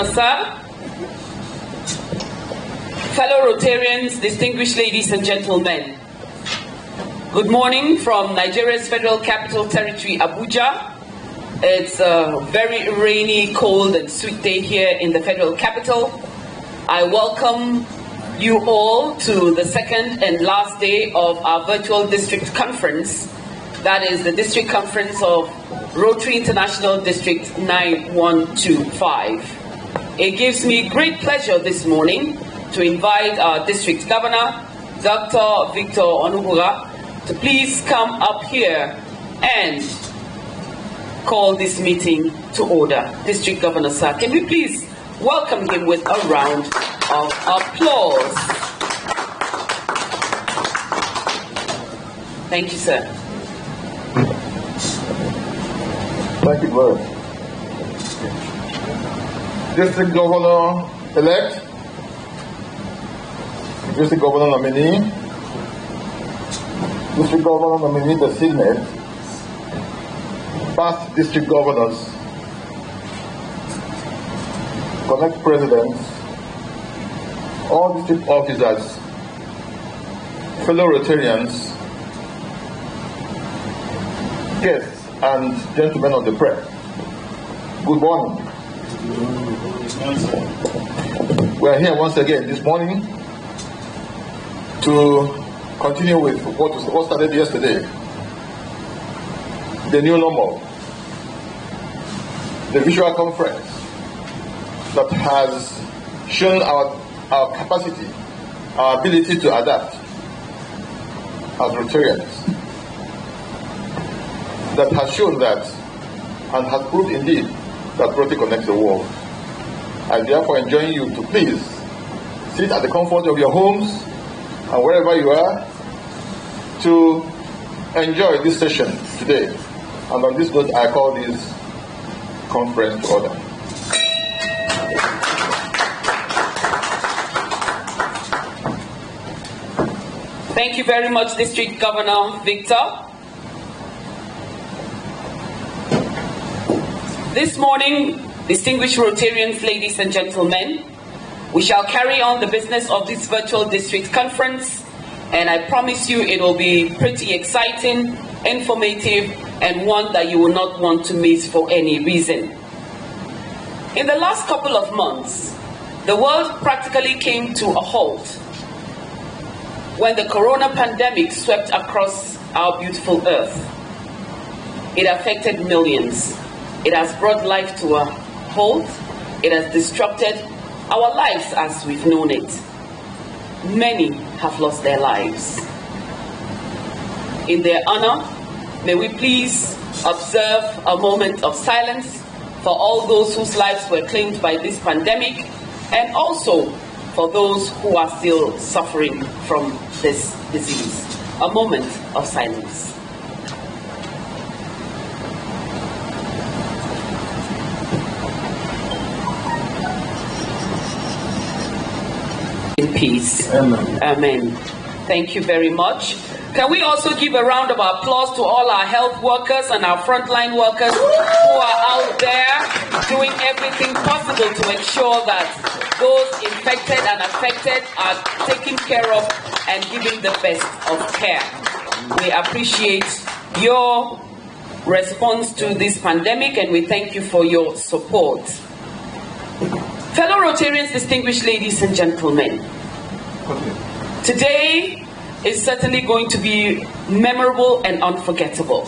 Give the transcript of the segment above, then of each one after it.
Governor, sir, fellow Rotarians, distinguished ladies and gentlemen, good morning from Nigeria's Federal Capital Territory, Abuja. It's a very rainy, cold, and sweet day here in the Federal Capital. I welcome you all to the second and last day of our virtual district conference. That is the district conference of Rotary International District 9125. It gives me great pleasure this morning to invite our district governor, Dr. Victor Onubuga, to please come up here and call this meeting to order. District Governor, sir, can we please welcome him with a round of applause? Thank you, sir. Thank you, Lord. District Governor-elect, District Governor nominee, District Governor nominee designate, past district governors, connect presidents, all district officers, fellow Rotarians, guests, and gentlemen of the press. Good morning. We are here once again this morning to continue with what started yesterday, the new normal, the visual conference that has shown our capacity, our ability to adapt as Rotarians, that has shown that and has proved indeed that Rotary connects the world. I therefore enjoin you to please sit at the comfort of your homes and wherever you are to enjoy this session today. And on this note, I call this conference to order. Thank you very much, District Governor Victor. This morning, distinguished Rotarians, ladies and gentlemen, we shall carry on the business of this virtual district conference, and I promise you it will be pretty exciting, informative, and one that you will not want to miss for any reason. In the last couple of months, the world practically came to a halt when the corona pandemic swept across our beautiful earth. It affected millions. It has brought life to a halt. It has disrupted our lives as we've known it. Many have lost their lives. In their honor, may we please observe a moment of silence for all those whose lives were claimed by this pandemic, and also for those who are still suffering from this disease. A moment of silence. In peace. Amen. Amen. Thank you very much. Can we also give a round of applause to all our health workers and our frontline workers who are out there doing everything possible to ensure that those infected and affected are taken care of and given the best of care. We appreciate your response to this pandemic and we thank you for your support. Fellow Rotarians, distinguished ladies and gentlemen, today is certainly going to be memorable and unforgettable.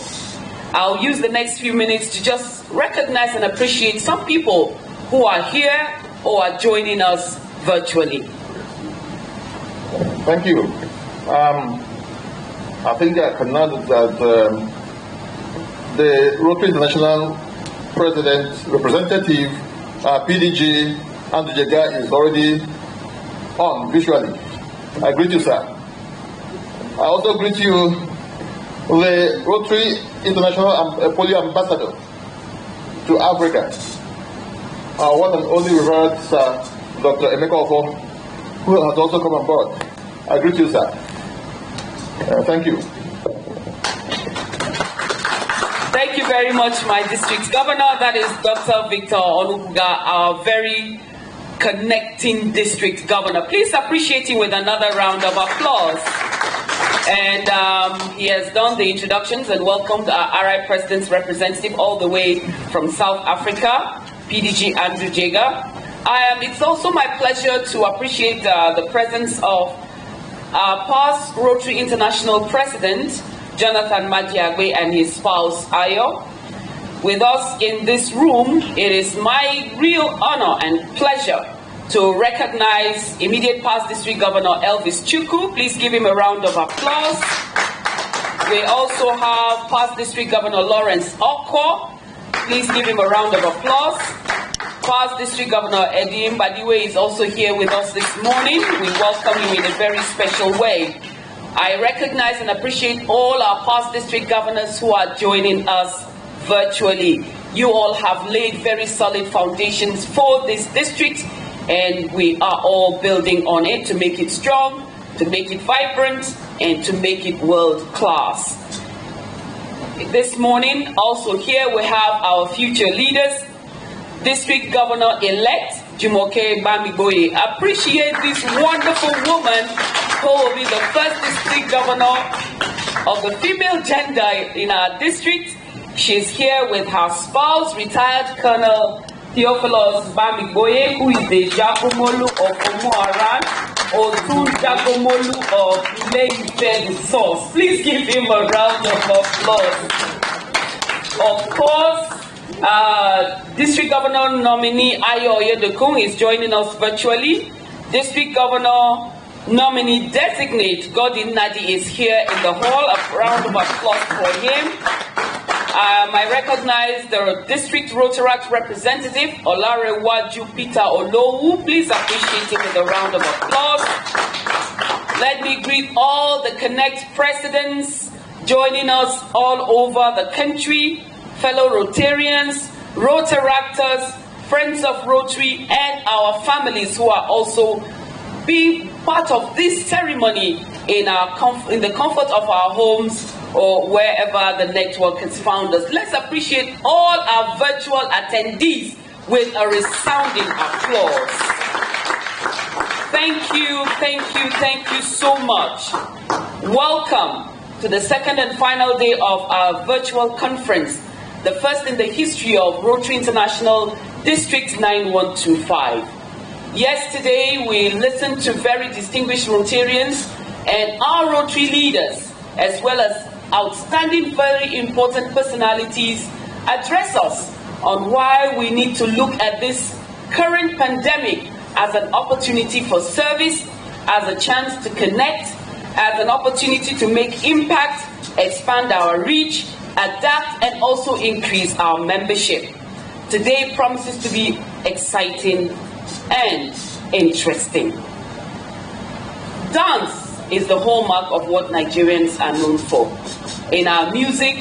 I'll use the next few minutes to just recognize and appreciate some people who are here or are joining us virtually. Thank you. I think I can note that the Rotary International President, Representative, PDG, Andrew Jega is already on visually. I greet you, sir. I also greet you, the Rotary International Polio Ambassador to Africa, our one and only revered Sir Dr. Emeka Ofo, who has also come on board. I greet you, sir. Thank you. Thank Thank you very much, my district governor. That is Dr. Victor Onubuga, our very connecting district governor. Please appreciate him with another round of applause. And he has done the introductions and welcomed our RI President's representative all the way from South Africa, PDG Andrew Jega. It's also my pleasure to appreciate the presence of our past Rotary International President, Jonathan Madiagwe, and his spouse, Ayo. With us in this room, it is my real honor and pleasure to recognize immediate past District Governor Elvis Chukwu. Please give him a round of applause. We also have past District Governor Lawrence Okwo. Please give him a round of applause. Past District Governor Eddie Mbadiwe is also here with us this morning. We welcome you in a very special way. I recognize and appreciate all our past district governors who are joining us virtually. You all have laid very solid foundations for this district, and we are all building on it to make it strong, to make it vibrant, and to make it world class. This morning, also here we have our future leaders, District Governor-elect Jumoke Bamiboye. Appreciate this wonderful woman who will be the first district governor of the female gender in our district. She's here with her spouse, retired Colonel Theophilus Bamiboye, who is the Jagomolu of Omoaran, or Tun Jagomolu of Ile-Ife Source. Please give him a round of applause. Of course, District Governor nominee Ayo Oyedokun is joining us virtually. District Governor nominee designate Godin Nadi is here in the hall. A round of applause for him. I recognize the District Rotaract representative, Olarewaju Peter Olowu. Please appreciate him with a round of applause. Let me greet all the Connect presidents joining us all over the country, fellow Rotarians, Rotaractors, friends of Rotary, and our families who are also being part of this ceremony in the comfort of our homes or wherever the network has found us. Let's appreciate all our virtual attendees with a resounding applause. Thank you, thank you, thank you so much. Welcome to the second and final day of our virtual conference, the first in the history of Rotary International District 9125. Yesterday, we listened to very distinguished Rotarians and our Rotary leaders, as well as outstanding, very important personalities, address us on why we need to look at this current pandemic as an opportunity for service, as a chance to connect, as an opportunity to make impact, expand our reach, adapt, and also increase our membership. Today promises to be exciting and interesting. Dance is the hallmark of what Nigerians are known for. In our music,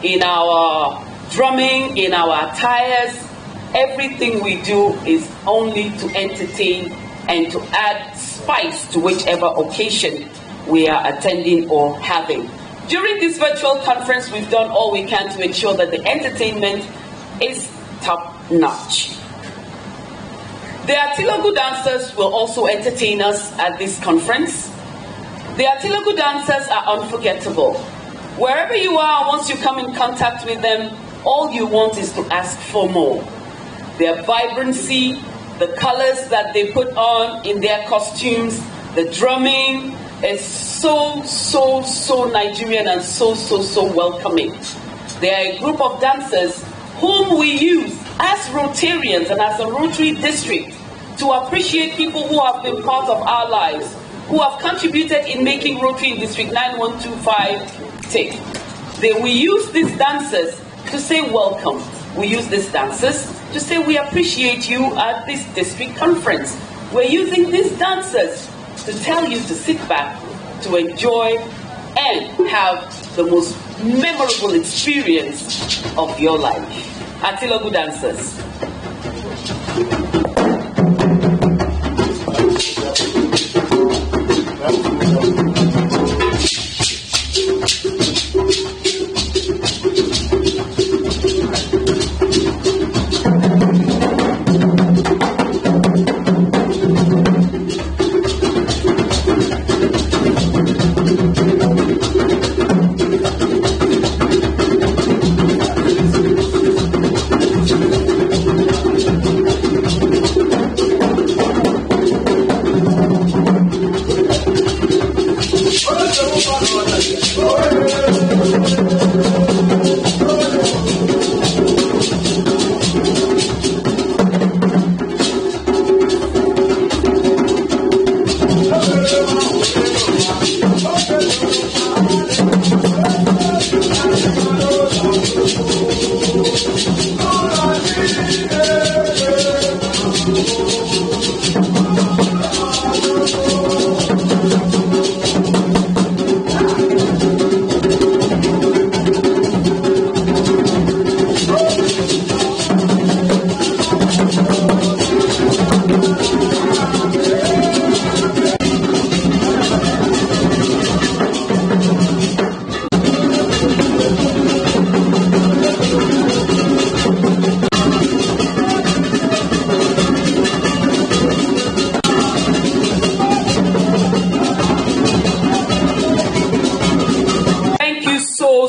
in our drumming, in our attires, everything we do is only to entertain and to add spice to whichever occasion we are attending or having. During this virtual conference, we've done all we can to ensure that the entertainment is top-notch. The Atilagu dancers will also entertain us at this conference. The Atilagu dancers are unforgettable. Wherever you are, once you come in contact with them, all you want is to ask for more. Their vibrancy, the colors that they put on in their costumes, the drumming is so Nigerian and so welcoming. They are a group of dancers whom we use as Rotarians and as a Rotary district to appreciate people who have been part of our lives, who have contributed in making Rotary in District 9125 tick. We use these dancers to say welcome. We use these dancers to say we appreciate you at this district conference. We're using these dancers to tell you to sit back, to enjoy, and have the most memorable experience of your life. Atilagu dancers.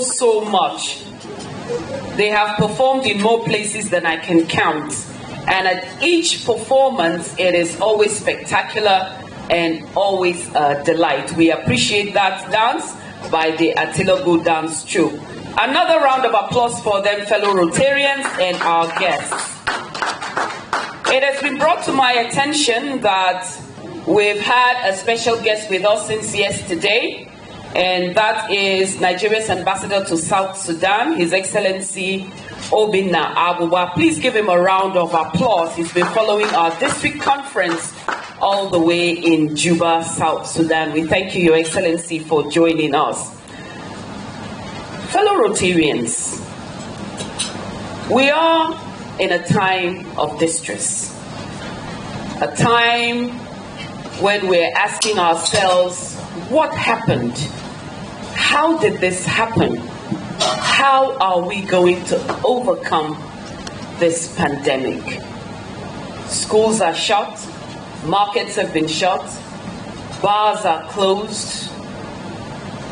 So much. They have performed in more places than I can count, and at each performance it is always spectacular and always a delight. We appreciate that dance by the Atilogo Dance Troupe. Another round of applause for them, fellow Rotarians and our guests. It has been brought to my attention that we've had a special guest with us since yesterday, and that is Nigeria's ambassador to South Sudan, His Excellency Obinna Abuja. Please give him a round of applause. He's been following our district conference all the way in Juba, South Sudan. We thank you, Your Excellency, for joining us. Fellow Rotarians, we are in a time of distress, a time when we're asking ourselves, what happened? How did this happen? How are we going to overcome this pandemic? Schools are shut, markets have been shut, bars are closed.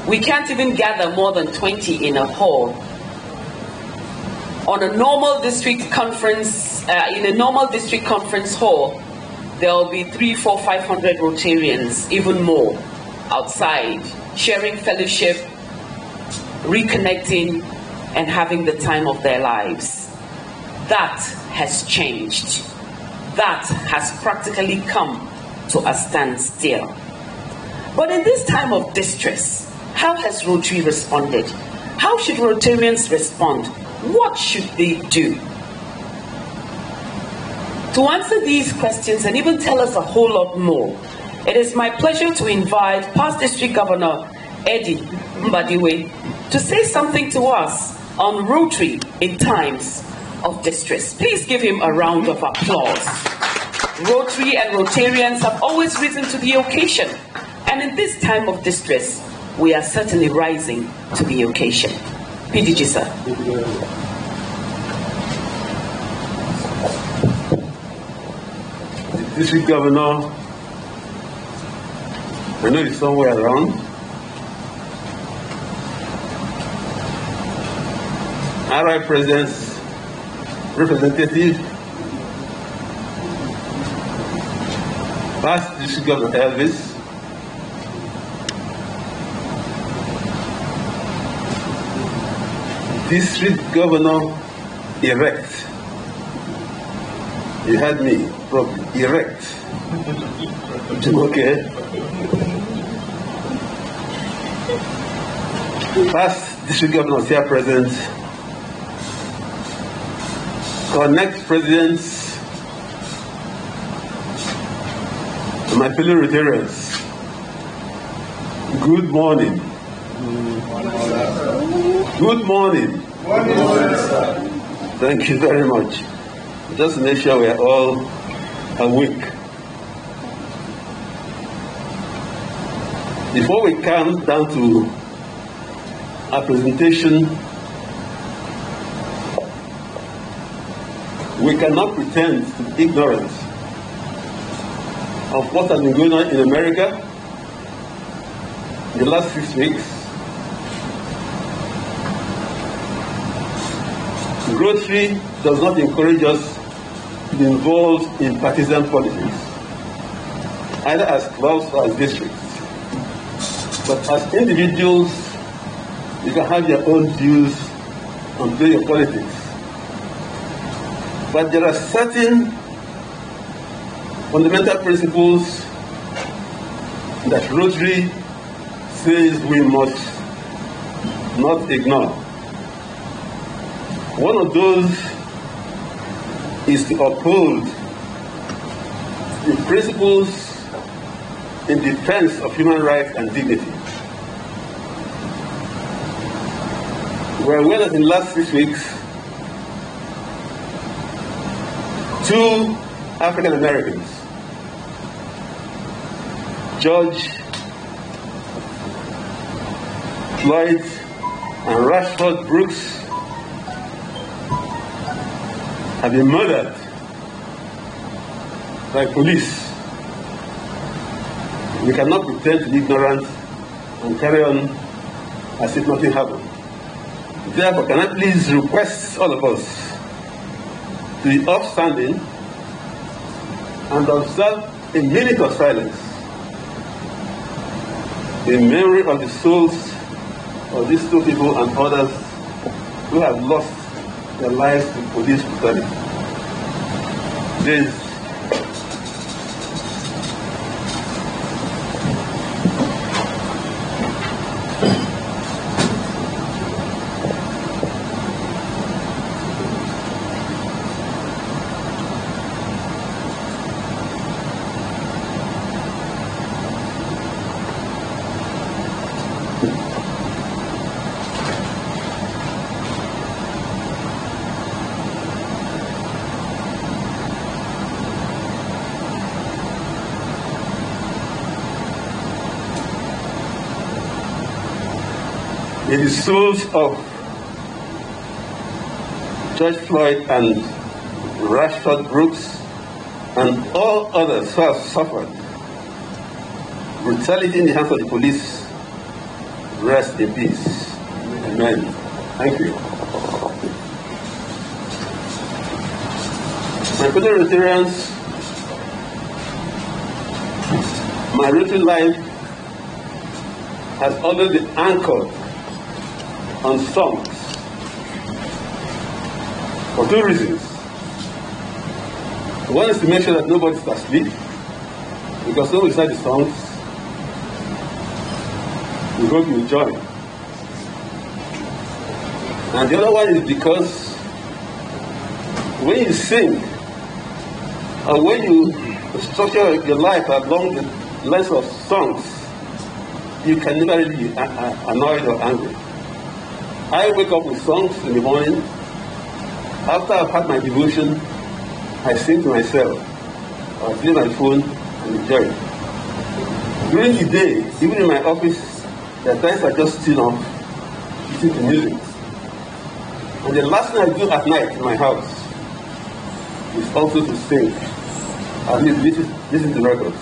We can't even gather more than 20 in a hall. On a normal district conference, in a normal district conference hall, there will be 300, 400, 500 Rotarians, even more, outside, sharing fellowship, reconnecting, and having the time of their lives. That has changed. That has practically come to a standstill. But in this time of distress, how has Rotary responded? How should Rotarians respond? What should they do? To answer these questions and even tell us a whole lot more, it is my pleasure to invite past District Governor Eddie Mbadiwe to say something to us on Rotary in times of distress. Please give him a round of applause. Rotary and Rotarians have always risen to the occasion, and in this time of distress, we are certainly rising to the occasion. PDG, sir. District Governor, I know he's somewhere around. RI President's representative, past District Governor Elvis, District Governor elect. You had me from erect. Okay. Past District Governors here present, Connect Presidents, and my fellow Rotarians, good morning. Good morning. Thank you very much. Just to make sure we are all awake. Before we come down to our presentation, we cannot pretend to be ignorant of what has been going on in America in the last 6 weeks. Rotary does not encourage us to be involved in partisan politics, either as clubs or as districts. But as individuals, you can have your own views and play your politics. But there are certain fundamental principles that Rotary says we must not ignore. One of those is to uphold the principles in defense of human rights and dignity. We're aware that in the last 6 weeks, 2 African Americans, George Floyd and Rashford Brooks, have been murdered by police. We cannot pretend to be ignorant and carry on as if nothing happened. Therefore, can I please request all of us to be upstanding and observe a minute of silence in memory of the souls of these 2 people and others who have lost their lives to police brutality. Please. In the souls of George Floyd and Rashford Brooks and all others who have suffered brutality in the hands of the police, rest in peace. Amen. Thank you. My fellow Rotarians, my Rotary life has always been anchored on songs for 2 reasons. One is to make sure that nobody's asleep, because when we recite the songs, we hope you enjoy. And the other one is because when you sing, or when you structure your life along the lines of songs, you can never really be annoyed or angry. I wake up with songs in the morning. After I've had my devotion, I sing to myself. I play my phone and enjoy it. During the day, even in my office, there are times I just tune off, listen to music. And the last thing I do at night in my house is also to sing. At least listen to records.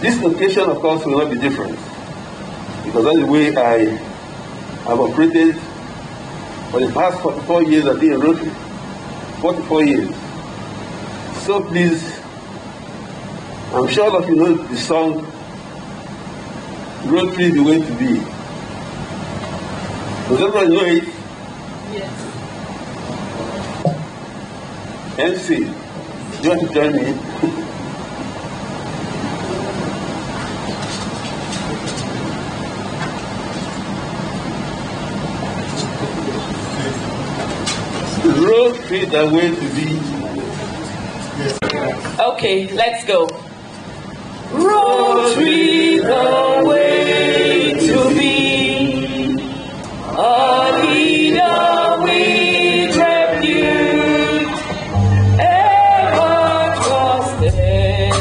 This occasion, of course, will not be different, because that's the way I've operated for the past 44 years I've been in Rotary. 44 years. So please, I'm sure all of you know the song Rotary the Way to Be. Does everybody know it? Yes. MC, do you want to join me? Rotary the Way to Be. Okay, let's go. Rotary the way to be, a leader with repute, ever trusted,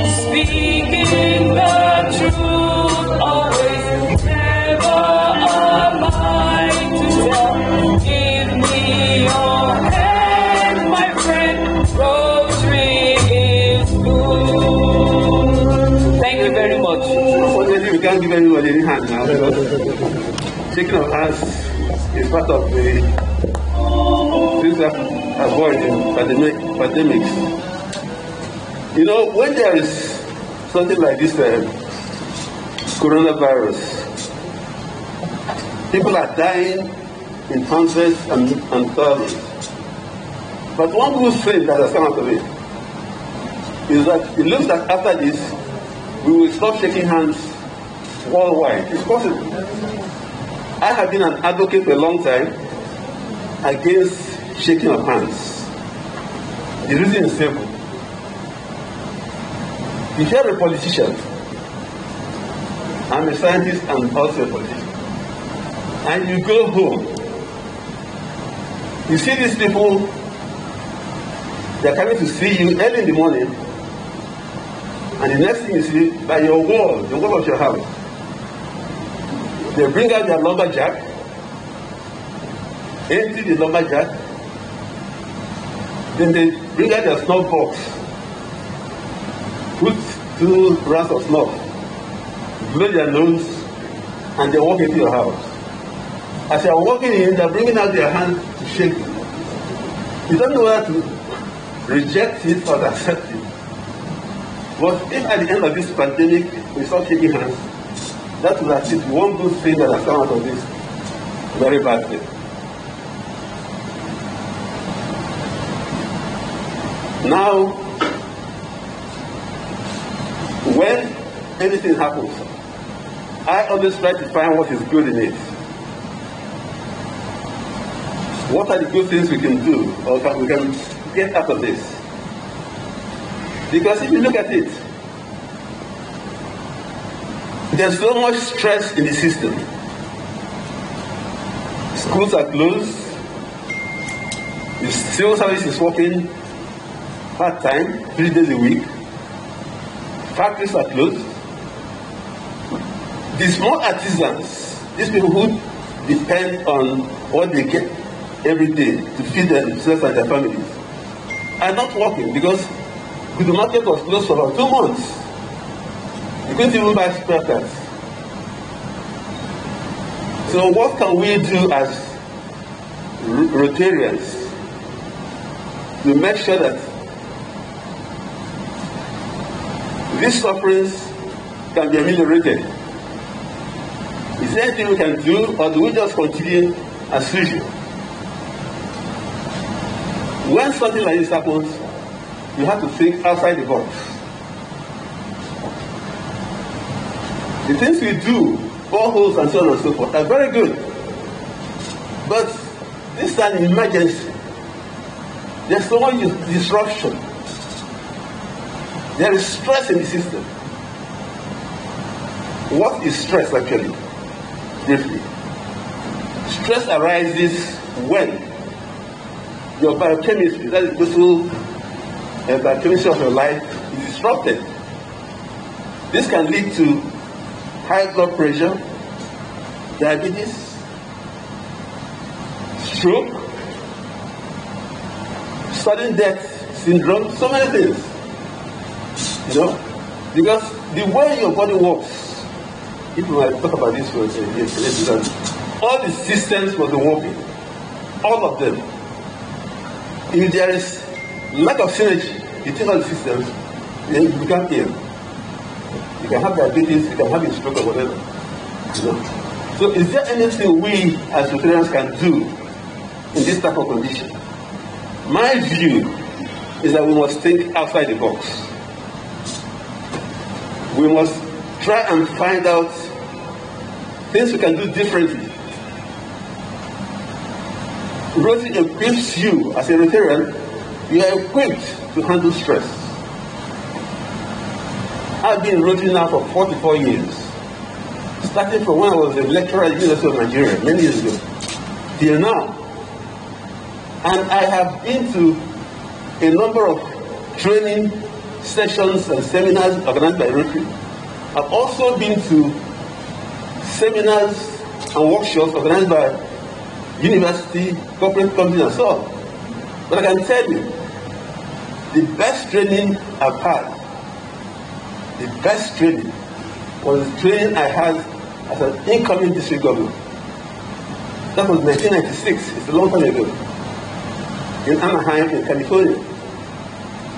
speaking the truth, always, never a lie to tell. Give me your hand, my friend. Rotary is good. Thank you very much. Unfortunately, we can't give anybody any hand now, because shaking of hands is part of the things that avoid in pandemics. You know, when there is something like this coronavirus, people are dying in hundreds and thousands. But one good thing that has come out of it is that it looks like after this, we will stop shaking hands worldwide. It's possible. I have been an advocate for a long time against shaking of hands. The reason is simple. If you're a politician, I'm a scientist and also a politician, and you go home, you see these people, they're coming to see you early in the morning, and the next thing you see, by your wall, the wall of your house, they bring out their lumberjack, empty the lumberjack, then they bring out their snuff box, put 2 rounds of snuff, blow their nose, and they walk into your house. As they are walking in, they're bringing out their hand to shake you. You don't know whether to reject it or to accept it. But if at the end of this pandemic we start shaking hands, that will at least one good thing that has come out of this very bad thing. Now, when anything happens, I always try to find what is good in it. What are the good things we can do or we can get out of this? Because if you look at it, there's so much stress in the system. Schools are closed. The civil service is working part-time, 3 days a week. Factories are closed. The small artisans, these people who depend on what they get every day to feed themselves and their families, are not working because the market was closed for about 2 months. You couldn't even buy spare parts. So what can we do as Rotarians to make sure that these sufferings can be ameliorated? Is there anything we can do, or do we just continue as usual? When something like this happens, you have to think outside the box. The things we do, boreholes and so on and so forth, are very good. But this is an emergency. There's so much disruption. There is stress in the system. What is stress actually? Briefly. Stress arises when your biochemistry, that is the total biochemistry of your life, is disrupted. This can lead to high blood pressure, diabetes, stroke, sudden death syndrome, so many things. You know, because the way your body works, people might talk about this for yesterday, all the systems must be working, all of them. If there is lack of synergy between all the systems, then you become ill. You can have diabetes, you can have a stroke or whatever. You know? So is there anything we as Rotarians can do in this type of condition? My view is that we must think outside the box. We must try and find out things we can do differently. Rotary equips you as a Rotarian, you are equipped to handle stress. I've been in Rotary now for 44 years, starting from when I was a lecturer at the University of Nigeria many years ago, till now. And I have been to a number of training sessions and seminars organized by Rotary. I've also been to seminars and workshops organized by university, corporate companies, and so on. But I can tell you, the best training I've had, the best training was the training I had as an incoming district governor. That was 1996, it's a long time ago, in Anaheim, in California.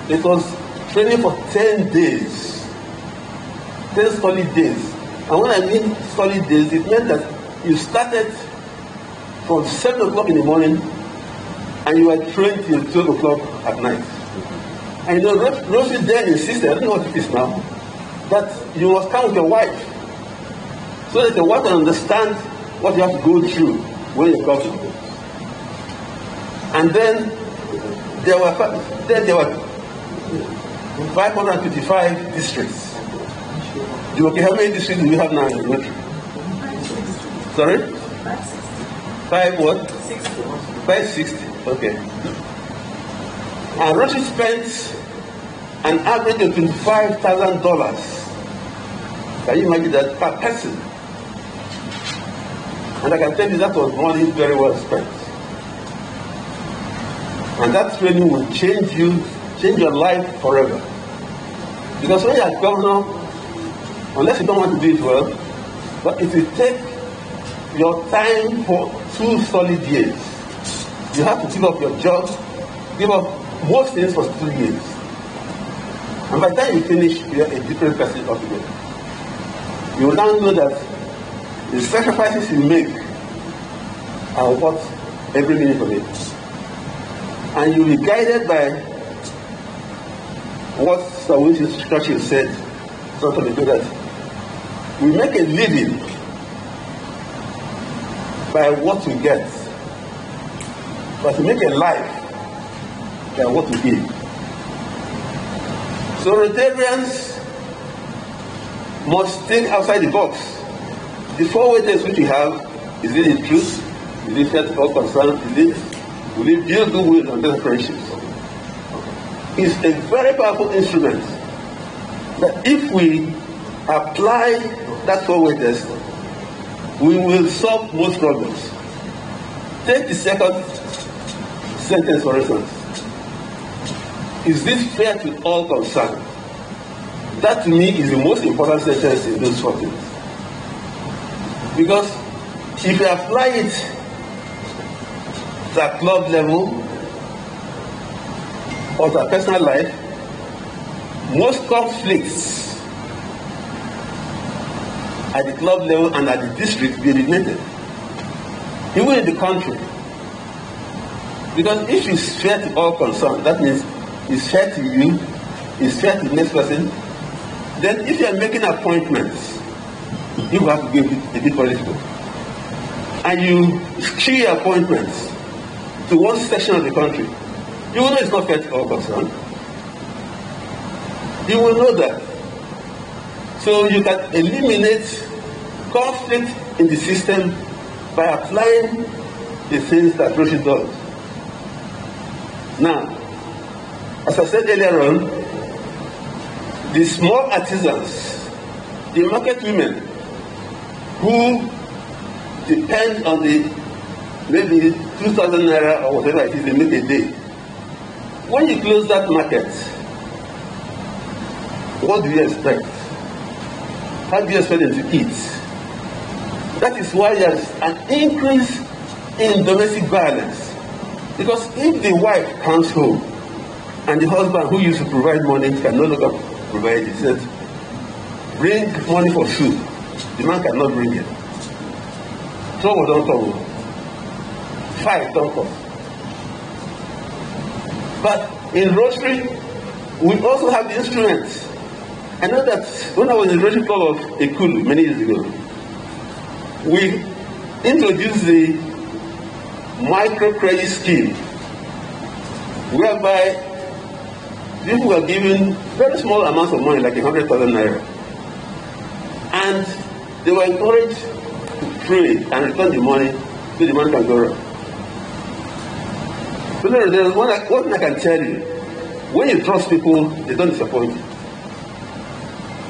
It was training for 10 days, 10 solid days. And when I mean solid days, it meant that you started from 7 o'clock in the morning and you were trained till 12 o'clock at night. And you know, Rotary then insisted, I don't know what it is now, that you must come with your wife, so that your wife can understand what you have to go through when you're governor. And then there were 555 districts. Okay, how many districts do we have now in Rotary? Sorry? 5 what? 560. Okay. And Rotary spends an average of $25,000. Can you imagine that per person? And I can tell you that was money very well spent. And that training will change your life forever. Because when you are governor, unless you don't want to do it well, but it will take your time for 2 solid years. You have to give up your job, give up most things for 2 years. And by the time you finish, you are a different person altogether. You will now know that the sacrifices you make are worth every minute of it. And you will be guided by what Sir Winston Churchill said something ago, that we make a living by what we get, but we make a life by what we give. So Rotarians must think outside the box. The 4 ways which we have, is it the truth? Is it fair to all concerned? Will it build goodwill and better friendships? It's a very powerful instrument that if we apply that 4-way test, we will solve most problems. Take the second sentence, for instance. Is this fair to all concerned? That to me is the most important sentence in those 4 things. Because if you apply it at club level or to personal life, most conflicts at the club level and at the district be eliminated, even in the country. Because if it's fair to all concerned, that means it's fair to you, it's fair to the next person. Then if you are making appointments, you have to give a bit political. And you key appointments to one section of the country, you will know it's not fair to all concerned. You will know that. So you can eliminate conflict in the system by applying the things that Rotary does. Now, as I said earlier on, the small artisans, the market women who depend on the maybe 2,000 naira or whatever it is they make a day. When you close that market, what do you expect? How do you expect them to eat? That is why there is an increase in domestic violence. Because if the wife comes home and the husband who used to provide money can no longer provide it, says, bring money for food. The man cannot bring it. Trouble don't come. Fight don't come. But in Rotary, we also have the instruments. I know that when I was in the Rotary Club of Ekulu many years ago, we introduced the microcredit scheme, whereby people were given very small amounts of money, like 100,000 naira, and they were encouraged to pray and return the money so the money can go around. So there's one thing I can tell you: when you trust people, they don't disappoint you.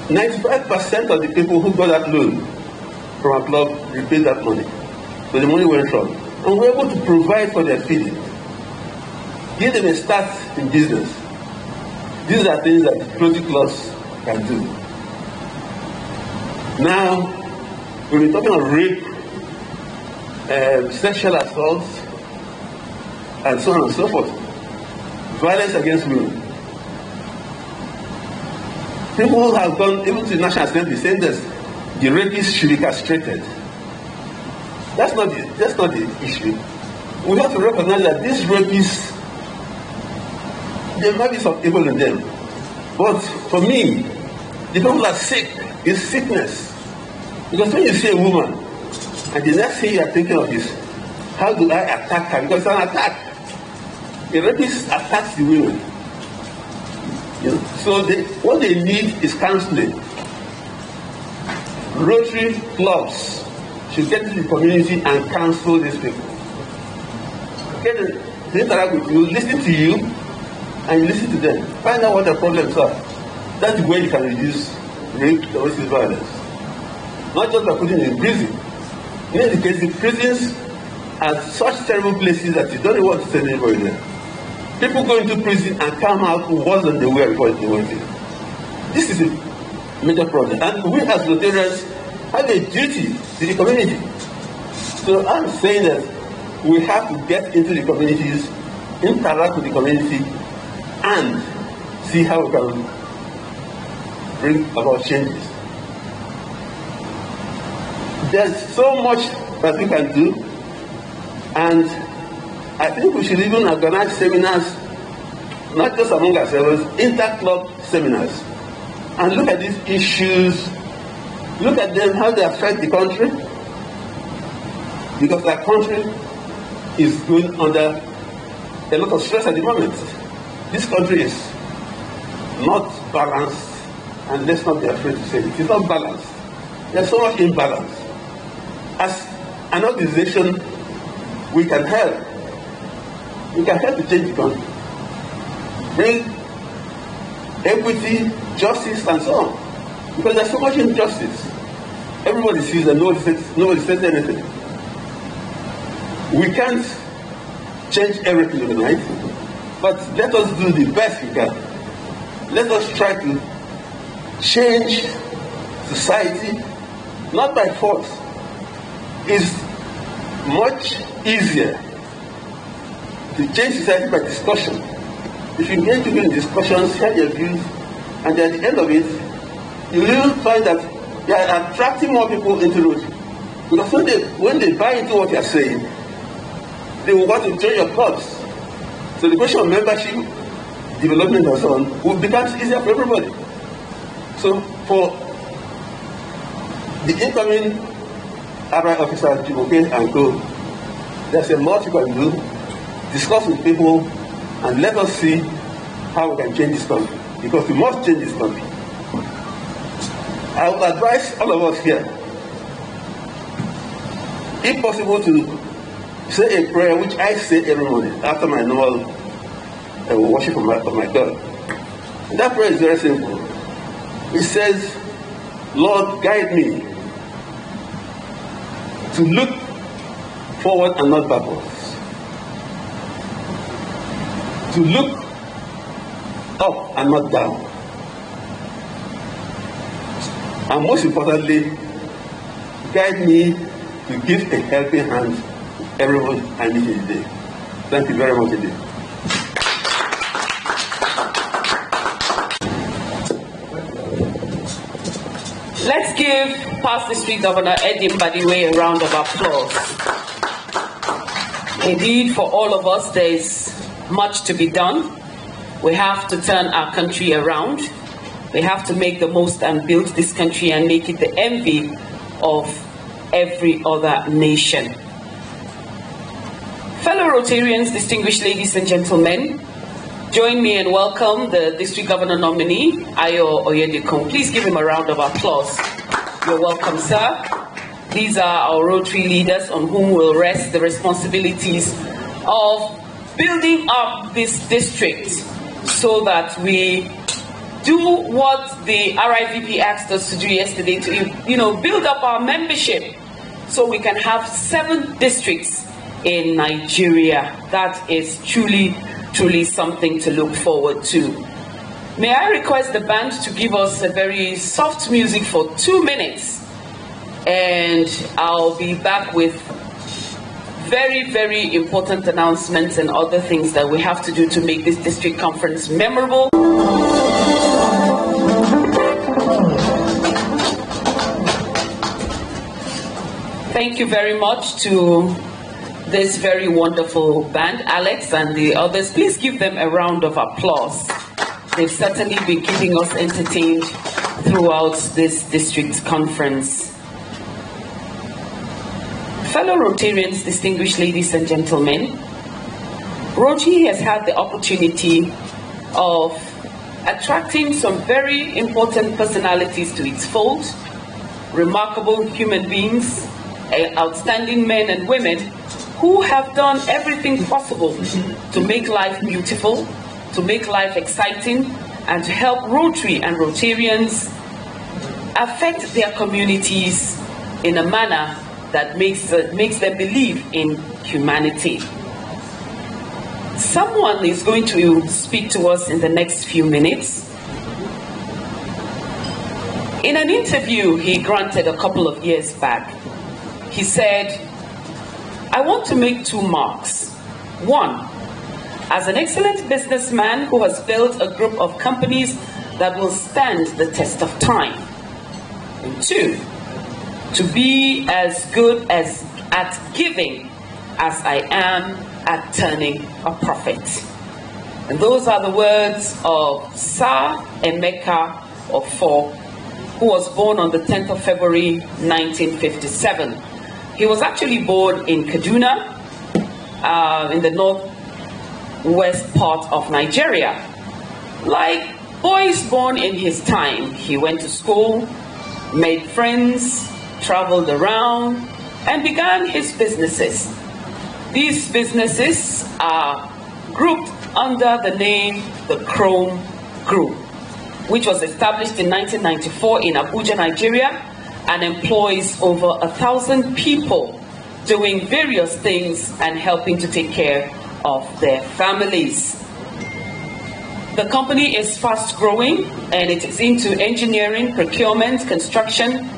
95% of the people who got that loan from a club repaid that money. So the money went from. And we were able to provide for their feeding. Give them a start in business. These are things that Rotary clubs can do. Now, we've been talking of rape, sexual assault, and so on and so forth. Violence against women. People who have gone even to the National Assembly saying that the rapists should be castrated. That's not the issue. We have to recognize that these rapists, there might be some evil in them. But for me, the people are sick. It's sickness. Because when you see a woman, and the next thing you are thinking of is, how do I attack her? Because it's an attack. A rapist attacks the women. You know? So what they need is counseling. Rotary clubs should get into the community and counsel these people. Get them to interact with you, listen to you, and you listen to them. Find out what their problems are. That's the way you can reduce rape, domestic violence. Not just by putting them in prison. In any case, the prisons are such terrible places that you don't want to send anybody there. People go into prison and come out worse than they were before they went in. This is a major problem. And we as Rotarians have a duty to the community. So I'm saying that we have to get into the communities, interact with the community, and see how we can bring about changes. There's so much that we can do, and I think we should even organize seminars, not just among ourselves, inter-club seminars, and look at these issues, look at them, how they affect the country, because our country is going under a lot of stress at the moment. This country is not balanced, and let's not be afraid to say it. It's not balanced. There's so much imbalance. As an organization, we can help. We can help to change the country. Bring equity, justice, and so on. Because there's so much injustice. Everybody sees that nobody says anything. We can't change everything overnight, but let us do the best we can. Let us try to change society, not by force. It's much easier to change society by discussion. If you engage people in discussions, share your views, and at the end of it, you will find that you are attracting more people into Rotary. Because when they buy into what you are saying, they will want to join your clubs. So the question of membership, development, and so on will become easier for everybody. So for the incoming RI officer, Jumoke and Co, there's a lot you can do. Discuss with people and let us see how we can change this country. Because we must change this country. I would advise all of us here, if possible, to say a prayer which I say every morning after my normal worship of my God. And that prayer is very simple. It says, Lord, guide me to look forward and not backwards. To look up and not down. And most importantly, guide me to give a helping hand to everyone I meet in the day. Thank you very much indeed. Let's give past District Governor Eddie Mbadiwe a round of applause. Indeed, for all of us, there is much to be done. We have to turn our country around. We have to make the most and build this country and make it the envy of every other nation. Fellow Rotarians, distinguished ladies and gentlemen, join me and welcome the District Governor nominee, Ayo Oyedekun. Please give him a round of applause. You're welcome, sir. These are our Rotary leaders on whom will rest the responsibilities of building up this district so that we do what the RIVP asked us to do yesterday to, build up our membership so we can have 7 districts in Nigeria. That is truly something to look forward to. May I request the band to give us a very soft music for 2 minutes, and I'll be back with very, very important announcements and other things that we have to do to make this district conference memorable. Thank you very much to this very wonderful band, Alex and the others. Please give them a round of applause. They've certainly been keeping us entertained throughout this district conference. Fellow Rotarians, distinguished ladies and gentlemen, Rotary has had the opportunity of attracting some very important personalities to its fold, remarkable human beings, outstanding men and women who have done everything possible to make life beautiful, to make life exciting, and to help Rotary and Rotarians affect their communities in a manner that makes them believe in humanity. Someone is going to speak to us in the next few minutes. In an interview he granted a couple of years back, he said, "I want to make 2 marks. 1, as an excellent businessman who has built a group of companies that will stand the test of time. And 2, to be as good at giving as I am at turning a profit." And those are the words of Sir Emeka Ofor, who was born on the 10th of February 1957. He was actually born in Kaduna, in the northwest part of Nigeria. Like boys born in his time, he went to school, made friends, traveled around, and began his businesses. These businesses are grouped under the name the Chrome Group, which was established in 1994 in Abuja, Nigeria, and employs over 1,000 people doing various things and helping to take care of their families. The company is fast growing, and it is into engineering, procurement, construction,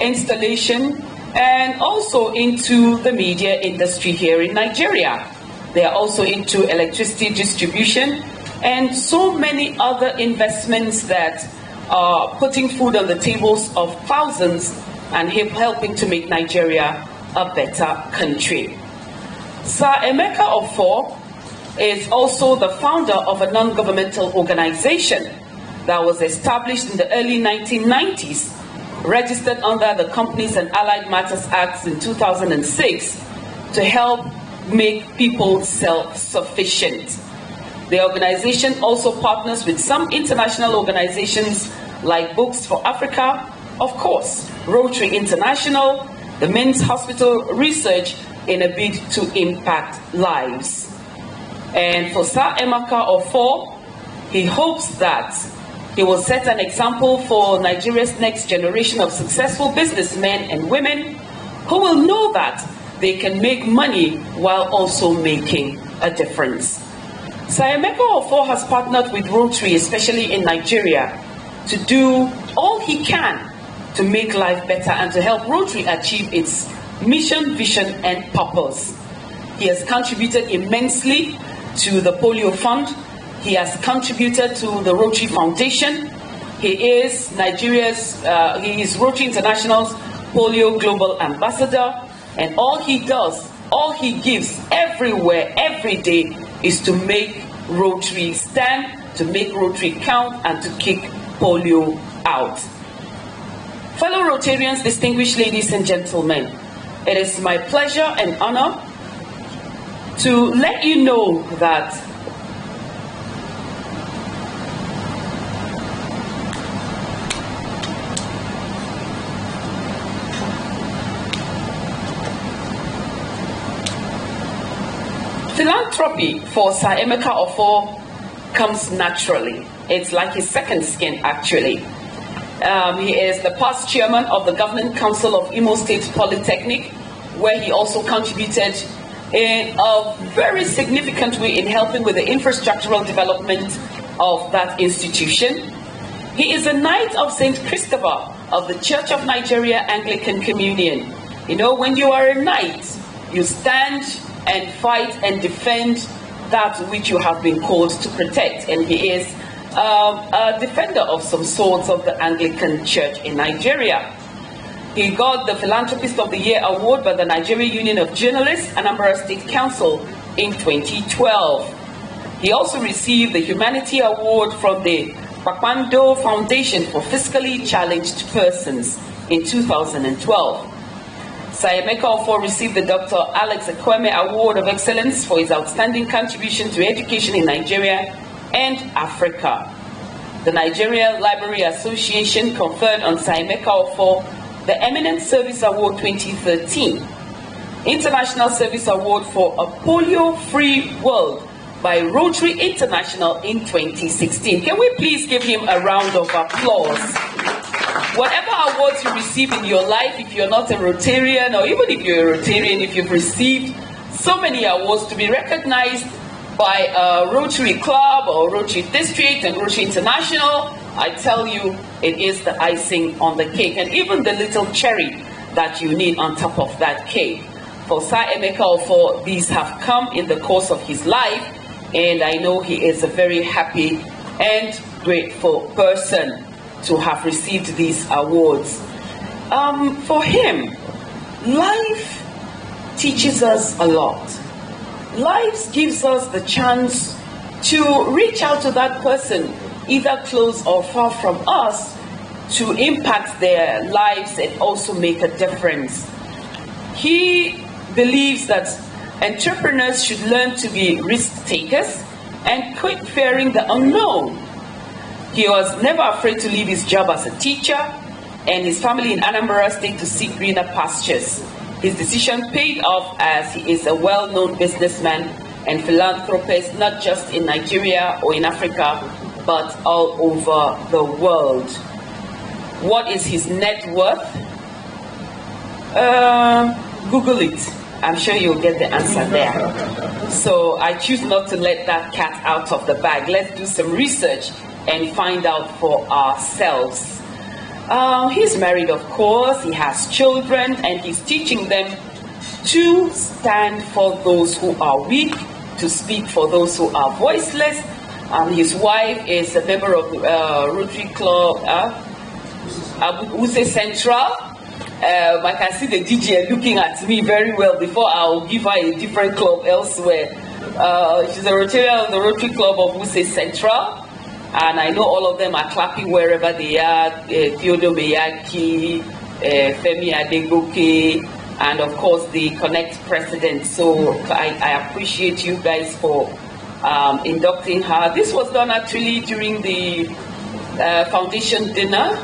installation, and also into the media industry here in Nigeria. They are also into electricity distribution and so many other investments that are putting food on the tables of thousands and helping to make Nigeria a better country. Sir Emeka Ofor is also the founder of a non-governmental organization that was established in the early 1990s, registered under the Companies and Allied Matters Act in 2006 to help make people self-sufficient. The organization also partners with some international organizations like Books for Africa, of course, Rotary International, the Men's Hospital Research, in a bid to impact lives. And for Sir Emeka Ofor, he hopes that he will set an example for Nigeria's next generation of successful businessmen and women who will know that they can make money while also making a difference. Sir Emeka Ofor has partnered with Rotary, especially in Nigeria, to do all he can to make life better and to help Rotary achieve its mission, vision, and purpose. He has contributed immensely to the Polio Fund. He has contributed to the Rotary Foundation. He is he is Rotary International's Polio Global Ambassador, and all he does, all he gives everywhere, every day, is to make Rotary stand, to make Rotary count, and to kick polio out. Fellow Rotarians, distinguished ladies and gentlemen, it is my pleasure and honor to let you know that philanthropy for Sir Emeka Ofor comes naturally. It's like his second skin, actually. He is the past chairman of the Governing Council of Imo State Polytechnic, where he also contributed in a very significant way in helping with the infrastructural development of that institution. He is a Knight of St. Christopher of the Church of Nigeria Anglican Communion. You know, when you are a knight, you stand and fight and defend that which you have been called to protect. And he is a defender of some sorts of the Anglican Church in Nigeria. He got the Philanthropist of the Year award by the Nigeria Union of Journalists, Anambra State Council, in 2012. He also received the Humanity Award from the Kpakpando Foundation for Fiscally Challenged Persons in 2012. Sir Emeka Ofor received the Dr. Alex Ekweme Award of Excellence for his outstanding contribution to education in Nigeria and Africa. the Nigeria Library Association conferred on Emeka Ofor the Eminent Service Award 2013, International Service Award for a Polio-Free World by Rotary International in 2016. Can we please give him a round of applause? Whatever awards you receive in your life, if you're not a Rotarian, or even if you're a Rotarian, if you've received so many awards, to be recognized by a Rotary Club or Rotary District and Rotary International, I tell you, it is the icing on the cake, and even the little cherry that you need on top of that cake. For Sir Emeka Ofor, these have come in the course of his life, and I know he is a very happy and grateful person to have received these awards. For him, life teaches us a lot. Life gives us the chance to reach out to that person, either close or far from us, to impact their lives and also make a difference. He believes that entrepreneurs should learn to be risk takers and quit fearing the unknown. He was never afraid to leave his job as a teacher and his family in Anambra State to seek greener pastures. His decision paid off, as he is a well-known businessman and philanthropist, not just in Nigeria or in Africa, but all over the world. What is his net worth? Google it. I'm sure you'll get the answer there. So I choose not to let that cat out of the bag. Let's do some research and find out for ourselves. He's married, of course. He has children, and he's teaching them to stand for those who are weak, to speak for those who are voiceless. His wife is a member of the Rotary Club, Abuja Central. I can see the DJ looking at me very well before I'll give her a different club elsewhere. She's a Rotarian of the Rotary Club of Abuja Central, and I know all of them are clapping wherever they are. Theodore Meyaki, Femi Adegoke, and of course the Connect president. So I appreciate you guys for inducting her. This was done actually during the foundation dinner.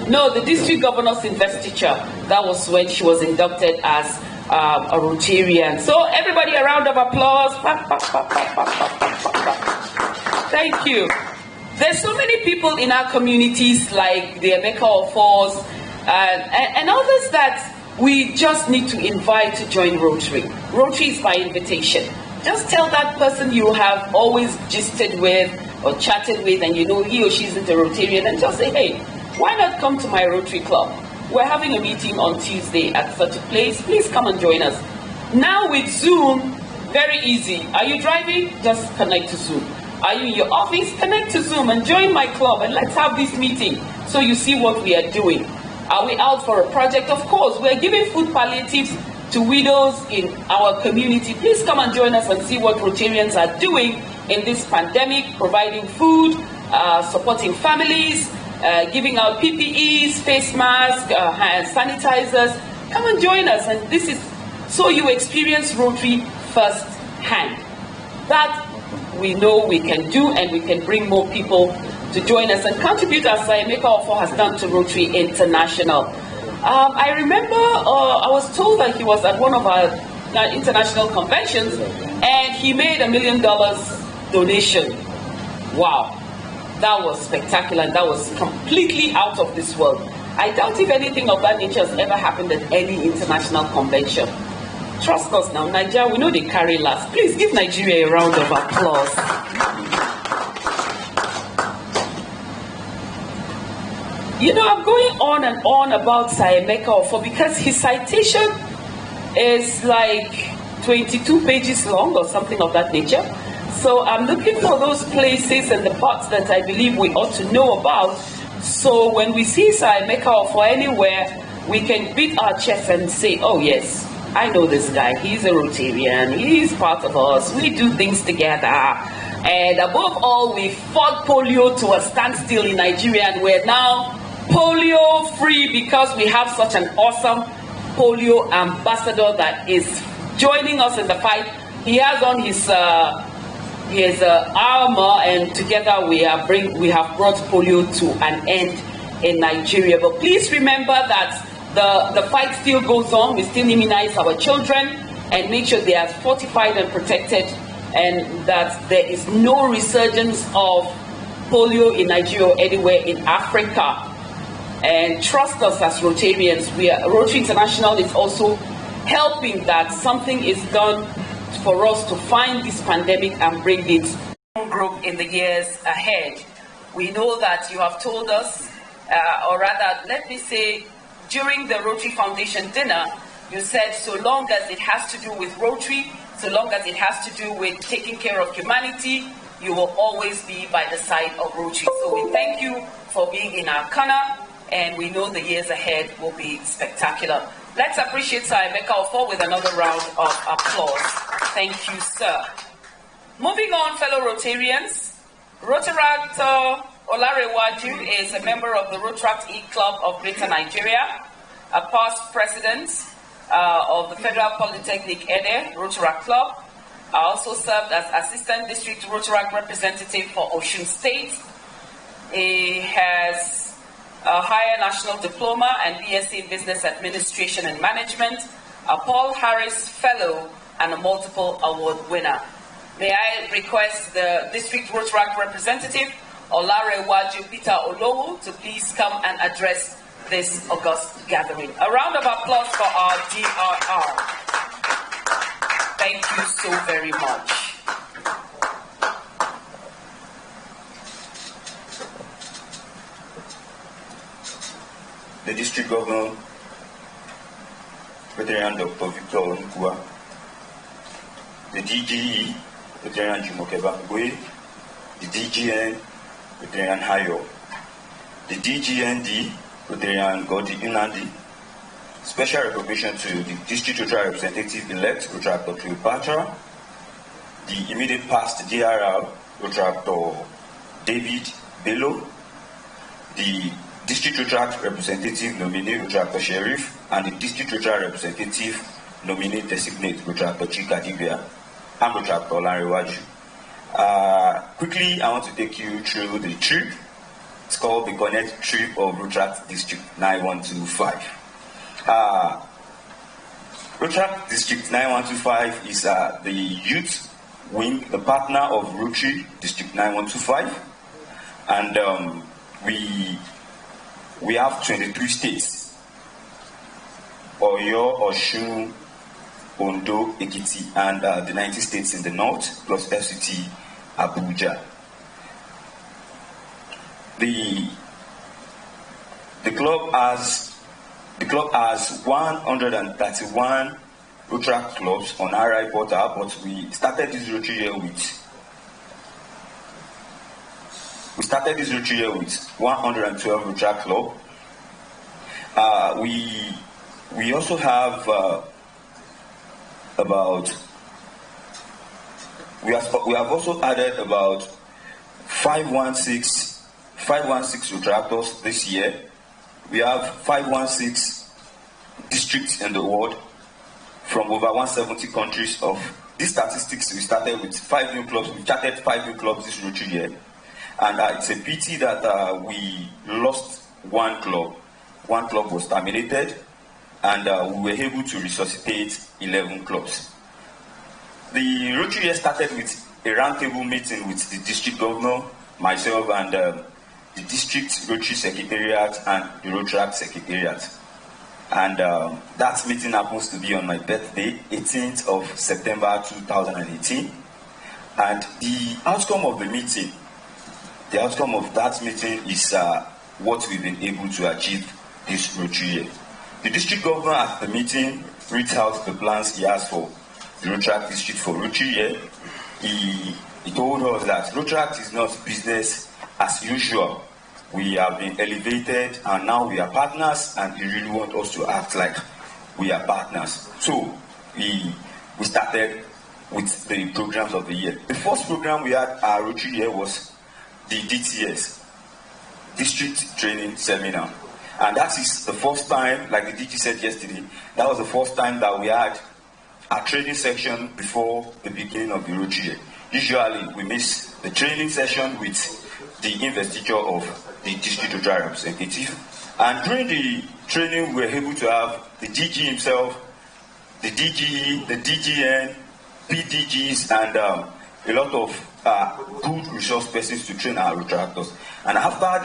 No, the district governor's investiture. That was when she was inducted as a Rotarian. So everybody, a round of applause. Thank you. There's so many people in our communities, like the Emeka Ofors and others, that we just need to invite to join Rotary. Rotary is by invitation. Just tell that person you have always gisted with or chatted with, and you know he or she isn't a Rotarian, and just say, hey, why not come to my Rotary Club? We're having a meeting on Tuesday at such a place. Please come and join us. Now with Zoom, very easy. Are you driving? Just connect to Zoom. Are you in your office? Connect to Zoom and join my club, and let's have this meeting so you see what we are doing. Are we out for a project? Of course, we're giving food palliatives to widows in our community. Please come and join us and see what Rotarians are doing in this pandemic, providing food, supporting families, giving out PPEs, face masks, hand sanitizers. Come and join us, and this is so you experience Rotary firsthand. That we know we can do, and we can bring more people to join us and contribute, as Emeka Ofor has done, to Rotary International. I remember I was told that he was at one of our international conventions, and he made $1 million donation. Wow. That was spectacular, and that was completely out of this world. I doubt if anything of that nature has ever happened at any international convention. Trust us now, Nigeria, we know they carry last. Please give Nigeria a round of applause. You know, I'm going on and on about Sir Emeka Ofor because his citation is like 22 pages long or something of that nature. So I'm looking for those places and the parts that I believe we ought to know about. So when we see Sir Emeka Ofor anywhere, we can beat our chest and say, oh yes, I know this guy. He's a Rotarian. He's part of us. We do things together. And above all, we fought polio to a standstill in Nigeria, and we're now polio free because we have such an awesome polio ambassador that is joining us in the fight. He has on his He is an armor, and together we have brought polio to an end in Nigeria. But please remember that the fight still goes on. We still immunize our children and make sure they are fortified and protected, and that there is no resurgence of polio in Nigeria or anywhere in Africa. And trust us as Rotarians, Rotary International is also helping that something is done for us to find this pandemic and bring it group in the years ahead. We know that you have told us, or rather, let me say, during the Rotary Foundation dinner, you said so long as it has to do with Rotary, so long as it has to do with taking care of humanity, you will always be by the side of Rotary. So we thank you for being in our corner, and we know the years ahead will be spectacular. Let's appreciate Sir Emeka Ofo with another round of applause. Thank you, sir. Moving on, fellow Rotarians, Rotaract Olarewaju is a member of the Rotaract E-Club of Greater Nigeria, a past president of the Federal Polytechnic Ede Rotaract Club. I also served as Assistant District Rotaract Representative for Osun State. He has a higher national diploma and BSc in Business Administration and Management, a Paul Harris Fellow, and a multiple award winner. May I request the District Rotaract Representative, Olarewaju Peter Olowu, to please come and address this august gathering. A round of applause for our DRR. Thank you so very much. The District Governor, Veteran Dr. Victor Onkua, the DGE, Veteran Jumoke Bakwe, the DGN, Veteran Hayo, the DGND, Veteran Godi Inandi. Special recognition to the District Rotary Representative-elect, Dr. Cleopatra, the immediate past DRR, Dr. David Bello, the District Rotary Representative nominee, Dr. Sheriff, and the District Rotary Representative nominee designate, Dr. Chika Dibia, and Dr. Olarewaju. Quickly, I want to take you through the trip. It's called the Connect Trip of Rotary District 9125. Rotary District 9125 is the youth wing, the partner of Rotary District 9125, and we have 23 states: Oyo, Osun, Ondo, Ekiti, and the 90 states in the north, plus FCT Abuja. The club has 131 Rotary clubs on RI portal, but we started this Rotary year with 112 Rotary club. We also have we have also added about 516 Rotaractors this year. We have 516 districts in the world from over 170 countries. Of these statistics, we started with 5 new clubs. We started 5 new clubs this Rotary year, and it's a pity that we lost one club. One club was terminated, and we were able to resuscitate 11 clubs. The Rotary year started with a roundtable meeting with the district governor, myself, and the district Rotary Secretariat and the Rotary Secretariat. And that meeting happens to be on my birthday, 18th of September 2018. And the outcome of that meeting is what we've been able to achieve this Rotary year. The district governor at the meeting read out the plans he has for the Rotary district for Rotary year. He told us that Rotary is not business as usual. We have been elevated, and now we are partners, and he really wants us to act like we are partners. So we started with the programs of the year. The first program we had our Rotary year was the DTS, District Training Seminar. And that is the first time, like the DG said yesterday, that was the first time that we had a training section before the beginning of the Rotary year. usually we miss the training session with the investiture of the district Rotary representative. And during the training, we were able to have the DG himself, the DGE, the DGN, PDGs, and a lot of good resource persons to train our Rotaractors. And after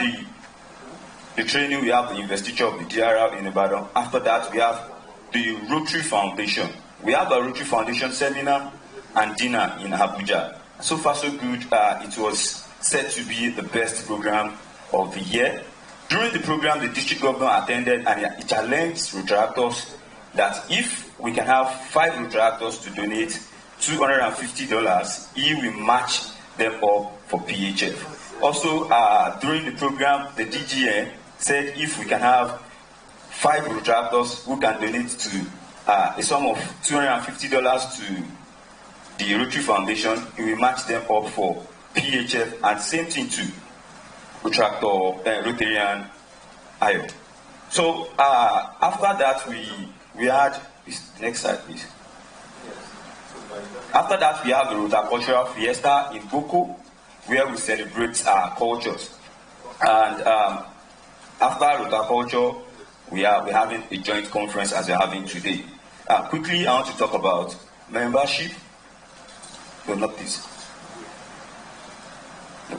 the training, we have the investiture of the DRL in Ibadan. After that, we have the Rotary Foundation. We have a Rotary Foundation seminar and dinner in Abuja. So far, so good. It was said to be the best program of the year. During the program, the district governor attended and he challenged Rotaractors that if we can have 5 Rotaractors to donate $250, he will match them up for PHF. Also, during the program, the DGN said if we can have 5 Rotaractors who can donate to a sum of $250 to the Rotary Foundation, he will match them up for PHF, and same thing to Rotarian IO. So after that, we had next slide, please. After that, we have the Rotacultural Fiesta in Boko, where we celebrate our cultures. And after Rotaculture, we're having a joint conference as we're having today. Quickly, I want to talk about membership. No, not this. No.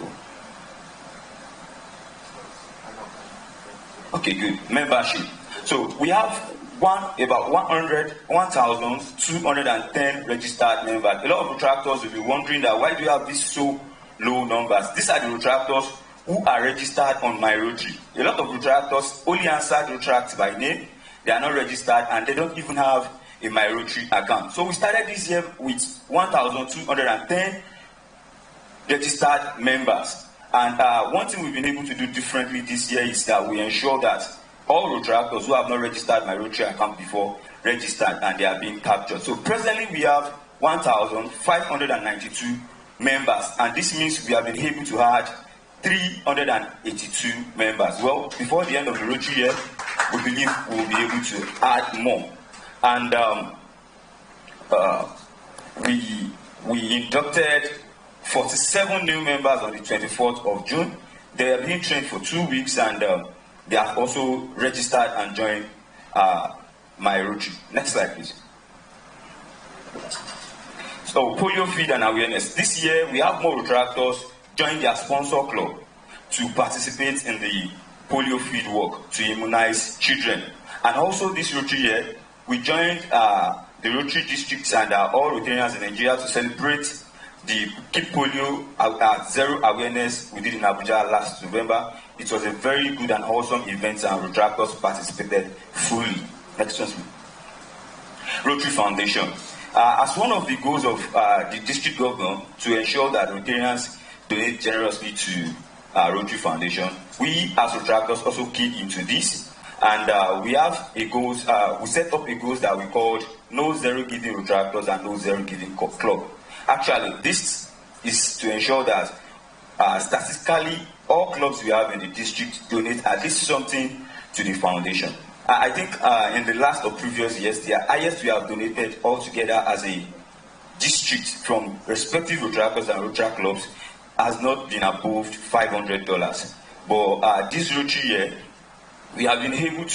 Okay, good. Membership. So we have about 1,210 registered members. A lot of Rotaractors will be wondering that why do you have these so low numbers? These are the Rotaractors who are registered on my Rotary. A lot of Rotaractors only answer Rotaract by name. They are not registered and they don't even have a my Rotary account. So we started this year with 1,210 registered members. And one thing we've been able to do differently this year is that we ensure that all Rotaractors who have not registered my Rotary account before registered and they are being captured. So presently we have 1,592 members, and this means we have been able to add 382 members. Well, before the end of the Rotary year, we believe we will be able to add more. And we inducted 47 new members on the 24th of June. They are being trained for 2 weeks, and they have also registered and joined my Rotary. Next slide, please. So, polio feed and awareness. This year, we have more Rotaractors join their sponsor club to participate in the polio feed work to immunize children. And also this Rotary year, we joined the Rotary districts and all Rotarians in Nigeria to celebrate the Keep Polio Zero awareness we did in Abuja last November. It was a very good and awesome event, and Rotaractors participated fully. Next one. Rotary Foundation. As one of the goals of the district governor to ensure that Rotarians donate generously to Rotary Foundation, we as Rotaractors also keyed into this, and we have a goals. We set up a goals that we called No Zero Giving Rotaractors and No Zero Giving Club. Actually, this is to ensure that statistically all clubs we have in the district donate at least something to the foundation. I think in the last or previous years, the highest we have donated altogether as a district from respective Rotaractors and Rotary clubs has not been above $500. But this Rotary year, we have been able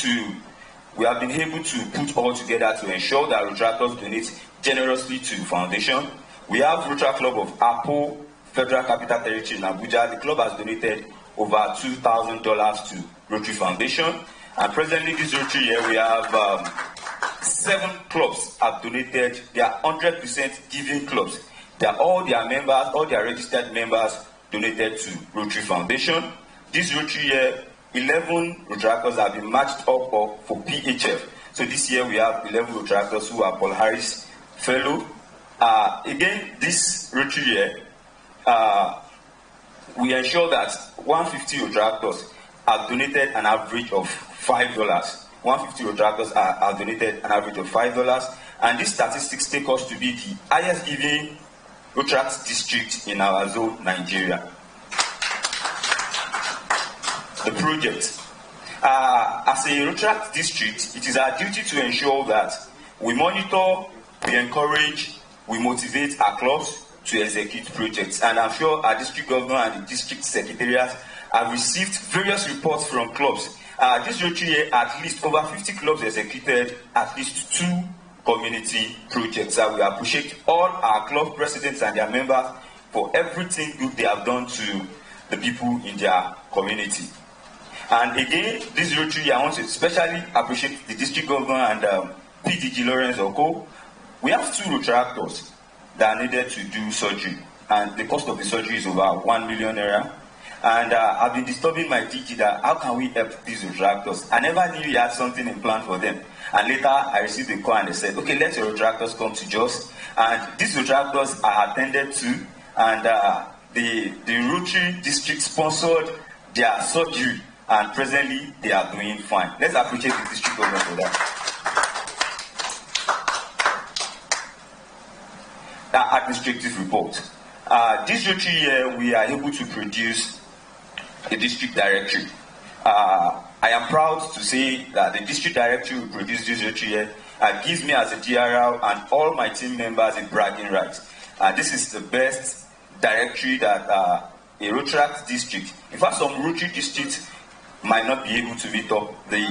to put all together to ensure that Rotaractors donate generously to the foundation. We have Rotary Club of Apple, Federal Capital Territory in Abuja. The club has donated over $2,000 to Rotary Foundation. And presently this Rotary year, we have 7 clubs have donated. They are 100% giving clubs. They are all their members, all their registered members donated to Rotary Foundation. This Rotary year, 11 Rotaractors have been matched up for PHF. So this year we have 11 Rotaractors who are Paul Harris Fellow. Again, this Rotary year, we ensure that 150 Rotaractors have donated an average of $5. 150 Rotaractors are donated an average of $5, and these statistics take us to be the highest giving Rotaract district in our zone, Nigeria. The project. As a Rotaract district, it is our duty to ensure that we monitor, we encourage, we motivate our clubs to execute projects. And I'm sure our district governor and the district secretariat have received various reports from clubs. This Rotary year, at least over 50 clubs executed at least 2 community projects. We appreciate all our club presidents and their members for everything good they have done to the people in their community. And again, this Rotary year, I want to especially appreciate the district governor and PDG Lawrence Oko. We have 2 Rotaractors that are needed to do surgery, and the cost of the surgery is over 1 million naira. And I've been disturbing my DG that how can we help these Rotaractors? I never knew he had something in plan for them. And later I received a call and they said, okay, let your Rotaractors come to Jos. And these Rotaractors are attended to, and the Rotary district sponsored their surgery, and presently they are doing fine. Let's appreciate the district government for that. Administrative report. This Rotary year, we are able to produce a district directory. I am proud to say that the district directory we produced this Rotary year gives me as a DRL and all my team members a bragging right. This is the best directory that a Rotaract district, in fact some Rotary districts might not be able to meet up the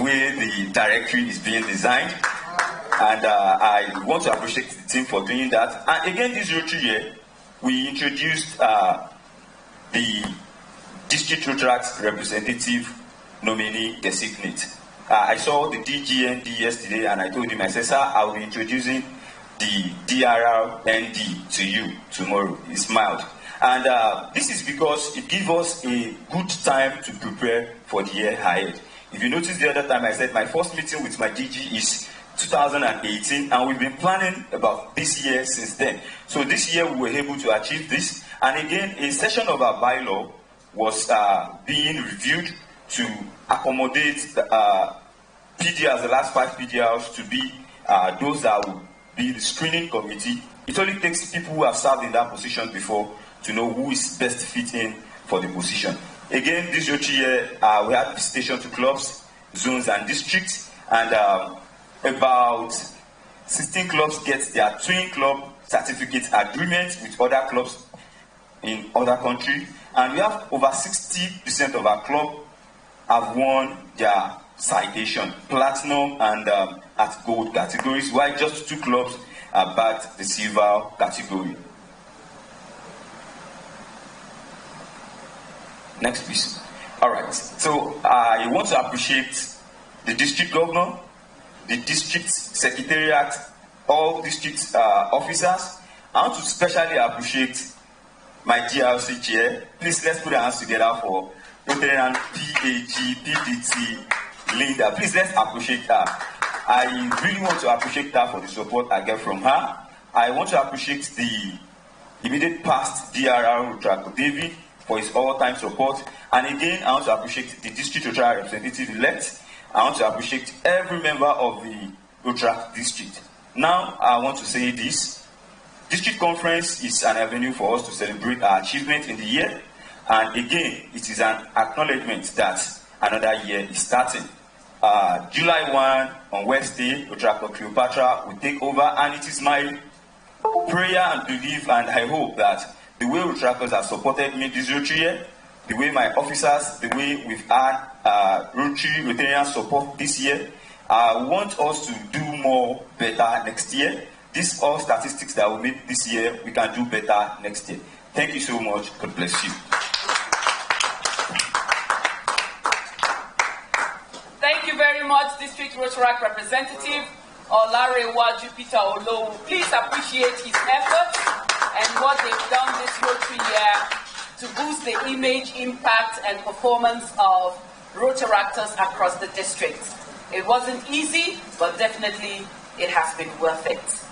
way the directory is being designed. And I want to appreciate the team for doing that. And again, this Rotary year, we introduced the district Rotaract representative nominee designate. I saw the DGND yesterday, and I told him, I said, sir, I will be introducing the DRL-ND to you tomorrow. He smiled. And this is because it gives us a good time to prepare for the year ahead. If you notice the other time, I said my first meeting with my DG is 2018, and we've been planning about this year since then. So this year we were able to achieve this, and again a session of our bylaw was being reviewed to accommodate the PDRs, the last 5 PDRs, to be those that will be the screening committee. It only takes people who have served in that position before to know who is best fit in for the position. Again, this year we had visitation to clubs, zones and districts, and about 16 clubs get their twin club certificate agreement with other clubs in other countries, and we have over 60% of our club have won their citation, platinum and at gold categories, while just 2 clubs are bagged the silver category. Next, please. All right. So I want to appreciate the district governor, the district secretariat, all district officers. I want to especially appreciate my GRC chair. Please, let's put our hands together for Rotarian PAG, PPT, Linda. Please, let's appreciate her. I really want to appreciate her for the support I get from her. I want to appreciate the immediate past DRR Rotaract, David, for his all-time support. And again, I want to appreciate the district Rotaract representative-elect. I want to appreciate every member of the Rotaract district. Now, I want to say this. District conference is an avenue for us to celebrate our achievement in the year. And again, it is an acknowledgement that another year is starting. July 1 on Wednesday, Rotaract Cleopatra will take over, and it is my prayer and belief, and I hope that the way Rotaractors have supported me this Rotary year, the way my officers, the way we've had Rotarian support this year, I want us to do more better next year. These all statistics that we made this year, we can do better next year. Thank you so much. God bless you. Thank you very much, District Rotaract Representative Olarewa Jupiter Olowu. Please appreciate his efforts and what they've done this Rotary year to boost the image, impact, and performance of Rotaractors across the district. It wasn't easy, but definitely it has been worth it.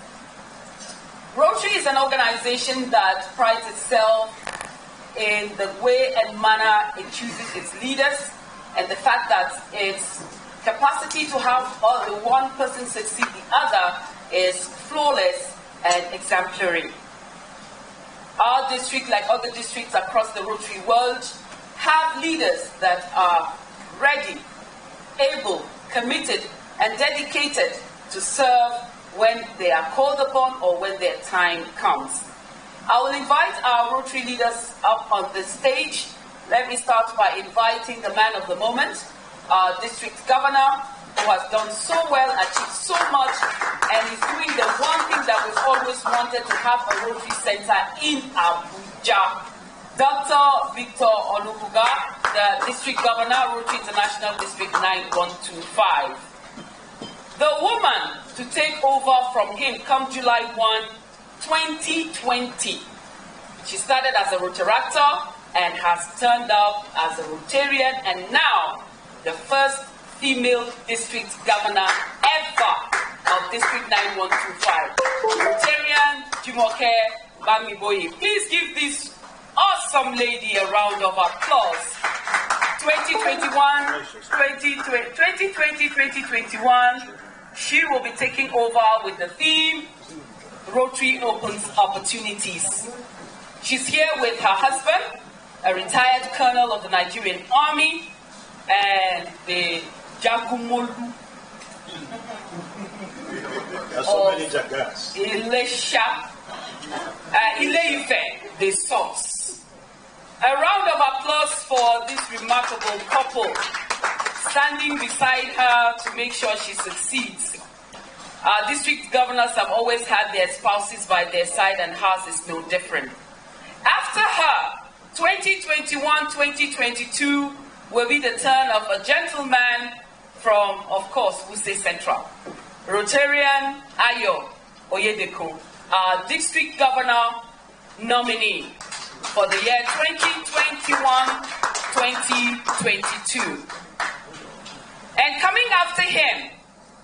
Rotary is an organization that prides itself in the way and manner it chooses its leaders, and the fact that its capacity to have one person succeed the other is flawless and exemplary. Our district, like other districts across the Rotary world, have leaders that are ready, able, committed, and dedicated to serve when they are called upon or when their time comes. I will invite our Rotary leaders up on the stage. Let me start by inviting the man of the moment, our district governor, who has done so well, achieved so much, and is doing the one thing that we've always wanted, to have a Rotary Center in Abuja. Dr. Victor Onubuga, the district governor, Rotary International District 9125. The woman to take over from him come July 1, 2020. She started as a Rotaractor and has turned up as a Rotarian, and now the first female district governor ever of District 9125. Rotarian Jumoke Bamiboye. Please give this awesome lady a round of applause. 2020-2021, she will be taking over with the theme, Rotary Opens Opportunities. She's here with her husband, a retired colonel of the Nigerian Army, and the Jagumolu of Ilesha, Ileife, the Source. A round of applause for this remarkable couple, standing beside her to make sure she succeeds. Our district governors have always had their spouses by their side, and hers is no different. After her, 2021-2022 will be the turn of a gentleman from, of course, Wuse Central, Rotarian Ayo Oyedeko, our district governor nominee for the year 2021-2022. And coming after him,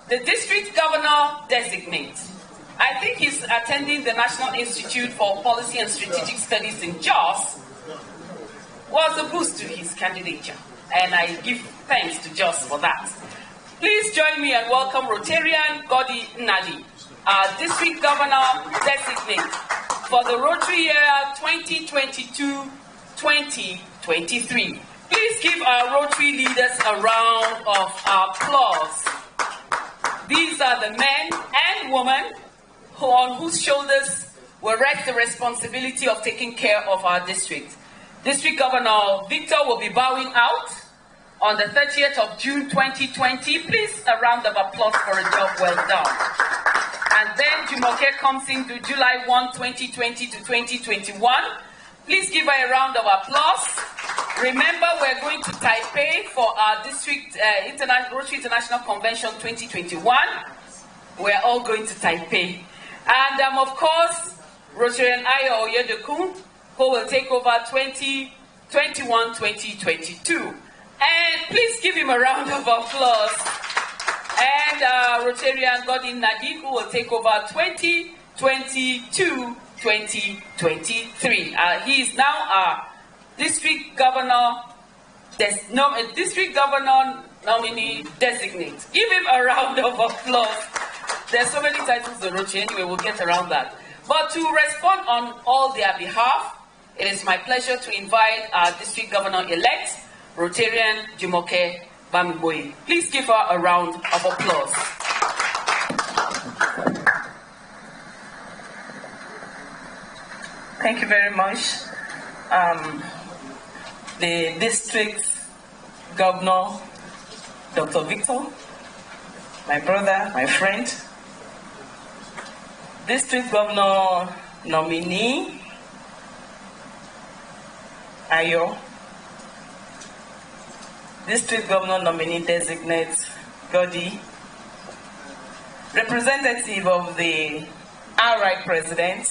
the district governor designate. I think he's attending the National Institute for Policy and Strategic Studies in Jos, was a boost to his candidature. And I give thanks to Jos for that. Please join me and welcome Rotarian Godi Nadi, our district governor designate for the Rotary year 2022-2023. Please give our Rotary leaders a round of applause. These are the men and women on whose shoulders will rest the responsibility of taking care of our district. District Governor Victor will be bowing out on the 30th of June 2020. Please, a round of applause for a job well done. And then Jumoke comes into July 1, 2020 to 2021. Please give her a round of applause. Remember, we're going to Taipei for our district Rotary International Convention 2021. We're all going to Taipei. And of course, Rotarian Ayo Oyedokun, who will take over 2021-2022. And please give him a round of applause. And Rotarian Godin Nadi, who will take over 2022-2023. He is now our district governor, district governor nominee designate. Give him a round of applause. There's so many titles in Rotary, anyway, we'll get around that. But to respond on all their behalf, it is my pleasure to invite our district governor-elect, Rotarian Jumoke Bamiboye. Please give her a round of applause. Thank you very much. The district governor, Dr. Victor, my brother, my friend, district governor nominee, Ayo, district governor nominee designate, Godi, representative of the RI president,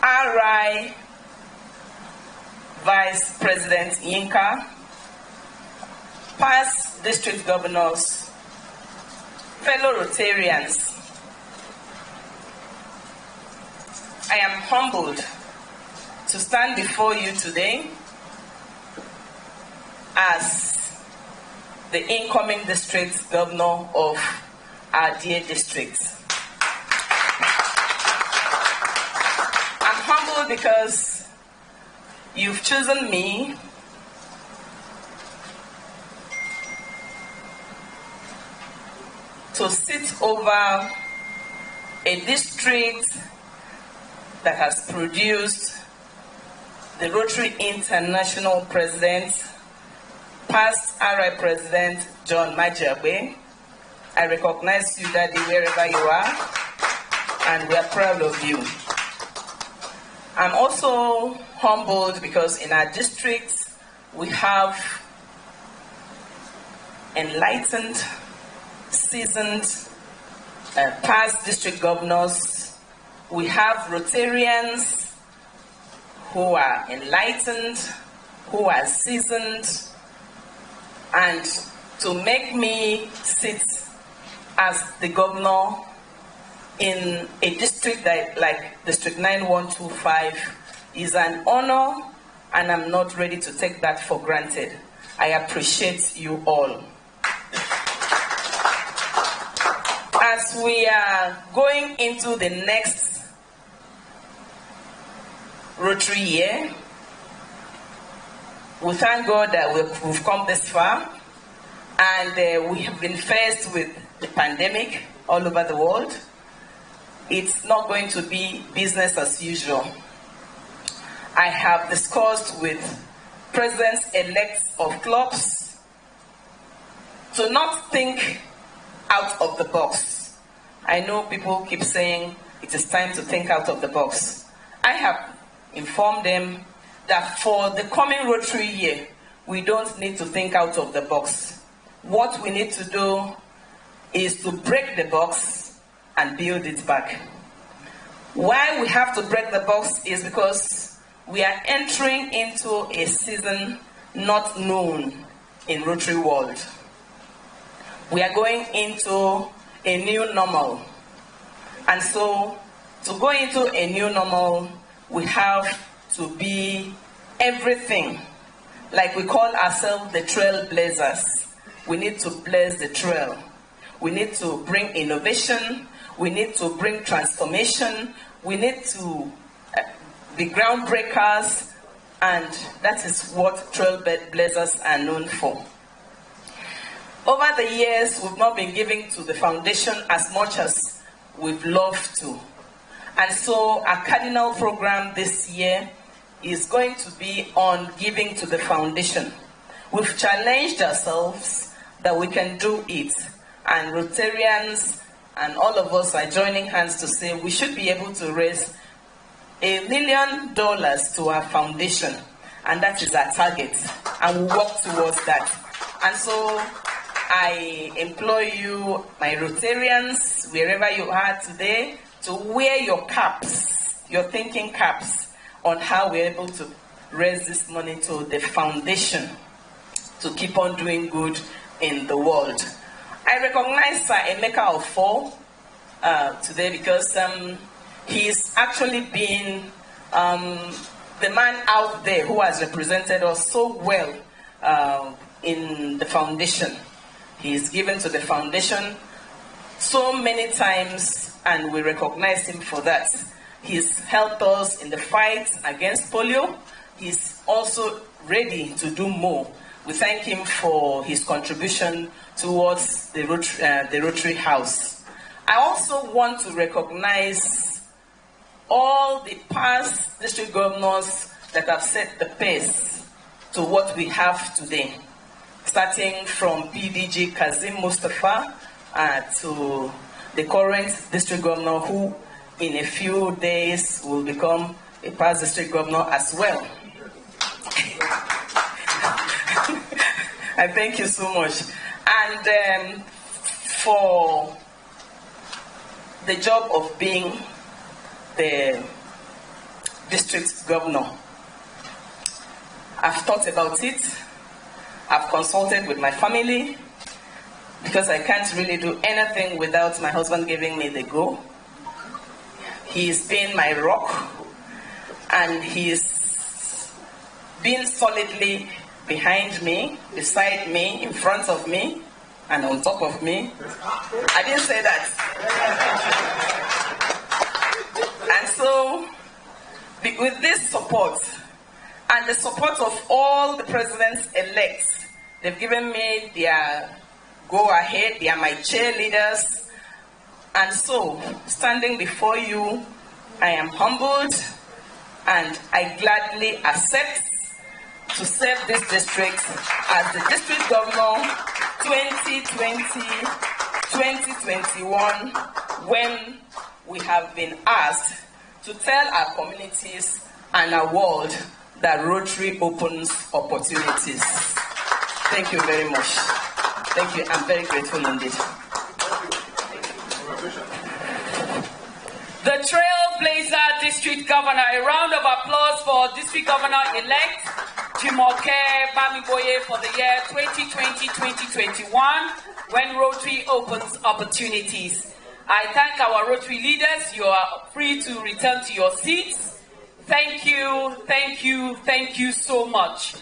RI Vice President Yinka, past district governors, fellow Rotarians, I am humbled to stand before you today as the incoming district governor of our dear district. I'm humbled because you've chosen me to sit over a district that has produced the Rotary International President, past RI President John Majabe. I recognize you, Daddy, wherever you are, and we are proud of you. I'm also humbled because in our district we have enlightened, seasoned, past district governors. We have Rotarians who are enlightened, who are seasoned, and to make me sit as the governor in a district like District 9125 is an honor, and I'm not ready to take that for granted. I appreciate you all. As we are going into the next Rotary year, we thank God that we've come this far, and we have been faced with the pandemic all over the world. It's not going to be business as usual. I have discussed with presidents-elect of clubs to not think out of the box. I know people keep saying it is time to think out of the box. I have informed them that for the coming Rotary year, we don't need to think out of the box. What we need to do is to break the box and build it back. Why we have to break the box is because we are entering into a season not known in Rotary world. We are going into a new normal. And so, to go into a new normal, we have to be everything. Like we call ourselves the trailblazers. We need to blaze the trail. We need to bring innovation. We need to bring transformation. We need to be groundbreakers, and that is what trailblazers are known for. Over the years, we've not been giving to the foundation as much as we'd love to. And so our cardinal program this year is going to be on giving to the foundation. We've challenged ourselves that we can do it, and Rotarians and all of us are joining hands to say we should be able to raise $1 million to our foundation, and that is our target, and we'll work towards that. And so I implore you, my Rotarians, wherever you are today, to wear your caps, your thinking caps, on how we're able to raise this money to the foundation to keep on doing good in the world. I recognize Emeka Ofo today because he's actually been the man out there who has represented us so well in the foundation. He's given to the foundation so many times, and we recognize him for that. He's helped us in the fight against polio. He's also ready to do more. We thank him for his contribution towards the Rotary House. I also want to recognize all the past district governors that have set the pace to what we have today, starting from PDG Kazim Mustafa to the current district governor, who in a few days will become a past district governor as well. I thank you so much. And for the job of being the district governor, I've thought about it. I've consulted with my family, because I can't really do anything without my husband giving me the go. He's been my rock, and he's been solidly behind me, beside me, in front of me, and on top of me. I didn't say that. And so, with this support, and the support of all the presidents-elect, they've given me their go ahead. They are my cheerleaders. And so, standing before you, I am humbled and I gladly accept to serve this district as the district governor 2020-2021, when we have been asked to tell our communities and our world that Rotary opens opportunities. Thank you very much. Thank you. I'm very grateful indeed. The Trailblazer District Governor. A round of applause for District Governor-elect Jumoke Bamiboye for the year 2020-2021, when Rotary opens opportunities. I thank our Rotary leaders. You are free to return to your seats. Thank you, thank you, thank you so much.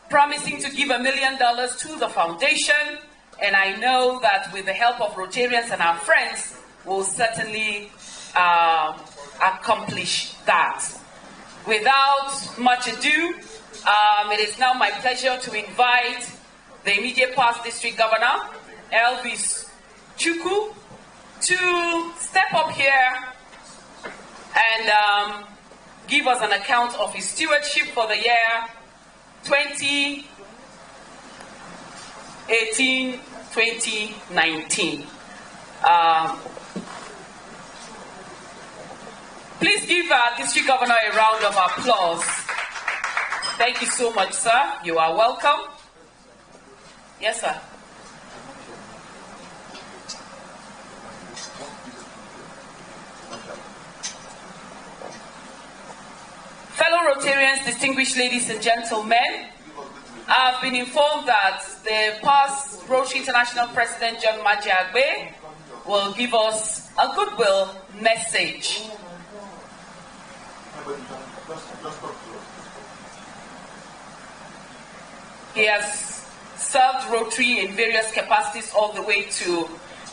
Promising to give $1 million to the foundation, and I know that with the help of Rotarians and our friends, we'll certainly accomplish that. Without much ado, it is now my pleasure to invite the immediate past district governor, Elvis Chukwu, to step up here and give us an account of his stewardship for the year 2018-2019. Please give our district governor a round of applause. Thank you so much, sir. You are welcome. Yes, sir. Fellow Rotarians, distinguished ladies and gentlemen, I've been informed that the past Rotary International President John Majiagbe will give us a goodwill message. He has served Rotary in various capacities all the way to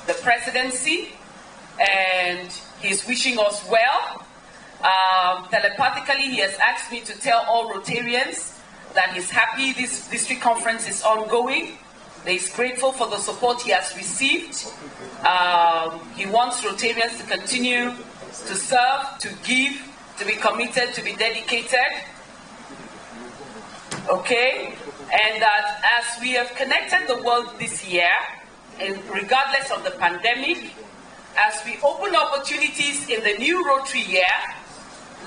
the presidency, and he's wishing us well. Telepathically, he has asked me to tell all Rotarians that he's happy this district conference is ongoing. He's grateful for the support he has received. He wants Rotarians to continue to serve, to give, to be committed, to be dedicated. Okay? And that as we have connected the world this year, and regardless of the pandemic, as we open opportunities in the new Rotary year,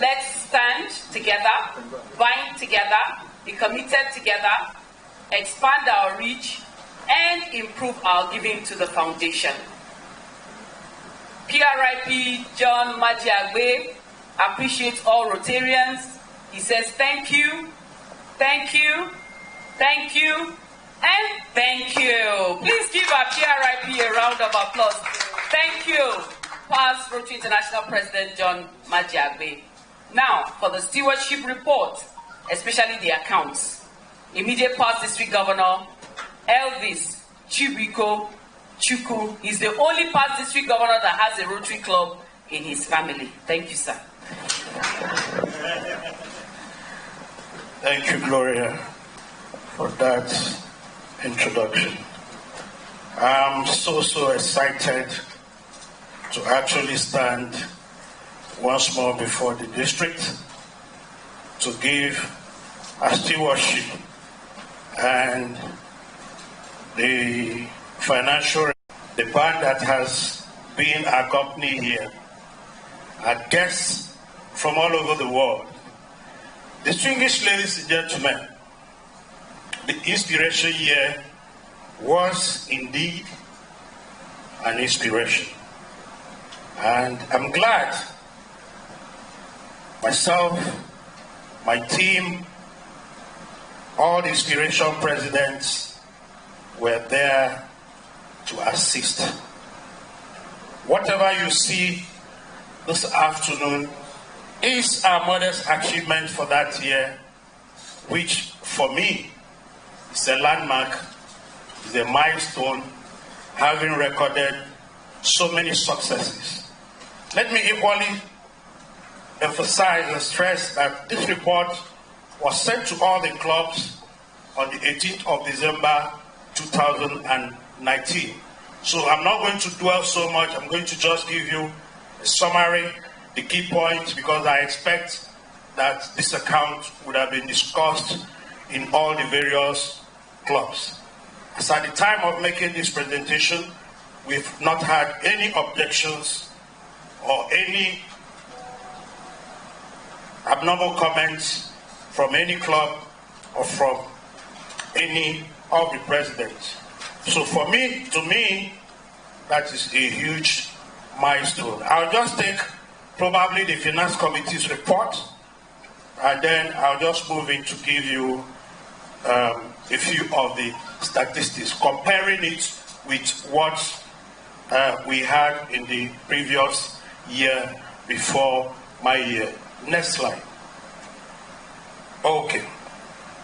let's stand together, bind together, be committed together, expand our reach, and improve our giving to the foundation. PRIP John Majiagbe appreciates all Rotarians. He says thank you, thank you, thank you, and thank you. Please give our PRIP a round of applause. Thank you, past Rotary International President John Majiagbe. Now, for the stewardship report, especially the accounts. Immediate past district governor, Elvis Chibiko Chukwu. He's the only past district governor that has a Rotary club in his family. Thank you, sir. Thank you, Gloria, for that introduction. I'm so excited to actually stand once more before the district to give a stewardship and the financial, the band that has been accompanied here, are guests from all over the world. Distinguished ladies and gentlemen, the inspiration year was indeed an inspiration. And I'm glad myself, my team, all the inspiration presidents were there to assist. Whatever you see this afternoon is our modest achievement for that year, which for me is a landmark, is a milestone, having recorded so many successes. Let me equally emphasize and stress that this report was sent to all the clubs on the 18th of December 2019. So I'm not going to dwell so much. I'm going to just give you a summary, the key points, because I expect that this account would have been discussed in all the various clubs. As at the time of making this presentation, we've not had any objections or any abnormal comments from any club or from any of the presidents. So to me, that is a huge milestone. I'll just take probably the Finance Committee's report, and then I'll just move in to give you a few of the statistics, comparing it with what we had in the previous year before my year. Next slide. Okay.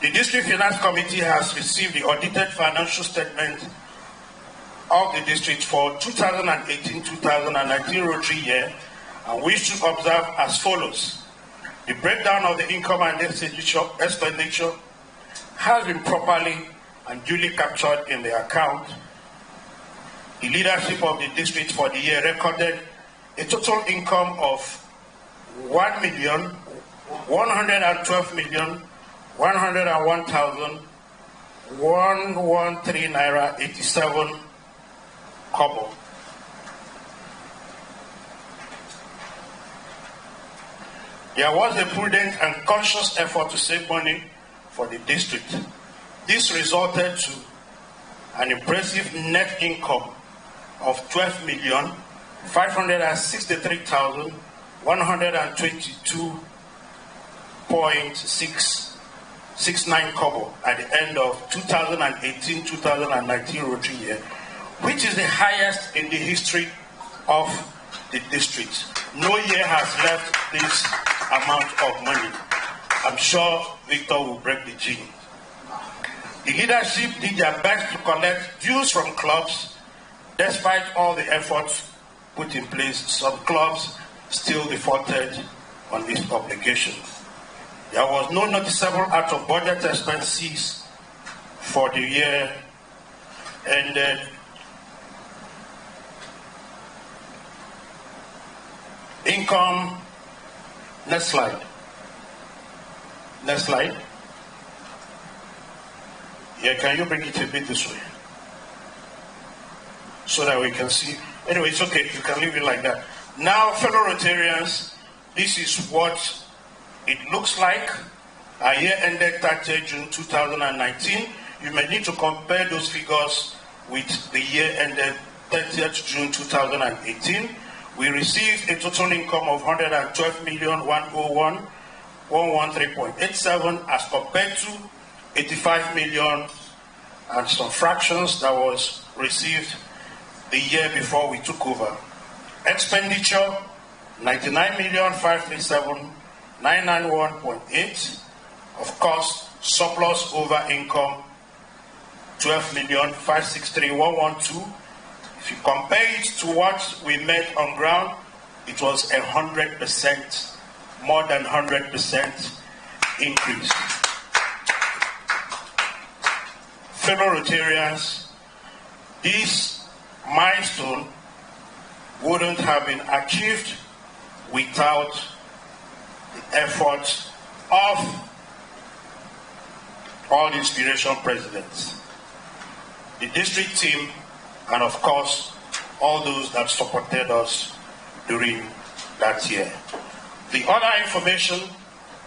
The District Finance Committee has received the audited financial statement of the district for 2018-2019 Rotary year, and we should observe as follows. The breakdown of the income and expenditure has been properly and duly captured in the account. The leadership of the district for the year recorded a total income of 1,112,101,113 naira 87 kobo. There was a prudent and conscious effort to save money for the district. This resulted to an impressive net income of 12,563,122.669 kobo at the end of 2018-2019 Rotary year, which is the highest in the history of the district. No year has left this amount of money. I'm sure Victor will break the gene. The leadership did their best to collect dues from clubs. Despite all the efforts put in place, some clubs still defaulted on this obligation. There was no noticeable out-of-budget expenses for the year ended income. Next slide. Next slide. Yeah, can you bring it a bit this way? So that we can see. Anyway, it's okay. You can leave it like that. Now, fellow Rotarians, this is what it looks like. Our year ended 30th June 2019. You may need to compare those figures with the year ended 30th June 2018. We received a total income of 112,101,113.87 as compared to 85 million and some fractions that was received the year before we took over. Expenditure, 99,537,991.8. Of course, surplus over income, 12,563,112. If you compare it to what we made on ground, it was 100%, more than 100% increase. Fellow Rotarians, this milestone wouldn't have been achieved without the efforts of all the inspiration presidents, the district team, and of course, all those that supported us during that year. The other information,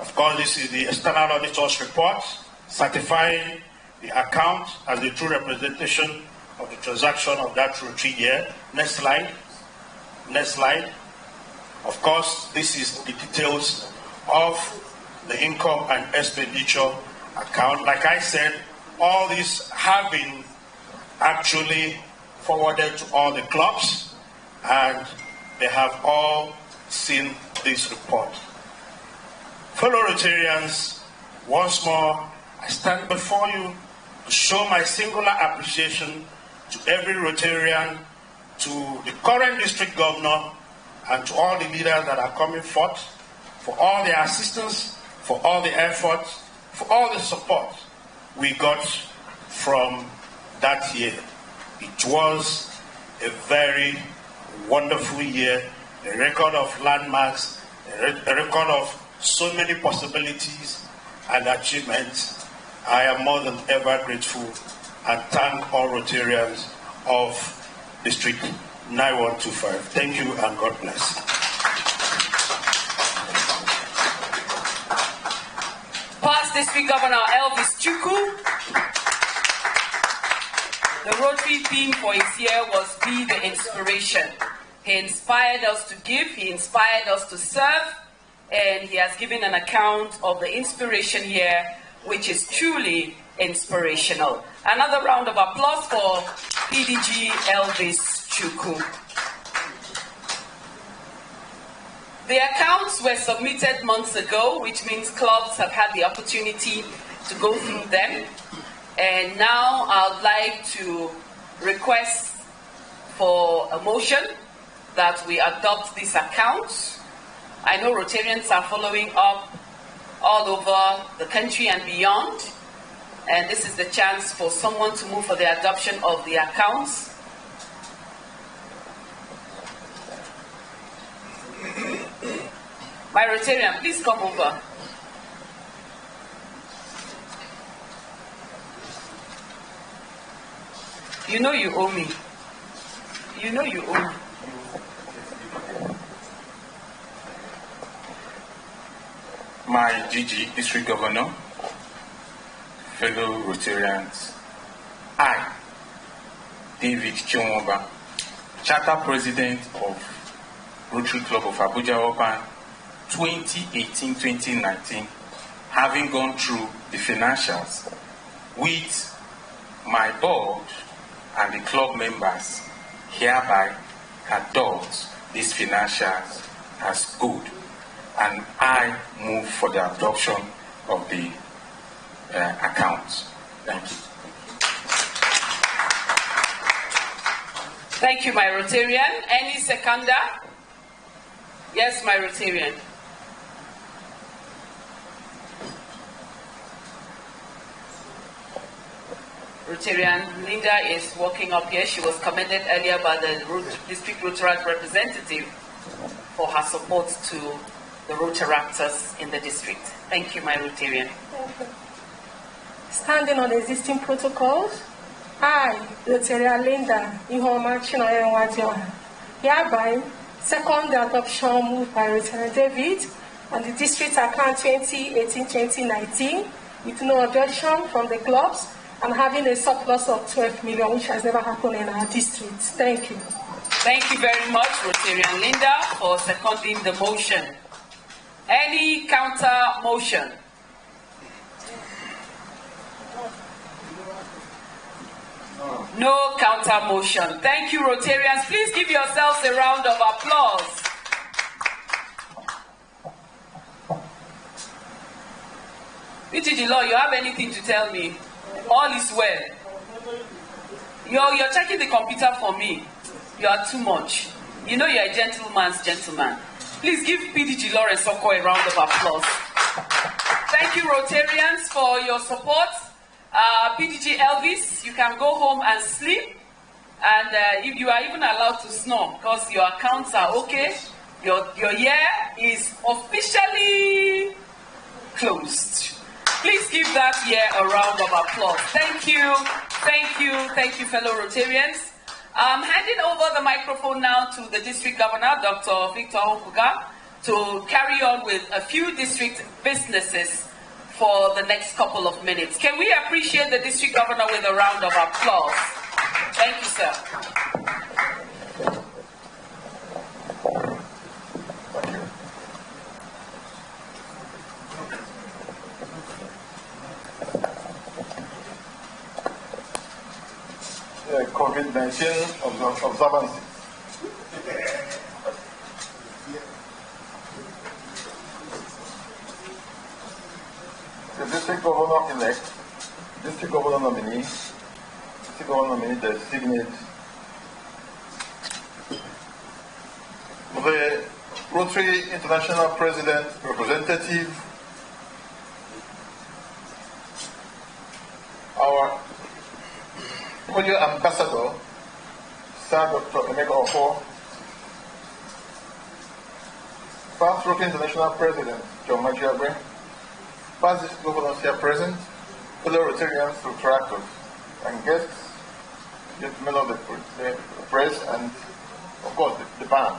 of course, this is the external auditor's report certifying the account as the true representation of the transaction of that Rotary year. Next slide. Next slide. Of course, this is the details of the income and expenditure account. Like I said, all these have been actually forwarded to all the clubs, and they have all seen this report. Fellow Rotarians, once more, I stand before you to show my singular appreciation to every Rotarian, to the current district governor, and to all the leaders that are coming forth, for all their assistance, for all the effort, for all the support we got from that year. It was a very wonderful year, a record of landmarks, a record of so many possibilities and achievements. I am more than ever grateful and thank all Rotarians of District 9125. Thank you and God bless. Past District Governor Elvis Chukwu. The Rotary theme for his year was Be the Inspiration. He inspired us to give, he inspired us to serve, and he has given an account of the inspiration here, which is truly inspirational. Another round of applause for PDG Elvis Chukwu. The accounts were submitted months ago, which means clubs have had the opportunity to go through them. And now I'd like to request for a motion that we adopt these accounts. I know Rotarians are following up all over the country and beyond. And this is the chance for someone to move for the adoption of the accounts. My Rotarian, please come over. You know you owe me. You know you owe me. My GG, District Governor, fellow Rotarians, I, David Chionwoba, Charter President of Rotary Club of Abuja Urban 2018-2019, having gone through the financials with my board and the club members, hereby adopt these financials as good, and I move for the adoption of the accounts. Thank you. Thank you, my Rotarian. Any seconder? Yes, my Rotarian. Rotarian Linda is walking up here. She was commended earlier by the district Rotary representative for her support to the Rotaractors in the district. Thank you, my Rotarian. Thank you. Standing on existing protocols, I, Rotarian Linda Ihoma Chinoyenwadioha, hereby second the adoption moved by Rotarian David on the district account 2018-2019 with no objection from the clubs and having a surplus of 12 million, which has never happened in our district. Thank you. Thank you very much, Rotarian Linda, for seconding the motion. Any counter motion? No counter motion. Thank you, Rotarians. Please give yourselves a round of applause. PTG Law, you have anything to tell me? All is well. You're checking the computer for me. You are too much. You know you're a gentleman's gentleman. Please give PDG Lawrence Oko a round of applause. Thank you, Rotarians, for your support. PDG Elvis, you can go home and sleep. And if you are even allowed to snore, because your accounts are okay, your year is officially closed. Please give that year a round of applause. Thank you, thank you, thank you, fellow Rotarians. I'm handing over the microphone now to the District Governor, Dr. Victor Okuga, to carry on with a few district businesses for the next couple of minutes. Can we appreciate the District Governor with a round of applause? Thank you, sir. COVID-19 observance. The district governor-elect, district governor nominee, district governor nominee designate, the Rotary International President representative, our Polio Ambassador, Sir Dr. Emeka Ofo, past Rotary International President, John Majiabre, past District Governors here present, fellow Rotarians, Retractors, and guests, gentlemen of the press, and of course the band.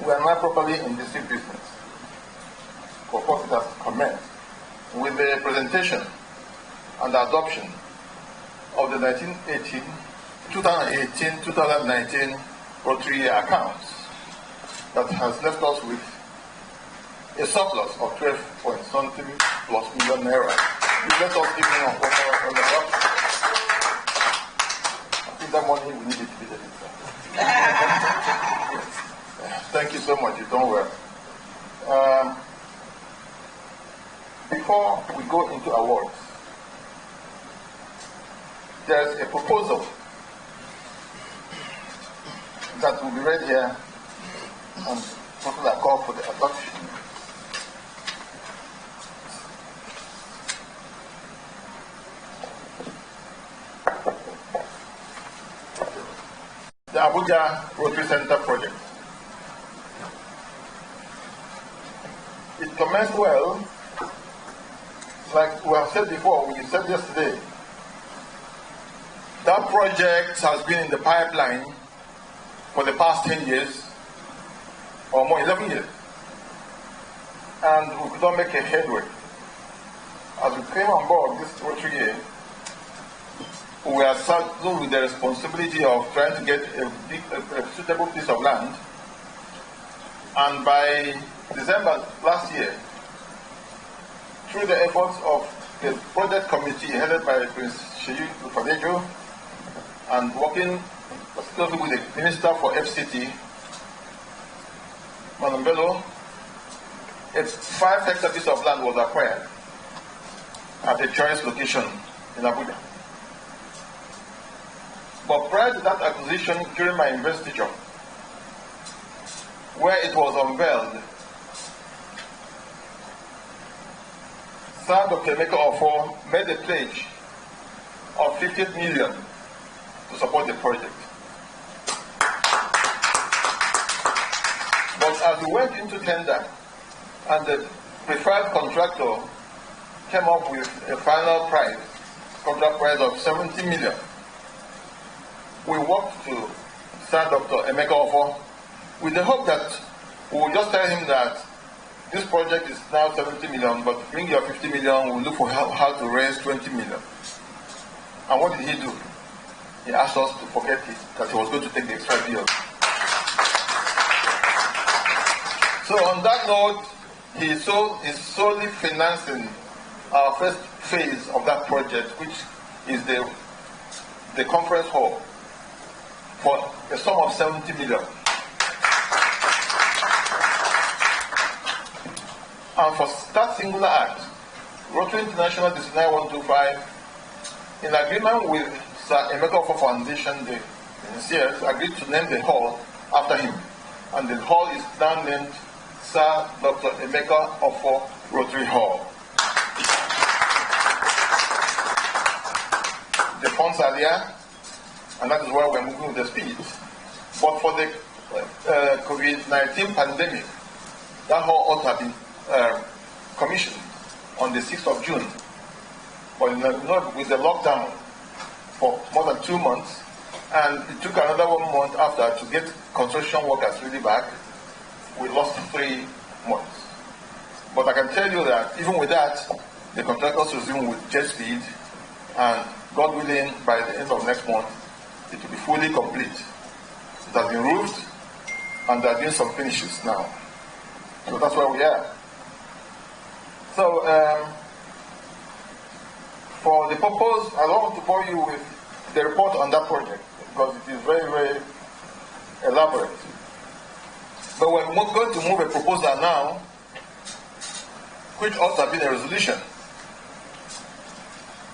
We are now properly in the civic business. Of course, it has commenced with the presentation and adoption of the 2018-2019 Rotary year accounts that has left us with a surplus of 12.something plus million naira. Let us give him one more on the top. I think that money we need it to be there. Thank you so much. You've done well. Before we go into awards, there's a proposal that will be read here and people are called for the adoption. The Abuja Rotary Center project. It commenced well, like we have said before, we said yesterday. That project has been in the pipeline for the past 10 years, or more, 11 years. And we could not make a headway. As we came on board this Rotary year, we are saddled with the responsibility of trying to get a suitable piece of land. And by December last year, through the efforts of the project committee headed by Prince Sheyi Fadejo and working closely with the Minister for FCT, Manambelo, a 5-hectare piece of land was acquired at a choice location in Abuja. But prior to that acquisition, during my investiture, where it was unveiled, Sir Dr. Emeka Ofo made a pledge of 15 million to support the project. But as we went into tender and the preferred contractor came up with a final price, contract price of 70 million, we walked to Sir Dr. Emeka Ofo with the hope that we will just tell him that this project is now 70 million, but bring your 50 million, we'll look for how to raise 20 million. And what did he do? He asked us to forget it, that he was going to take the extra deal. So on that note, he is solely financing our first phase of that project, which is the conference hall, for a sum of 70 million. And for that singular act, Rotary International District 9125, in agreement with Sir Emeka Ofo Foundation, the initiators agreed to name the hall after him. And the hall is now named Sir Dr. Emeka Ofo Rotary Hall. The funds are there, and that is why we're moving with the speed. But for the COVID-19 pandemic, that hall ought to have been commissioned on the 6th of June. But with the lockdown for more than 2 months, and it took another 1 month after to get construction workers really back, we lost 3 months. But I can tell you that even with that, the contractors resume with jet speed, and God willing, by the end of next month, it will be fully complete. It has been roofed, and there are doing some finishes now. So that's where we are. So, for the purpose, I don't want to bore you with the report on that project, because it is very, very elaborate. But we're going to move a proposal now, which ought to have been a resolution.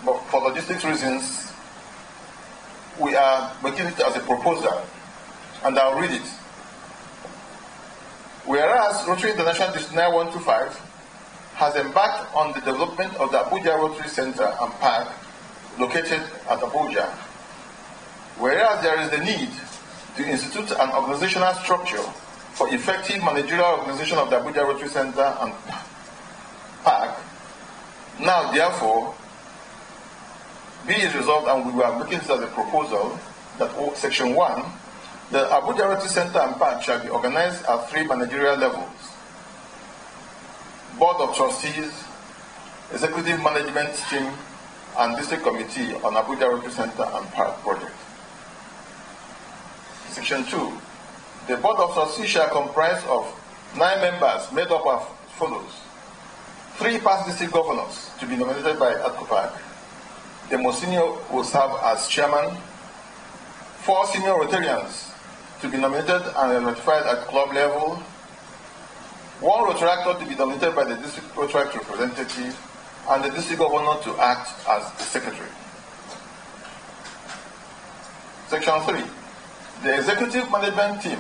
But for logistics reasons, we are making it as a proposal, and I'll read it. Whereas Rotary International District 9125 has embarked on the development of the Abuja Rotary Center and Park located at Abuja, whereas there is the need to institute an organizational structure for effective managerial organization of the Abuja Rotary Center and Park. Now, therefore, be it resolved, and we were making this as a proposal, that Section 1, the Abuja Rotary Center and Park shall be organized at 3 managerial levels: Board of Trustees, Executive Management Team, and District Committee on Abuja Rotary Center and Park project. Section 2, the Board of Trustees shall comprise of 9 members made up of follows: 3 past district governors to be nominated by ADCOPAC. The most senior will serve as chairman. 4 senior Rotarians to be nominated and ratified at club level. 1 Rotary to be nominated by the district Rotary representative, and the district governor to act as the secretary. Section 3, the executive management team,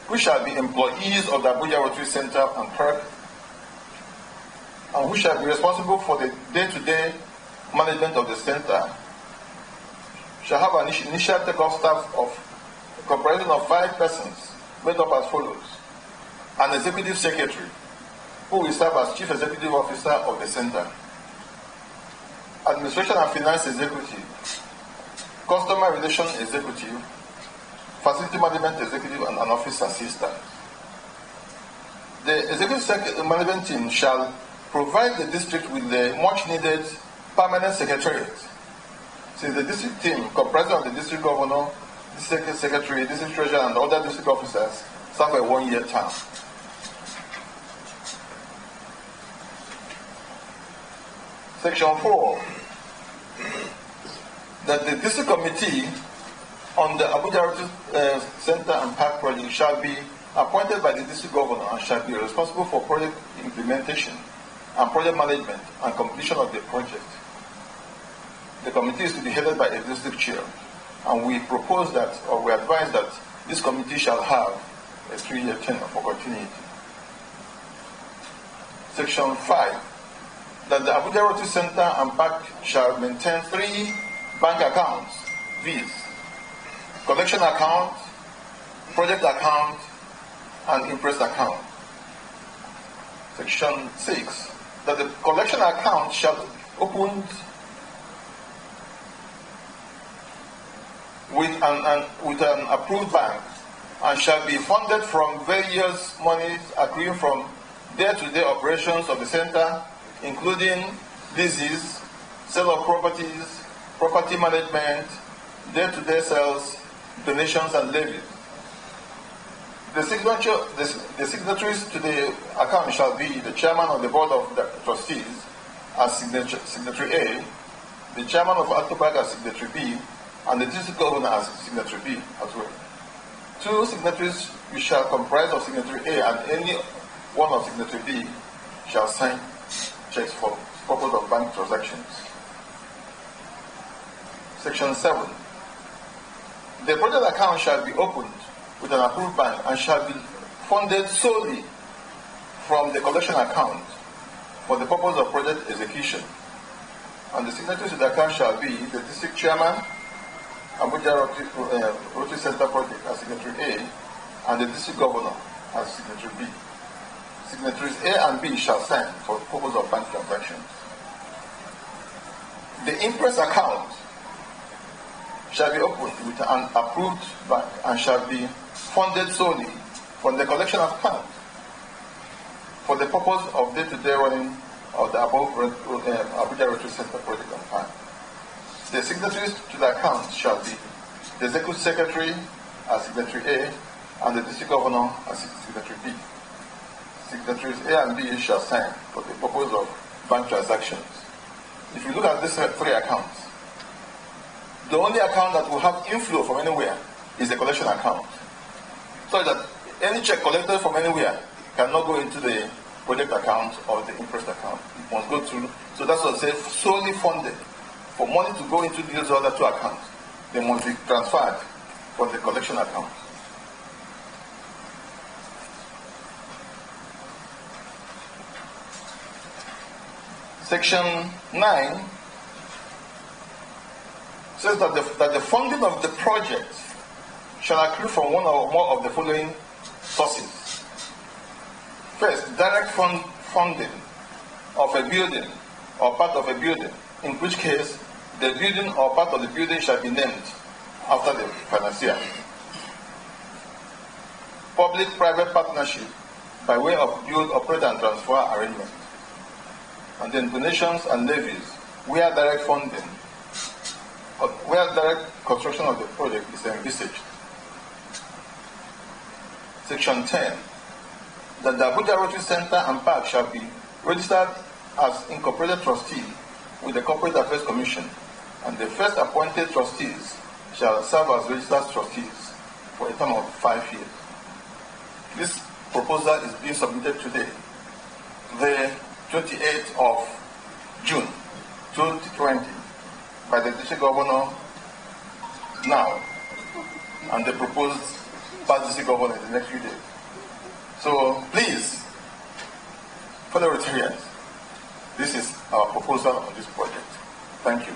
which shall be employees of the Abuja Rotary Center and Park, and who shall be responsible for the day-to-day management of the center, shall have an initial take-off staff of a comprising of 5 persons made up as follows: an executive secretary, who will serve as chief executive officer of the center; administration and finance executive; customer relation executive; facility management executive, and an office assistant. The executive management team shall provide the district with the much-needed permanent secretariat, since the district team, comprising of the district governor, district secretary, district treasurer, and other district officers, serve a 1-year term. Section 4, that the district committee on the Abuja Rotary Center and Park project shall be appointed by the district governor and shall be responsible for project implementation and project management and completion of the project. The committee is to be headed by a district chair, and we propose that, or we advise that, this committee shall have a 3-year tenure for continuity. Section 5, that the Abuja Rotary Center and Park shall maintain 3 bank accounts, viz: collection account, project account, and interest account. Section 6, that the collection account shall be opened with an approved bank and shall be funded from various monies accruing from day-to-day operations of the center, including leases, sale of properties, property management, day-to-day sales, donations, and levies. The signatories to the account shall be the chairman of the board of the trustees as signatory A, the chairman of ADCOPAC as signatory B, and the district governor as signatory B as well. 2 signatories which shall comprise of signatory A and any one of signatory B shall sign checks for purpose of bank transactions. Section 7. The project account shall be opened with an approved bank and shall be funded solely from the collection account for the purpose of project execution. And the signatories to the account shall be the district chairman, Abuja Rotary Center project as signatory A, and the district governor as signatory B. Signatories A and B shall sign for the purpose of bank transactions. The interest account shall be opened with an approved bank and shall be funded solely from the collection account for the purpose of day-to-day running of the above Abuja Rotary Center project and plan. The signatories to the account shall be the executive secretary as signatory A and the district governor as signatory B. Signatories A and B shall sign for the purpose of bank transactions. If you look at these 3 accounts, the only account that will have inflow from anywhere is the collection account. So that any check collected from anywhere cannot go into the project account or the interest account. It must go through. So that's what I say, solely funded. For money to go into these other 2 accounts, they must be transferred from the collection account. Section 9, says that the funding of the project shall accrue from one or more of the following sources. First, direct funding of a building or part of a building, in which case the building or part of the building shall be named after the financier. Public-private partnership by way of build, operate, and transfer arrangement. And then donations and levies, where direct funding, or where direct construction of the project is envisaged. Section 10, that the Abuja Rotary Center and Park shall be registered as incorporated trustee with the Corporate Affairs Commission, and the first appointed trustees shall serve as registered trustees for a term of 5 years. This proposal is being submitted today, the 28th of June 2020, by the district governor now, and the proposed past district governor in the next few days. So please, fellow Rotarians, this is our proposal on this project. Thank you.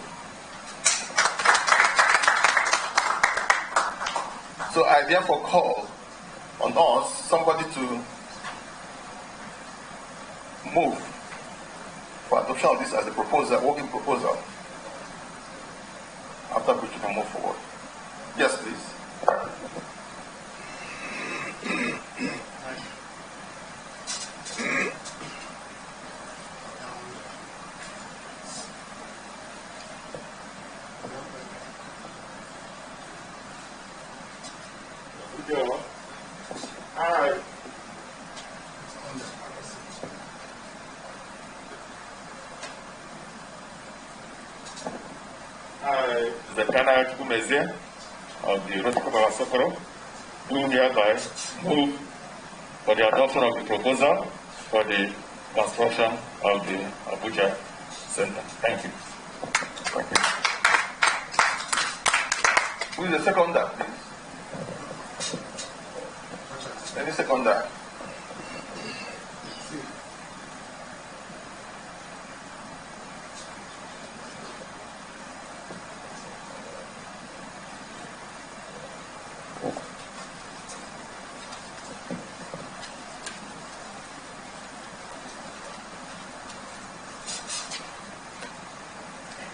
So I therefore call on us, somebody to move for adoption of this as a proposal, working proposal, after which we can move forward. Yes, please. Of the Rotary Sokoro, do hereby move for the adoption of the proposal for the construction of the Abuja Center. Thank you. Thank you. Who is the seconder, please? Any seconder?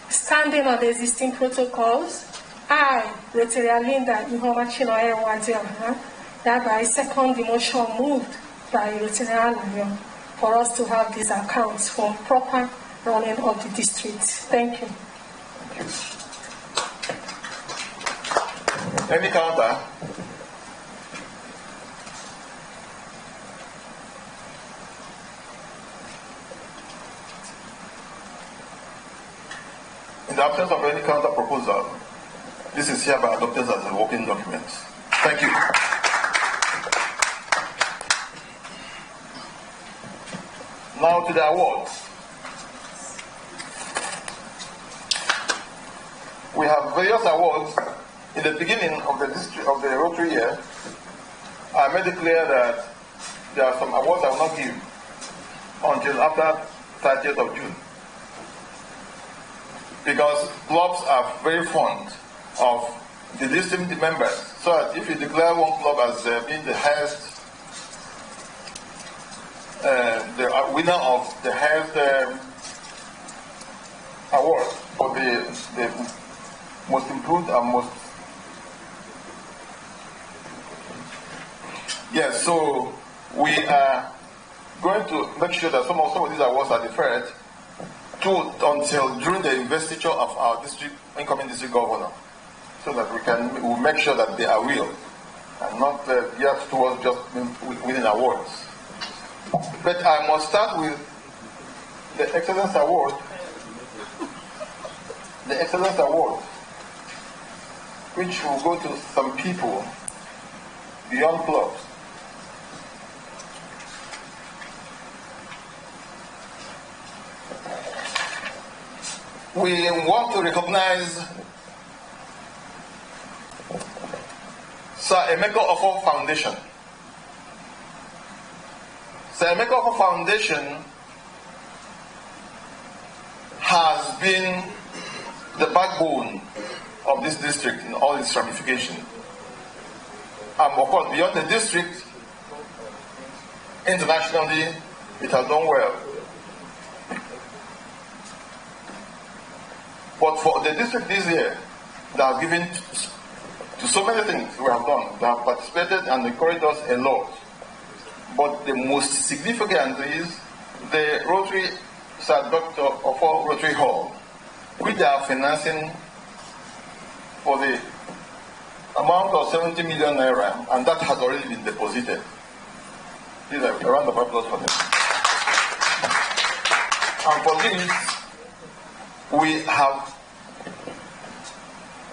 Standing on the existing protocols, I, Rotary Linda hereby second the motion moved by Rotary Lion for us to have these accounts for proper running of the district. Thank you. Any counter? In the absence of any counter proposal, this is hereby adopted as a working document. Thank you. Now to the awards. We have various awards. In the beginning of the Rotary year, I made it clear that there are some awards I will not give until after 30th of June. Because clubs are very fond of the distinct members. So that if you declare one club as being the highest, the winner of the highest award for the most improved and most. Yes, so we are going to make sure that some of these awards are deferred until during the investiture of our incoming district governor, so that we'll make sure that they are real and not geared towards just winning awards. But I must start with the Excellence Award. The Excellence Award, which will go to some people beyond clubs. We want to recognize Sir Emeka Ofo Foundation. Sir Emeka Ofo Foundation has been the backbone of this district in all its ramifications. And of course, beyond the district, internationally, it has done well. But for the district this year, they have given to so many things we have done. They have participated and encouraged us a lot. But the most significant is the Rotary Sir Dr. Ofo Rotary Hall, which they are financing for the amount of 70 million naira, and that has already been deposited. Please, a round of applause for them. And for this, we have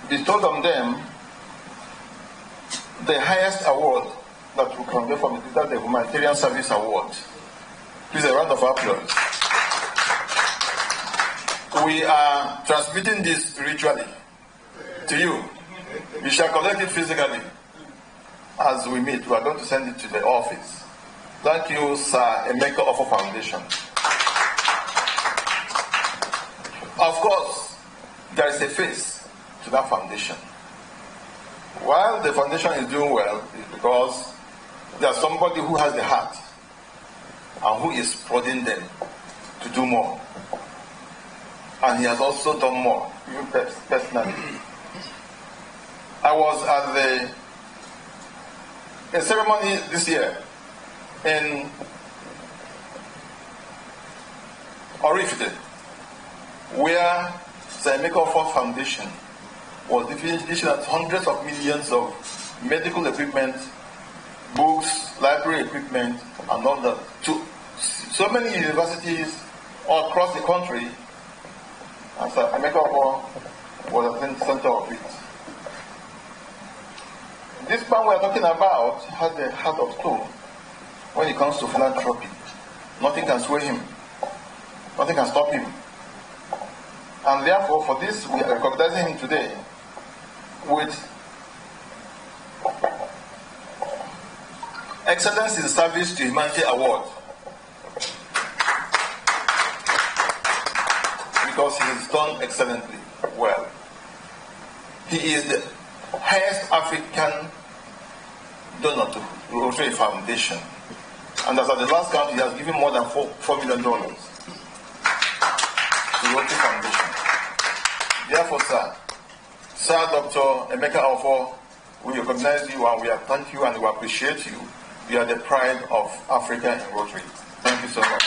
bestowed on them the highest award that we can get from it, that the Humanitarian Service Award. Please, a round of applause. We are transmitting this spiritually to you. We shall collect it physically as we meet. We are going to send it to the office. Thank you, Sir Emeka Ofo Foundation. Of course, there is a face to that foundation. While the foundation is doing well, it's because there's somebody who has the heart and who is prodding them to do more. And he has also done more, even personally. I was at a ceremony this year in Orifite, where the Emeka Ofo Foundation was dishing out hundreds of millions of medical equipment, books, library equipment, and all that to so many universities all across the country. And so Emeka Ofo was at the center of it. This man we are talking about has a heart of stone when it comes to philanthropy. Nothing can sway him. Nothing can stop him. And therefore, for this, we are recognizing him today with Excellence in Service to Humanity Award. Because he has done excellently well. He is the highest African donor to Rotary Foundation. And as at the last count, he has given more than $4 million to Rotary Foundation. Therefore, Sir Dr. Emeka Ofo, we recognize you and we thank you and we appreciate you. You are the pride of Africa in Rotary. Thank you so much.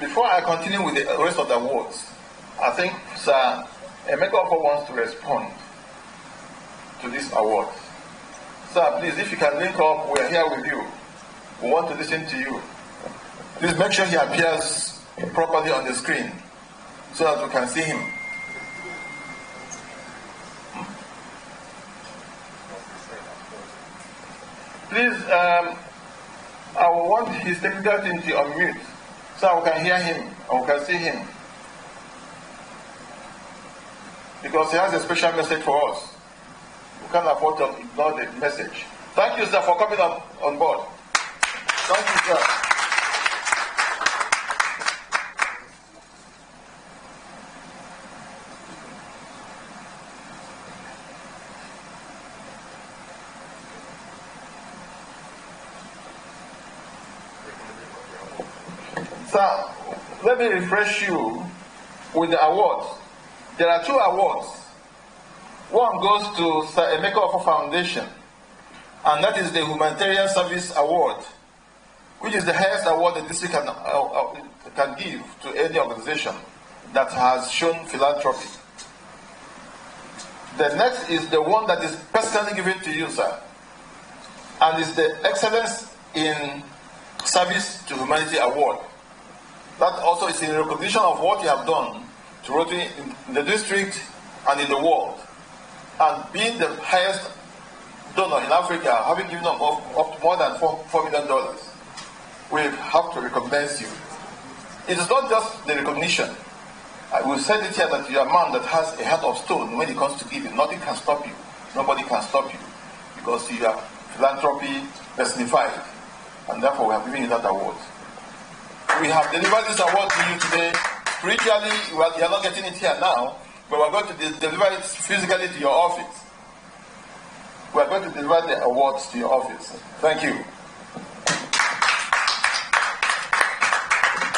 Before I continue with the rest of the awards, I think Sir Emeka Ofo wants to respond to this award. Sir, please, if you can link up, we are here with you. We want to listen to you. Please make sure he appears properly on the screen so that we can see him. Please, I want his technical team to unmute so we can hear him and we can see him. Because he has a special message for us. We can't afford to ignore the message. Thank you, sir, for coming on board. Thank you, sir. Sir, let me refresh you with the awards. There are two awards. One goes to Sir Emeka Ofo Foundation, and that is the Humanitarian Service Award, which is the highest award the district can give to any organization that has shown philanthropy. The next is the one that is personally given to you, sir, and is the Excellence in Service to Humanity Award. That also is in recognition of what you have done to Rotary in the district and in the world. And being the highest donor in Africa, having given up more than $4 million, we have to recognize you. It is not just the recognition. I will say it here that you are a man that has a heart of stone when it comes to giving. Nothing can stop you. Nobody can stop you because you are philanthropy personified. And therefore we have given you that award. We have delivered this award to you today spiritually, you are not getting it here now, but we're going to deliver it physically to your office. We're going to deliver the awards to your office. Thank you.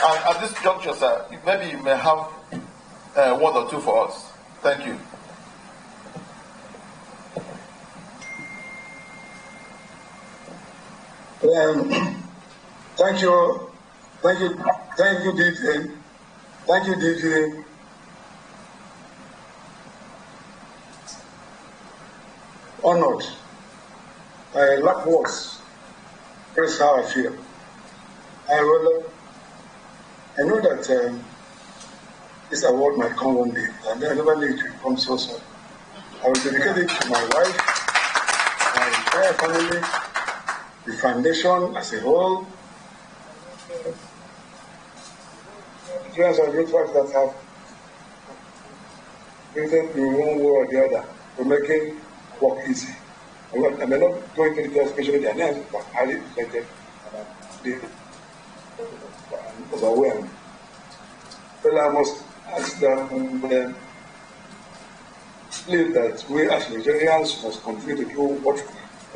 And at this juncture, sir, maybe you may have a word or two for us. Thank you. Thank you, DJ. Thank you, DJ. Honored. I lack words. That's how I feel. I know that this award might come one day, and I never knew it would come so soon. I will dedicate it to my wife, my entire family, the foundation as a whole. Students and youths that have created in one way or the other to making work easy. I may not go into detail, especially their names, but highly reflected and overwhelmed. Well, I must ask them, believe that we as Nigerians must continue to do what we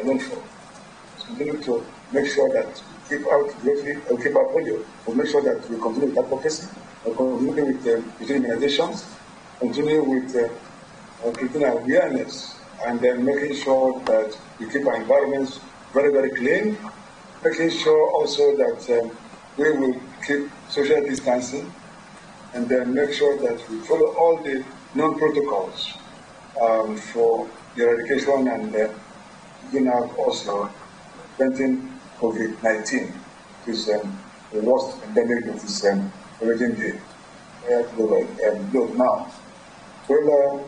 are known for. Continue to make sure that we keep out polio, to make sure that we continue with advocacy, continue with immunizations, continue with creating awareness, and then making sure that we keep our environments very, very clean, making sure also that we will keep social distancing, and then make sure that we follow all the known protocols for the eradication and also preventing COVID-19, which is the worst pandemic that is raging the globe now. Well,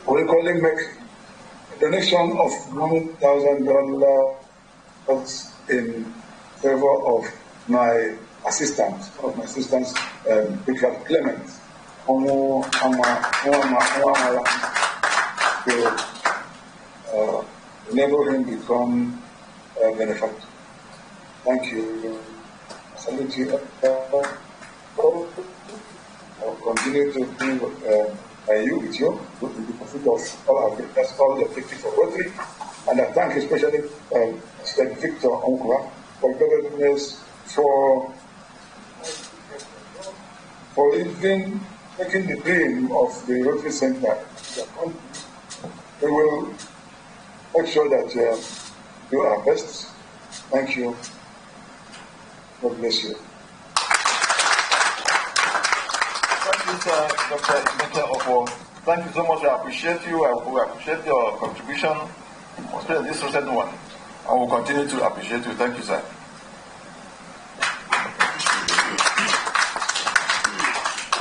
we calling make a donation of $1,000 in favor of my assistant, Richard Clement, to enable him become a benefactor. Thank you. Salute you. I'll continue to be with you in the pursuit of all our victims, all the victims of Rotary. And I thank especially State Victor Onkwa for governance for even making the dream of the Rotary Center. We will make sure that do our best. Thank you. God bless you. Thank you, sir, Dr. Ofo. Thank you so much. I appreciate you. I appreciate your contribution, especially this recent one. I will continue to appreciate you. Thank you, sir.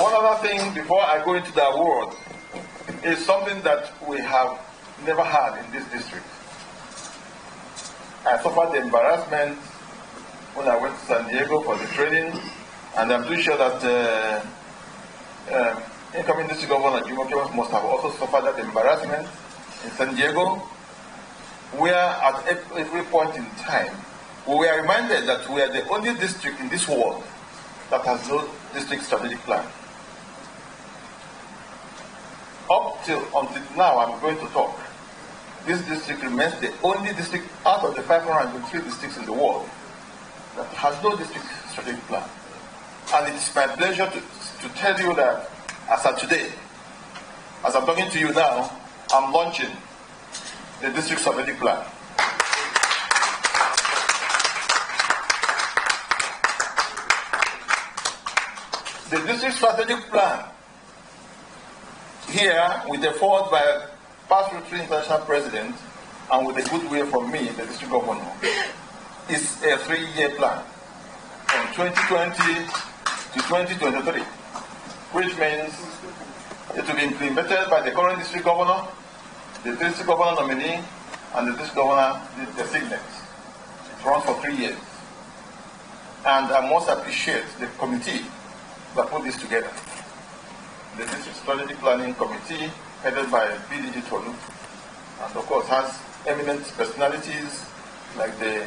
One other thing before I go into the award is something that we have never had in this district. I suffered the embarrassment when I went to San Diego for the training, and I'm pretty sure that incoming district governor Jim Okemos must have also suffered that embarrassment in San Diego, where at every point in time we were reminded that we are the only district in this world that has no district strategic plan. Until now, I'm going to talk. This district remains the only district out of the 503 districts in the world that has no district strategic plan. And it's my pleasure to tell you that as of today, as I'm talking to you now, I'm launching the district strategic plan. The district strategic plan, here with the forward by past Rotary International President and with the goodwill from me, the district governor, is a 3-year plan from 2020 to 2023, which means it will be implemented by the current district governor, the district governor nominee, and the district governor designate. It runs for 3 years. And I must appreciate the committee that put this together. The District Strategic Planning Committee, headed by PDG Tolu, and of course has eminent personalities like the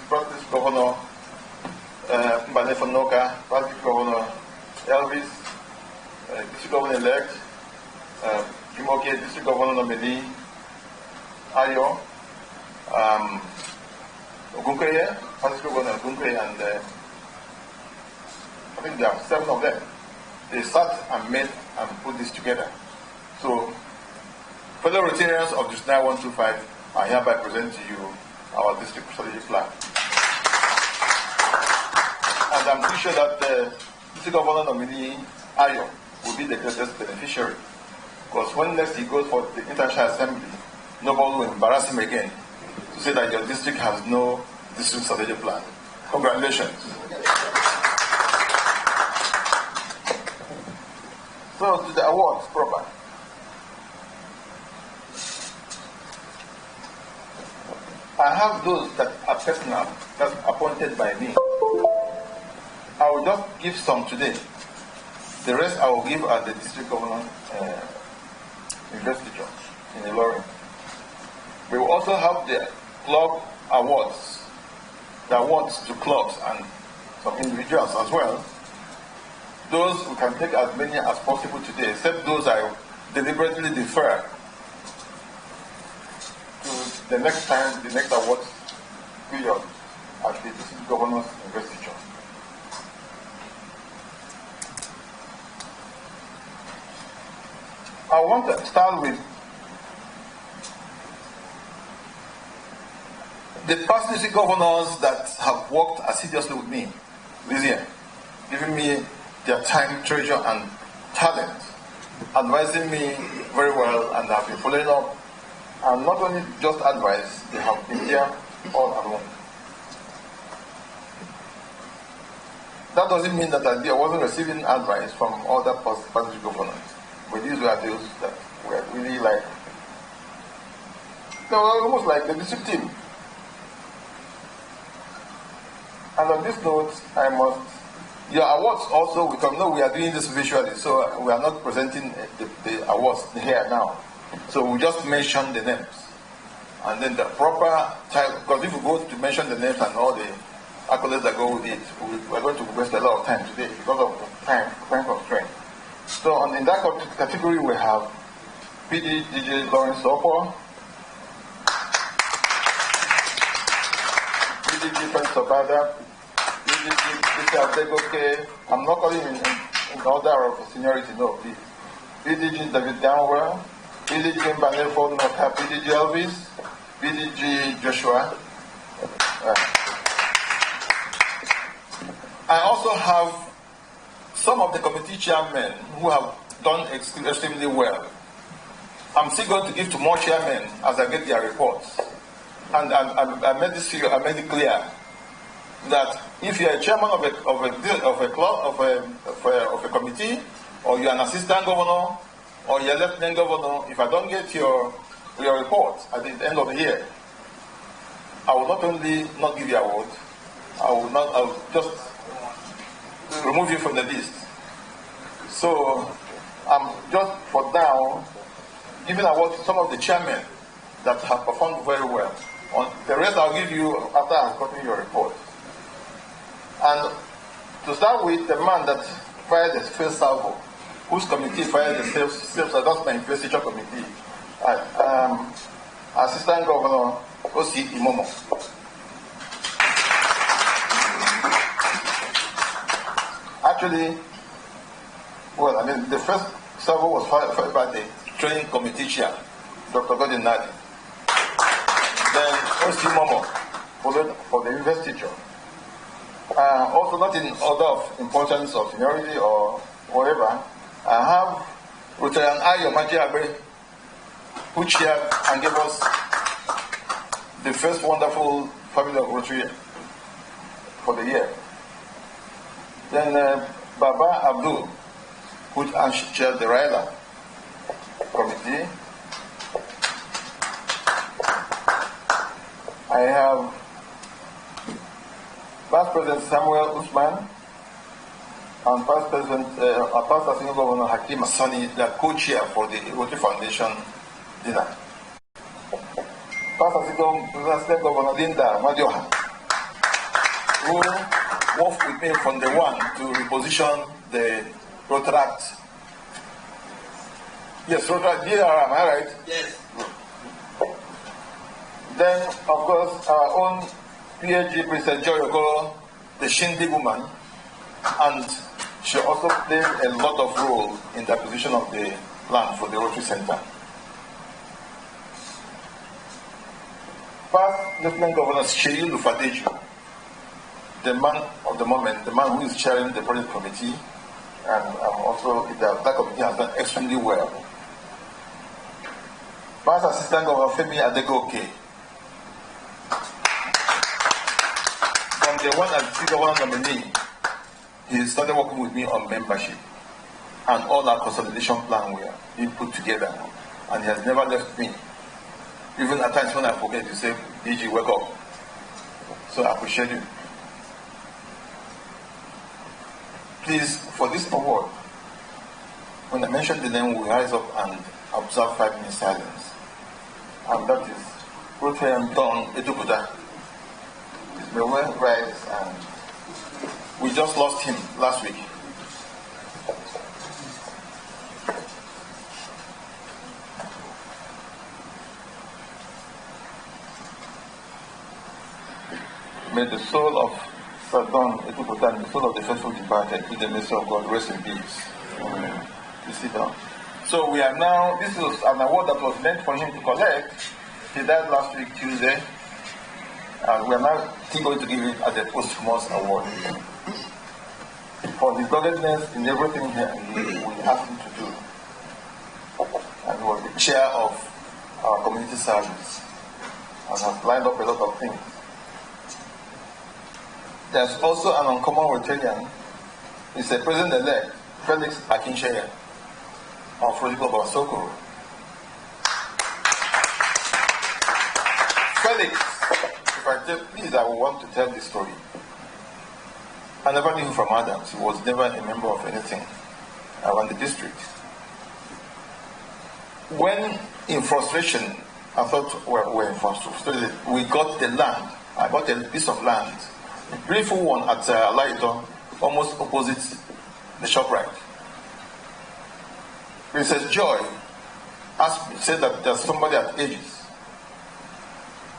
Practice Governor Mbane Fonoka, Practice Governor Elvis, District Governor-elect, Jumoke, District Governor nominee, Ayo, Ogunkweye, District Governor Ogunkweye, and I think there are 7 of them. They sat and met and put this together. So, fellow Rotarians of District 125, I hereby present to you our district strategy plan. And I'm pretty sure that the District Governor nominee, Ayo, will be the greatest beneficiary. Because when next he goes for the International Assembly, nobody will embarrass him again to say that your district has no district strategy plan. Congratulations. So to the awards proper. I have those that are personal, that's appointed by me. I will just give some today. The rest I will give at the district governor investiture in Ilorin. We will also have the club awards, the awards to clubs and some individuals as well. Those we can take as many as possible today, except those I deliberately defer to the next time, the next awards period at the district governor's investiture. I want to start with the past district governors that have worked assiduously with me this year, giving me their time, treasure, and talent, advising me very well, and have been following up. And not only just advice, they have been there all along. That doesn't mean that I wasn't receiving advice from other past district governors. But these were those that were really like, they were almost like the district team. And on this note, I must, your awards also, because no, we are doing this visually, so we are not presenting the awards here now. So we just mention the names. And then the proper time, because if we go to mention the names and all the accolades that go with it, we are going to waste a lot of time today because of the time constraint. So in that category, we have PD DJ Lawrence Opo, PDG Prince Obada, PDG Mr. Adegoke. I'm not calling in order of seniority, no, please. PDG David Downwell, PDG Mbanefo Noka, PDG Elvis, PDG Joshua. I also have some of the committee chairmen who have done extremely well. I'm still going to give to more chairmen as I get their reports. And I made it clear that if you're a chairman of a club, of a committee, or you're an assistant governor, or you're a lieutenant governor, if I don't get your report at the end of the year, I will not only not give you an award, I will just remove you from the list. So I'm just for now giving award to some of the chairmen that have performed very well. On the rest I'll give you after I've gotten your report. And to start with, the man that fired the first salvo, whose committee fired the self that's my investiture committee, Assistant Governor O.C. Imomo. Actually, well, I mean, the first salvo was fired by the training committee chair, Dr. Godin Nadi. Then O.C. Momo followed for the investiture. Also, not in order of importance or seniority or whatever, I have Rotary Ayo Majiabe, who chaired and gave us the first wonderful family of Rotary for the year. Then Baba Abdul, who chaired the Raila committee. I have Past President Samuel Usman and Past Assistant Governor Hakim Asani, the co-chair for the Rotary Foundation dinner. Past Assistant Governor Linda Madioha, who worked with me from the one to reposition the Rotary. Yes, Rotary, DRR, am I right? Yes. Then, of course, our own PhD, Princess Joy Okoro, the Shindig woman, and she also played a lot of role in the acquisition of the land for the Rotary Center. Past Lieutenant Governor Sheyi Lufadeju, the man of the moment, the man who is chairing the project committee, and also that committee has done extremely well. Past Assistant Governor Femi Adegoke, from the one as the governor nominee, he started working with me on membership, and all our consolidation plan were being put together, and he has never left me. Even at times when I forget to say, DG, wake up. So I appreciate you. Please, for this award, when I mention the name, we rise up and observe 5 minutes silence. And that is Rotary Don Edubuda. May well rise, and we just lost him last week. May the soul of Sir Don Edubuda and the soul of the faithful departed, with the mercy of God, rest in peace. You sit down. So we are now, this is an award that was meant for him to collect. He died last week, Tuesday. And we are now going to give it as a posthumous award. For his doggedness in everything we asked him to do. And he was the chair of our community service and has lined up a lot of things. There's also an uncommon Rotarian. He's the president-elect, Felix Akinsheya, of Rotary Club of Sokoro. Felix, if I tell, please, I want to tell this story. I never knew him from Adams. He was never a member of anything around the district. When, in frustration, I thought we're in frustration, we got the land. I got a piece of land, a beautiful one at Alaito, almost opposite the ShopRite. Princess Joy asked me, said that there's somebody at Aegis,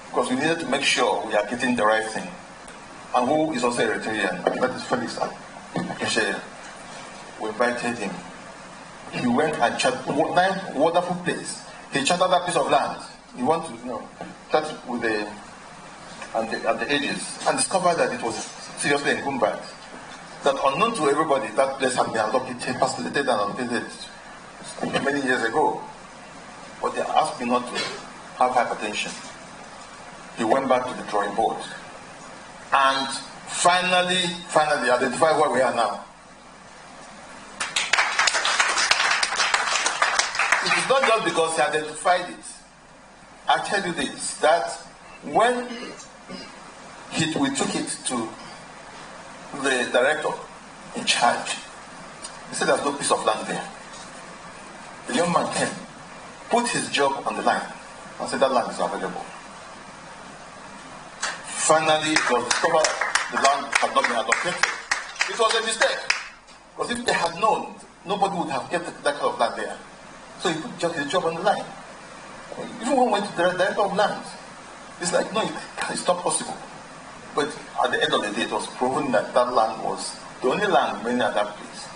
because we needed to make sure we are getting the right thing. And who is also a Rotarian, and that is Felix Akinsheya. We invited him. He went and chatted, nice, wonderful place. He chatted that piece of land. He wanted to, chat with at the Aegis, and discovered that it was seriously encumbered. That unknown to everybody, that place had been allocated, facilitated and allocated many years ago. But they asked me not to have hypertension. He went back to the drawing board and finally identified where we are now. It is not just because he identified it. I tell you this, that when we took it to the director in charge, he said there's no piece of land there. The young man came, put his job on the line, and said that land is available. Finally, it was discovered the land had not been allocated. It was a mistake. Because if they had known, nobody would have kept that kind of land there. So he put his job on the line. Even when we went to the director of land, it's like, no, it's not possible. But at the end of the day, it was proven that that land was the only land remaining at that place.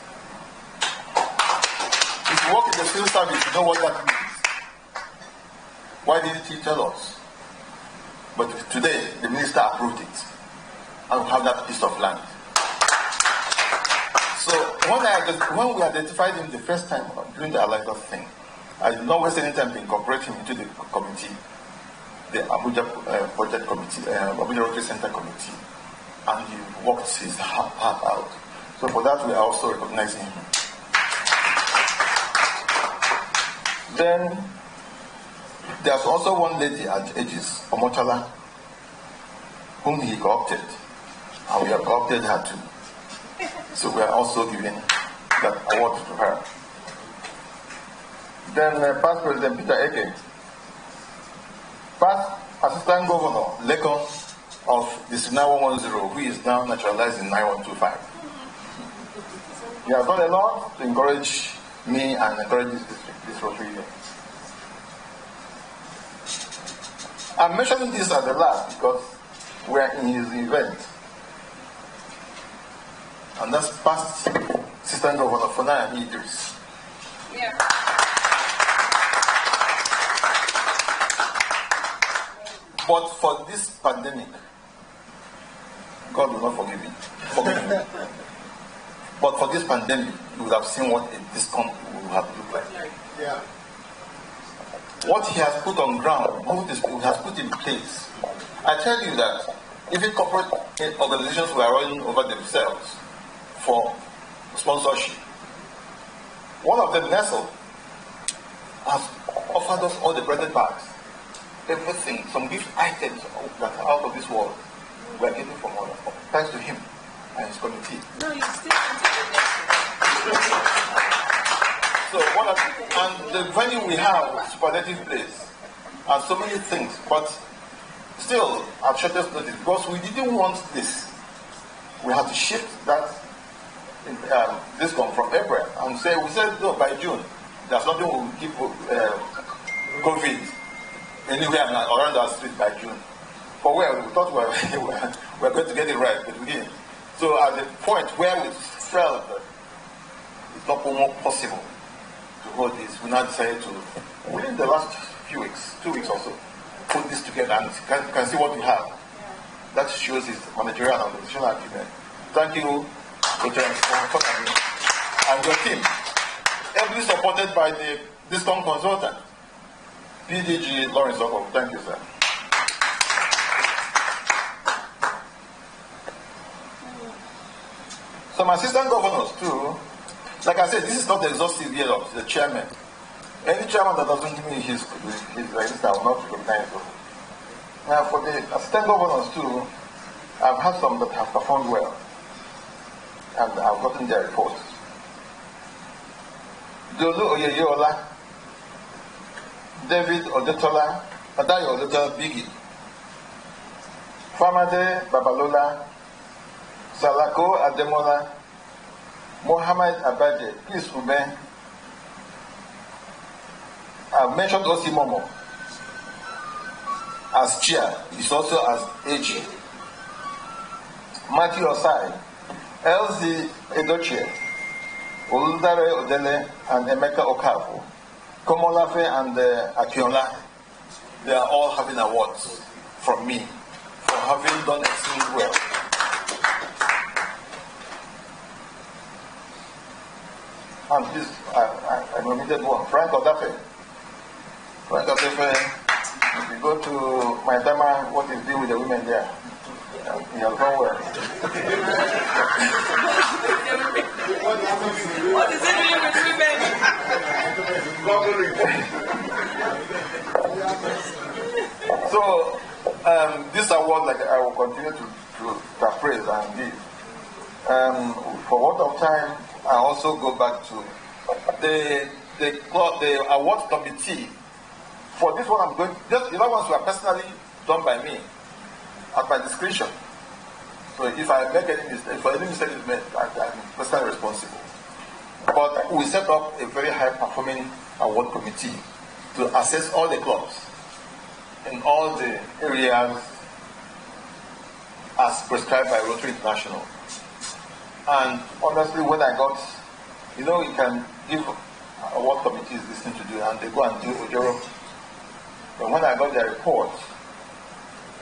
If you work in the civil service, you know what that means. Why didn't he tell us? But today, the minister approved it, and we have that piece of land. So when we identified him the first time during the Alliance thing, I did not waste any time to incorporate him into the committee, the Abuja Project Committee, Abuja Rotary Center Committee, and he worked his heart out. So for that, we are also recognizing him. Then there's also one lady at Aegis, Omotala, whom he co-opted, and we have co-opted her too. So we are also giving that award to her. Then past President Peter Eke, past Assistant Governor Lekon of the 9110, who is now naturalized in 9125. He has done a lot to encourage me and encourage this district, this Rotary event. I'm mentioning this at the last because we are in his event. And that's past Assistant Governor Funaya Idris. Yeah. But for this pandemic, God will not forgive me. But for this pandemic, you would have seen what this country would have looked like. Yeah. What he has put on ground, what he has put in place. I tell you that even corporate organizations were running over themselves for sponsorship. One of them, Nestle, has offered us all the breaded bags, everything, some gift items that are out of this world. We are getting from all, thanks to him and his committee. No, you still So and the venue we have, superlative place, and so many things, but still at shortest notice, because we didn't want this. We had to shift that this one from April and we said no, by June there's nothing we will keep COVID anywhere around our street by June. But we thought we were going to get it right, but we didn't. So at the point where we felt that it's not more possible to hold this, we now decided to, within the last few weeks, 2 weeks or so, put this together and can see what we have. That shows his managerial and organizational achievement. Thank you, Rotary, for coming, and your team, heavily supported by the discount consultant, PDG Lawrence Oko. Thank you, sir. Some assistant governors too. Like I said, this is not the exhaustive year of the chairman. Any chairman that doesn't give me his register will not recognize him. Now for the assistant governors too, I've had some that have performed well. And I've gotten their reports. Dolu Oyeyola, David Odetola, Adayo Odetola Bigi, Famade Babalola, Salako Ademola, Mohammed Abaje, please Uben. I've mentioned Osi Momo as chair, he's also as AG. Matthew Osai, Elsie Edochie, Oludare Odele, and Emeka Okafu, Komolafe and Akiola, they are all having awards from me for having done extremely well. And this, I nominated one, Frank Odafe. Frank Odafe, if you go to my Dama, what is deal with the women there? He has done well. What is it doing with women? So, this award, like I will continue to praise and give. For what of time, I also go back to the award committee. For this one, I'm going. Just the other ones were personally done by me at my discretion. So if I make any mistake, if any mistake is made, I'm personally responsible. But we set up a very high-performing award committee to assess all the clubs in all the areas as prescribed by Rotary International. And honestly, when I got, you can give award committees this thing to do, and they go and do Ojoro. But when I got the report,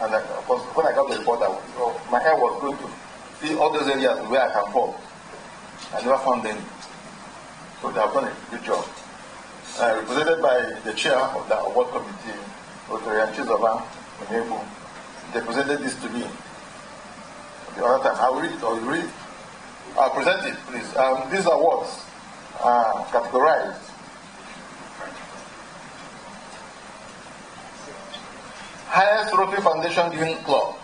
and of course, when I got the report, my head was going to see all those areas where I can fall. I never found them. So they have done a good job. Represented by the chair of the award committee, Rotary Chizova Menebu, they presented this to me. The other time, I will read it, or you read it. I'll present it, please. These awards are categorized. Highest Rotary Foundation Giving Club.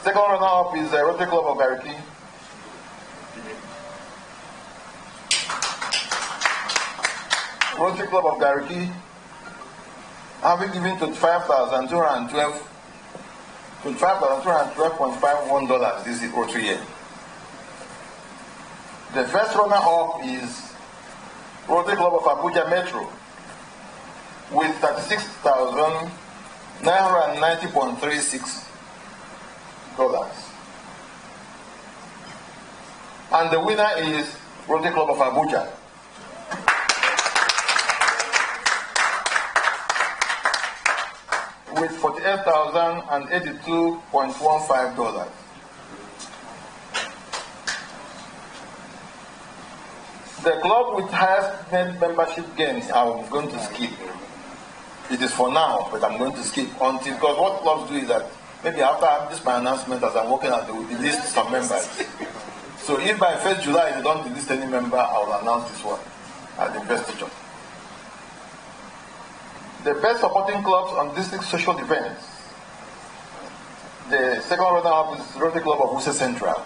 Second runner-up is the Rotary Club of Gariki. Rotary Club of Gariki, having given $25,212.51 this Rotary year. The first runner-up is Rotary Club of Abuja Metro with $36,990.36. And the winner is Rotary Club of Abuja with $48,082.15. The club with highest net membership gains, I'm going to skip. It is for now, but I'm going to skip until, because what clubs do is that maybe after this my announcement, as I'm working out, they will delist some members. So if by 1st July they don't delist any member, I will announce this one at the investiture. The best supporting clubs on district social events. The second runner-up is Rotary Club of Wuse Central.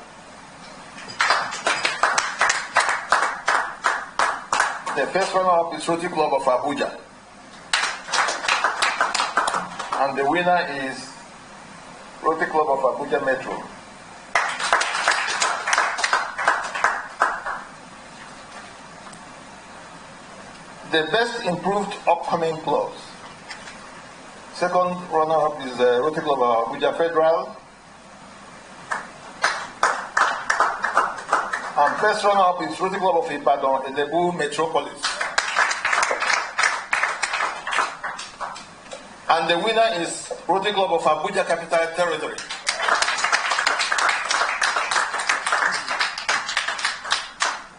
The first runner-up is Rotary Club of Abuja. And the winner is Rotary Club of Abuja Metro. The best improved upcoming clubs. Second runner-up is Rotary Club of Abuja Federal. And first runner-up is Rotary Club of Ibadan Elebu Metropolis. And the winner is Rotary Club of Abuja Capital Territory.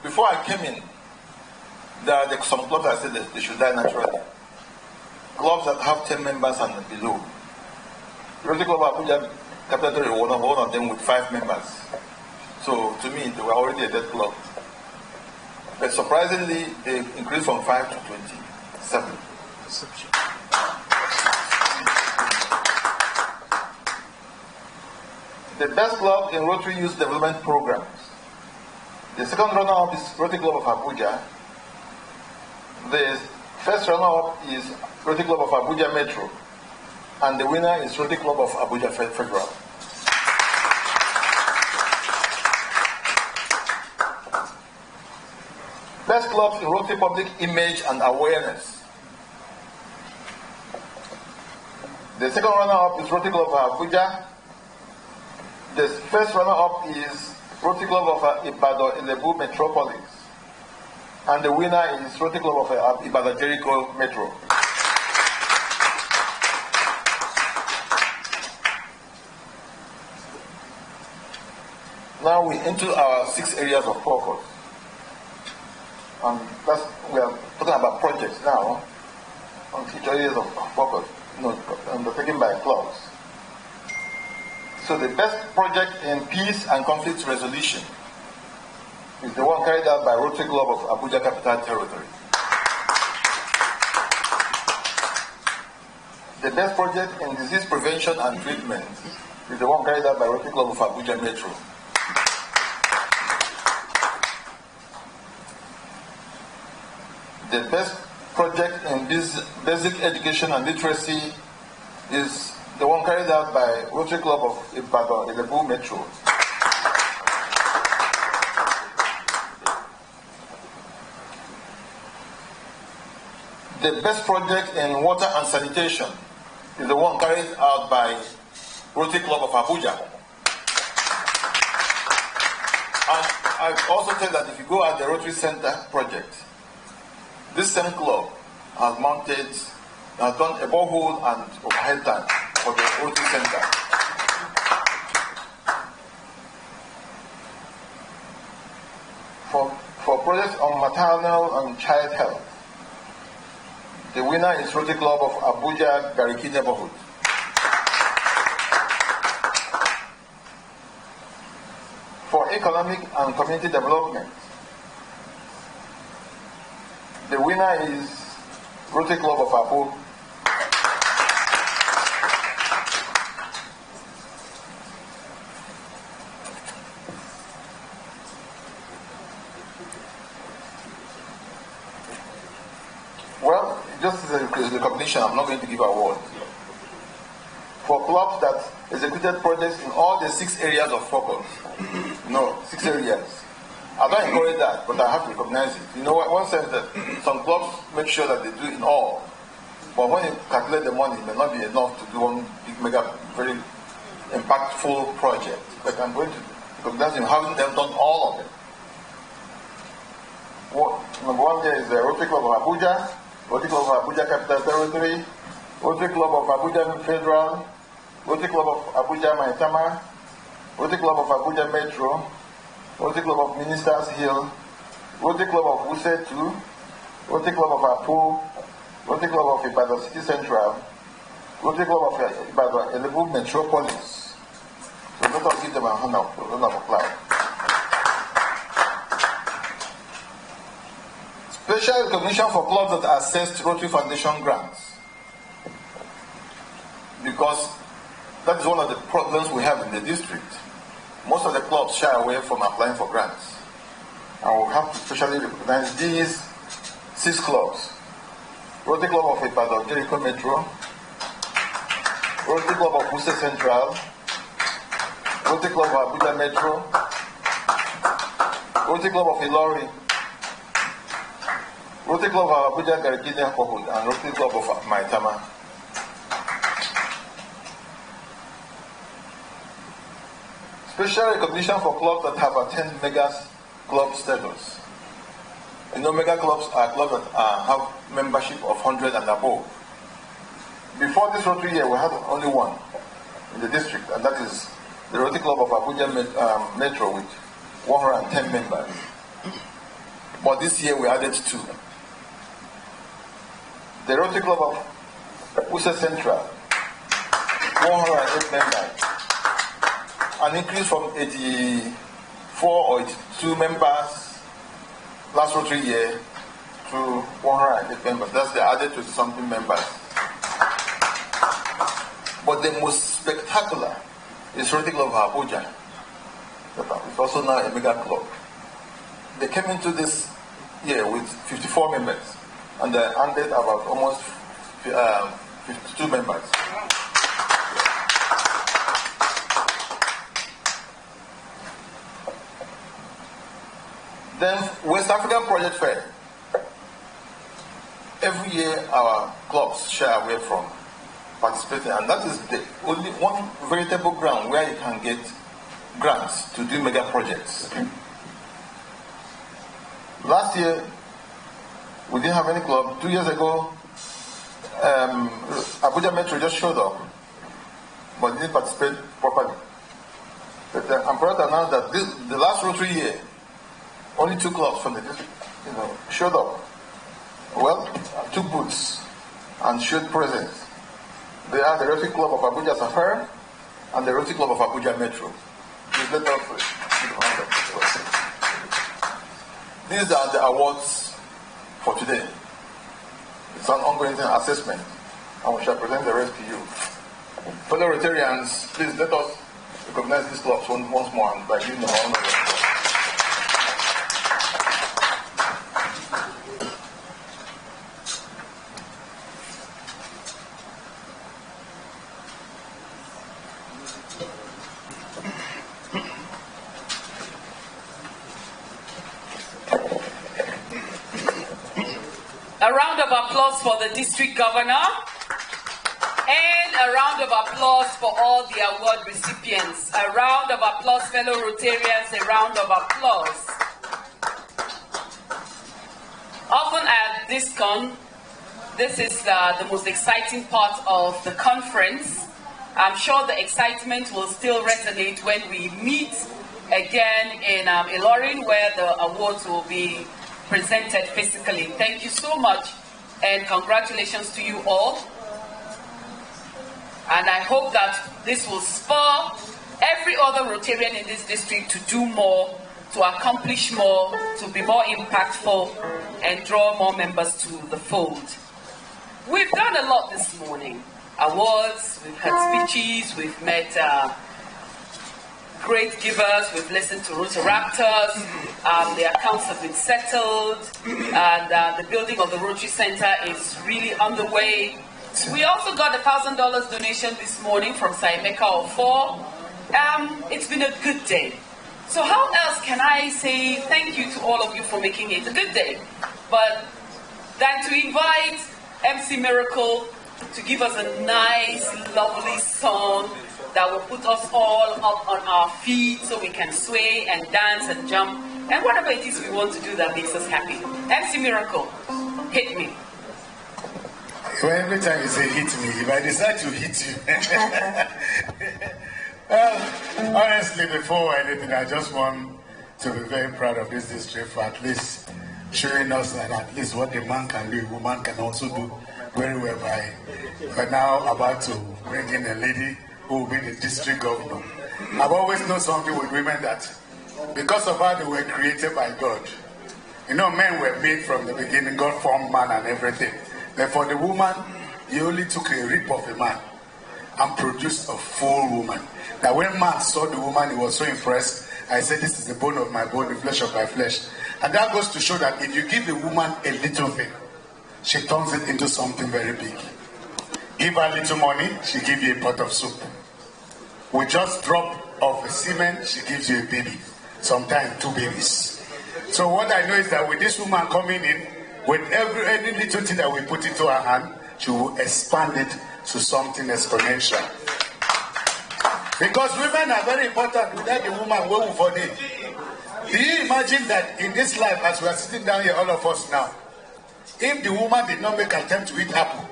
Before I came in, there are some clubs that said that they should die naturally. Clubs that have 10 members and below. Rotary Club of Abuja Capital Territory was one of them with 5 members. So to me, they were already a dead club. But surprisingly, they increased from 5 to 27. The best club in Rotary Youth Development Programs. The second runner-up is Rotary Club of Abuja. The first runner-up is Rotary Club of Abuja Metro. And the winner is Rotary Club of Abuja Federal. Best clubs in Rotary public image and awareness. The second runner-up is Rotary Club of Abuja. The first runner-up is Rotary Club of Ibadan Elebu Metropolis. And the winner is Rotary Club of Ibadan Jericho Metro. Now we're into our 6 areas of focus. We are talking about projects now, on future areas of focus, undertaken by clubs. So the best project in peace and conflict resolution is the one carried out by Rotary Club of Abuja Capital Territory. The best project in disease prevention and treatment is the one carried out by Rotary Club of Abuja Metro. The best project in basic education and literacy is the one carried out by Rotary Club of Ibadan Elebu Metro. The best project in water and sanitation is the one carried out by Rotary Club of Abuja. And I also tell that if you go at the Rotary Center project, this same club has done a borehole and overhead tank for the Rotary Center. For projects on maternal and child health, the winner is Rotary Club of Abuja Gariki Neighborhood. For economic and community development, the winner is Rotary Club of Abu. Well, just as a recognition, I'm not going to give an award. For clubs that executed projects in all the 6 areas of focus, 6 areas. I don't encourage that, but I have to recognize it. You know, one sense that some clubs make sure that they do it all, but when you calculate the money, it may not be enough to do one big, mega, very impactful project. But I'm going to recognize you having them done all of it. Number one there is the Rotary Club of Abuja, Rotary Club of Abuja Capital Territory, Rotary Club of Abuja Federal, Rotary Club of Abuja Maitama, Rotary Club of Abuja Metro, Rotary Club of Ministers Hill, Rotary Club of Wuse 2, Rotary Club of Apo, Rotary Club of Ibadan City Central, Rotary Club of Ibadan Elebu Metropolis. So let us give them a round of applause. Special recognition for clubs that assessed Rotary Foundation grants. Because that is one of the problems we have in the district. Most of the clubs shy away from applying for grants. And we have to specially recognize these 6 clubs. Rotary Club of Ibadan Jericho Metro, Rotary Club of Wuse Central, Rotary Club of Abuja Metro, Rotary Club of Ilorin, Rotary Club of Abuja Garikini Kohud, and Rotary Club of Maitama. Special recognition for clubs that have attained mega club status. You know, mega clubs are clubs that have membership of 100 and above. Before this Rotary year, we had only one in the district, and that is the Rotary Club of Abuja Metro with 110 members. But this year we added 2. The Rotary Club of Wuse Central, 108 members. An increase from 84 or 82 members last Rotary year to 108 members. That's the added to something members. But the most spectacular is Rotary Club of Abuja. It's also now a mega club. They came into this year with 54 members, and they added about almost 52 members. Then West African Project Fair. Every year our clubs shy away from participating, and that is the only one veritable ground where you can get grants to do mega projects. Last year we didn't have any club. 2 years ago Abuja Metro just showed up but didn't participate properly. But I'm proud to announce that the last Rotary year only 2 clubs from the district, showed up. Well, took booths and showed presence. They are the Rotary Club of Abuja Safari and the Rotary Club of Abuja Metro. These are the awards for today. It's an ongoing assessment, and we shall present the rest to you. Fellow Rotarians, please let us recognize these clubs once more and by giving them honor. A round of applause for the district governor, and a round of applause for all the award recipients. A round of applause, fellow Rotarians, a round of applause. Often at DISCON, this is the most exciting part of the conference. I'm sure the excitement will still resonate when we meet again in Ilorin, where the awards will be presented physically. Thank you so much, and congratulations to you all. And I hope that this will spur every other Rotarian in this district to do more, to accomplish more, to be more impactful, and draw more members to the fold. We've done a lot this morning. Awards, we've had speeches, we've met great givers, we've listened to Rotaraptors, the accounts have been settled, and the building of the Rotary Center is really underway. We also got a $1,000 donation this morning from Saimeka Ofo. It's been a good day. So how else can I say thank you to all of you for making it a good day? But than to invite MC Miracle to give us a nice, lovely song that will put us all up on our feet so we can sway and dance and jump and whatever it is we want to do that makes us happy. MC Miracle, hit me. Well, every time you say hit me, if I decide to hit you. Honestly, before anything, I just want to be very proud of this district for at least showing us that at least what a man can do, a woman can also do very well by now about to bring in a lady who will be the district governor. I've always known something with women that because of how they were created by God, you know, men were made from the beginning, God formed man and everything. But for the woman, he only took a rib of a man and produced a full woman. Now when man saw the woman, he was so impressed. I said, this is the bone of my bone, the flesh of my flesh. And that goes to show that if you give a woman a little thing, she turns it into something very big. Give her little money, she gives you a pot of soup. With just drop of semen, she gives you a baby. Sometimes 2 babies. So what I know is that with this woman coming in, with any little thing that we put into her hand, she will expand it to something exponential. Because women are very important. Without the woman, what will for them? Do you imagine that in this life, as we are sitting down here, all of us now, if the woman did not make an attempt to eat apple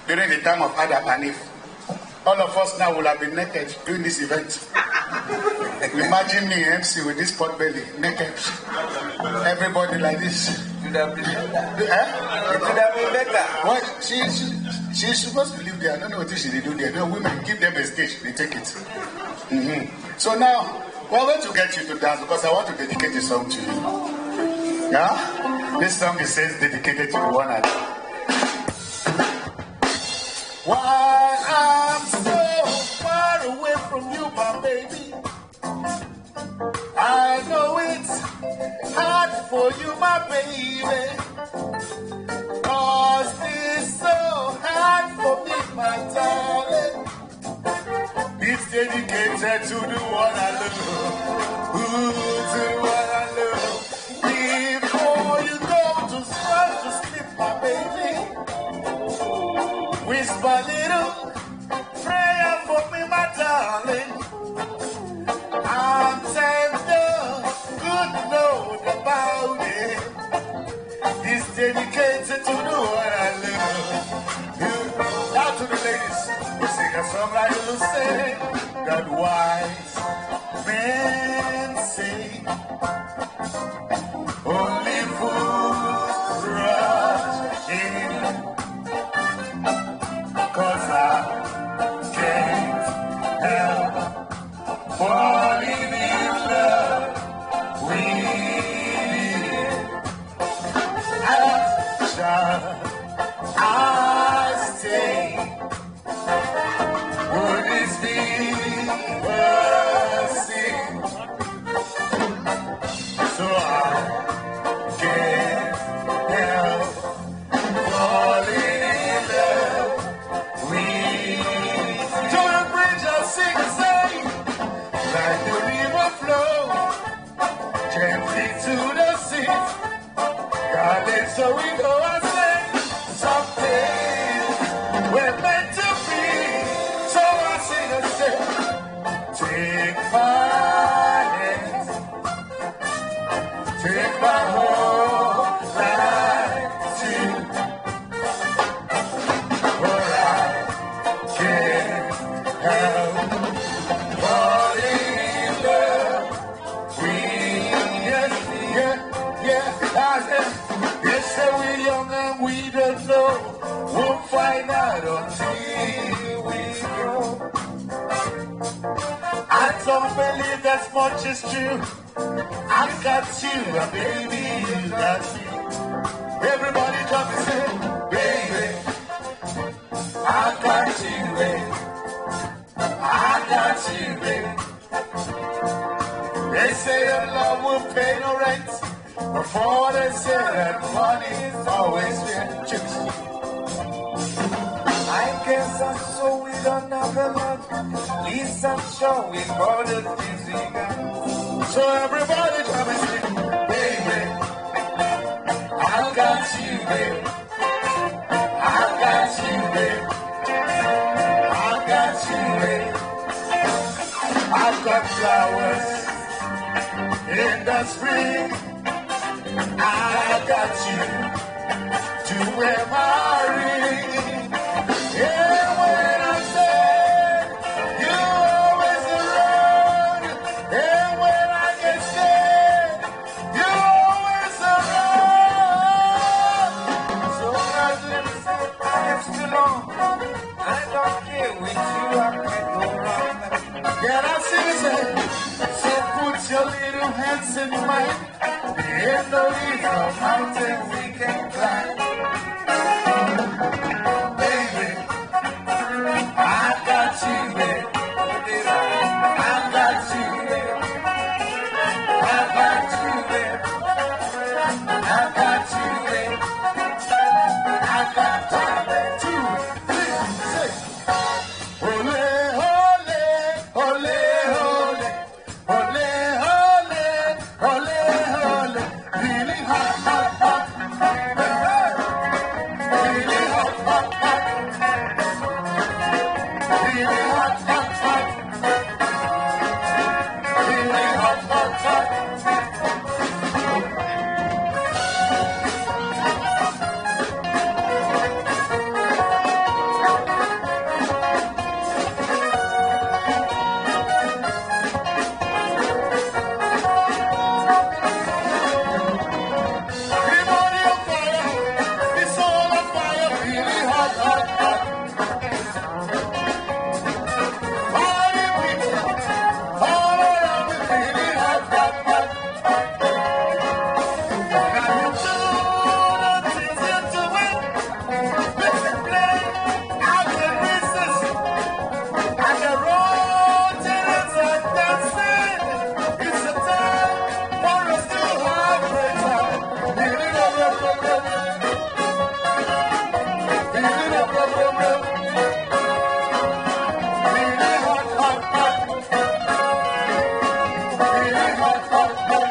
during the time of Adam and Eve, all of us now will have been naked during this event. Imagine me, MC, with this pot belly, naked. Everybody like this. It could have been better. What? She's supposed to live there. I don't know what she do there. No, women, give them a stage. They take it. So now, we're going to get you to dance because I want to dedicate a song to you. Yeah? This song is says dedicated to the one and while I'm so far away from you, my baby, I know it's hard for you, my baby, 'cause it's so hard for me, my darling. It's dedicated to the one I love, ooh, to the one I love. Before you go to sleep, my baby, whisper a little prayer for me, my darling. I'm tender, good note about it. This dedicated to the one I love. Now to the ladies, we sing a song like you say that wise men say only fools rush in. 'Cause I can't help falling in love with you. Shall I stay? Would this be worth sin? So I can't help falling in love. To the bridge I'll sing and say, like the river flow gently to the sea. Darling, so we go and say, someday we're meant to be. So I sing and say, take my hand, take my whole life too. We don't know, we'll find out until we know. I don't believe that much is true. I got you, and baby, you got me. Everybody come and say, baby, I got you, baby. I got you, baby. They say that love will pay no rent. Before they say that money is always been chicks. I guess I'm so we don't have a lot. Peace and joy with all the things we got. So everybody come and sing, baby. I got you, baby. I got you, baby. I got you, baby. I've got flowers in the spring. I got you to wear my ring. Yeah, when I say you always around, and when I get scared, you always around. So as it is, it's too long. I don't care with you, I can go wrong. Can I sing it? So put your little hands in mine. In the little mountain we can climb. Baby, I got you, baby. I got you, baby. I got you, baby. I got you, baby. I got you, baby. 2, 3, 6. Ole, ole, ole, ole. Ole, ole, ole, ole. Really hot, hot, hot. Really hot, hot, hot. Really hot, hot, hot. Really hot, hot, hot. Everybody on fire. It's all on fire. Really hot, hot, hot. Party people all around me. Really hot, hot, hot. Now you do the things you're doing. Listen, play. I can resist. I can rotate and dancing. It's a time for us to have great time. Really love, love, love, love. Really love, love, love, love. Really hot, hot, hot. Really hot, hot, hot.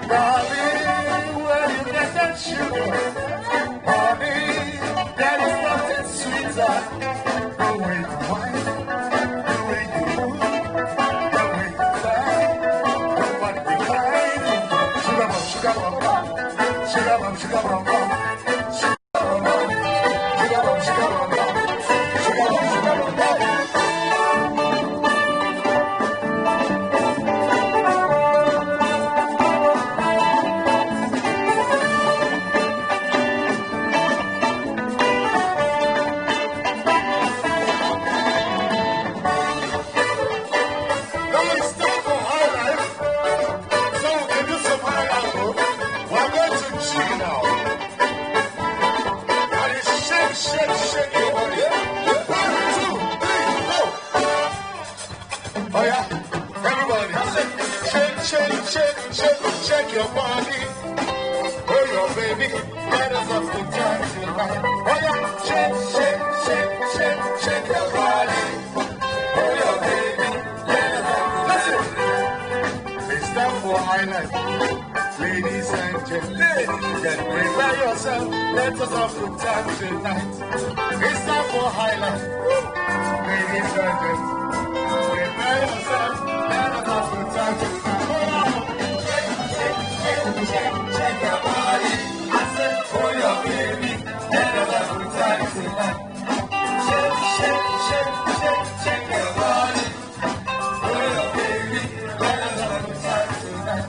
Darling, where you get that sugar? Honey, there is nothing sweeter. The way you whine, the way you move, the way you fly, your body behind. Sugar bum, sugar bum bum, sugar bum, sugar bum bum, sugar bum bum, sugar bum, sugar bum bum, sugar bum, sugar bum bum. Now it's time for high life. So we can do some high life. We're going to chill now. Now you shake, shake, shake your body. 1, 2, 3, go. Oh yeah, everybody, shake, shake, shake, shake, shake your body. Oh your baby, let us have good time tonight. Oh yeah, shake, shake, shake, shake, shake your body. Oh your baby, let us have good time. Listen, it's time for high life. Ladies and gentlemen, get prepare yourself. Let us have good time tonight. It's time for high life. Ladies and gentlemen, prepare yourself. Let us have good time tonight. Shake your body. I said, for your baby, let us have good time tonight. Shake, shake, shake, shake, shake your body. For your baby, let us have good time tonight.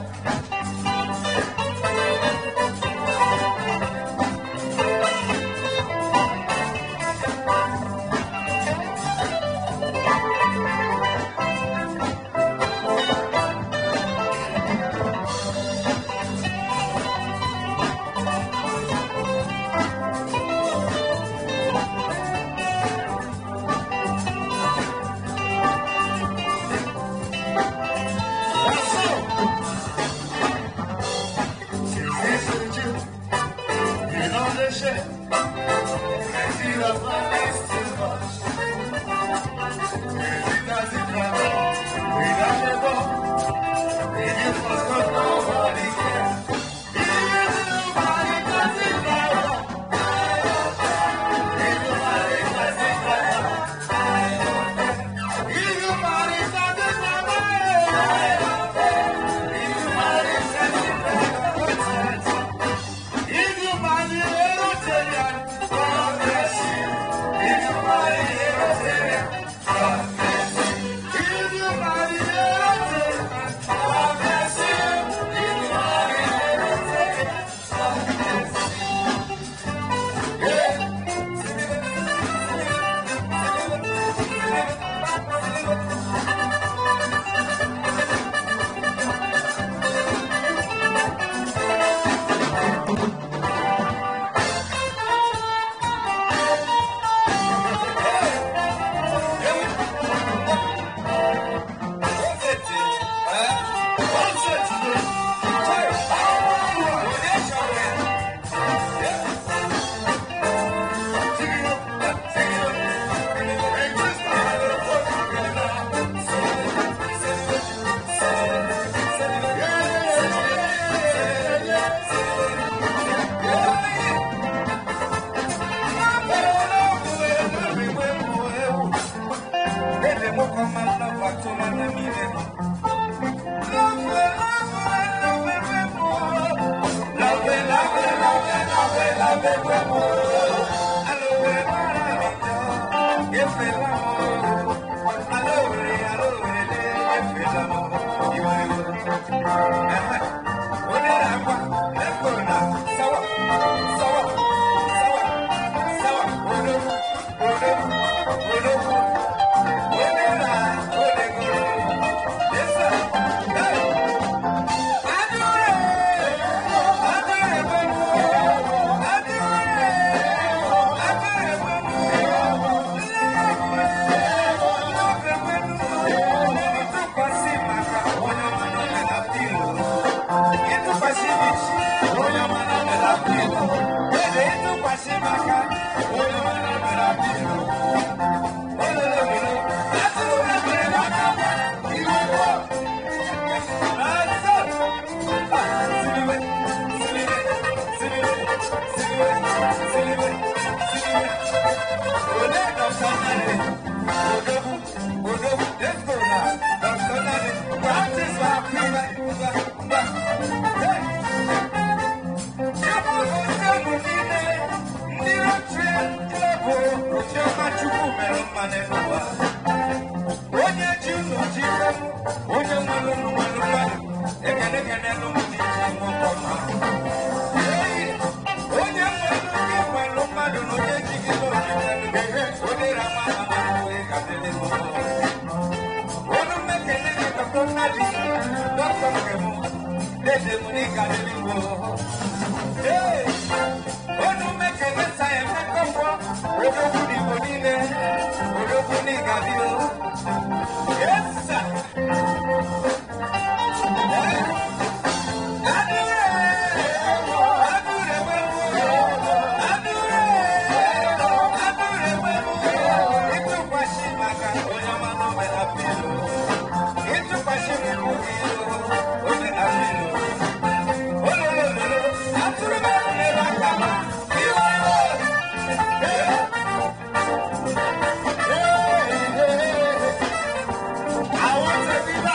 I want to be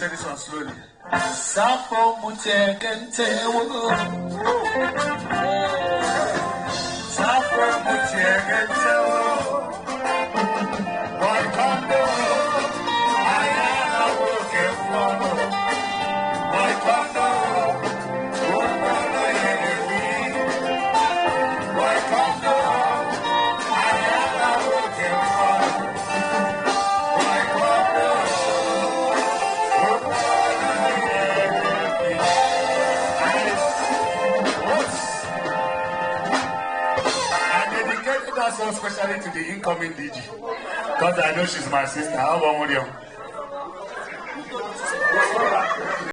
say this one slowly. Sapo mutegentewo. Sapo mutegentewo. Waikondo. Ayana woke mwono. Waikondo. Wokono yenewi. Waikondo. Ayana woke mwono. So especially to the incoming DG, because I know she's my sister. How about you?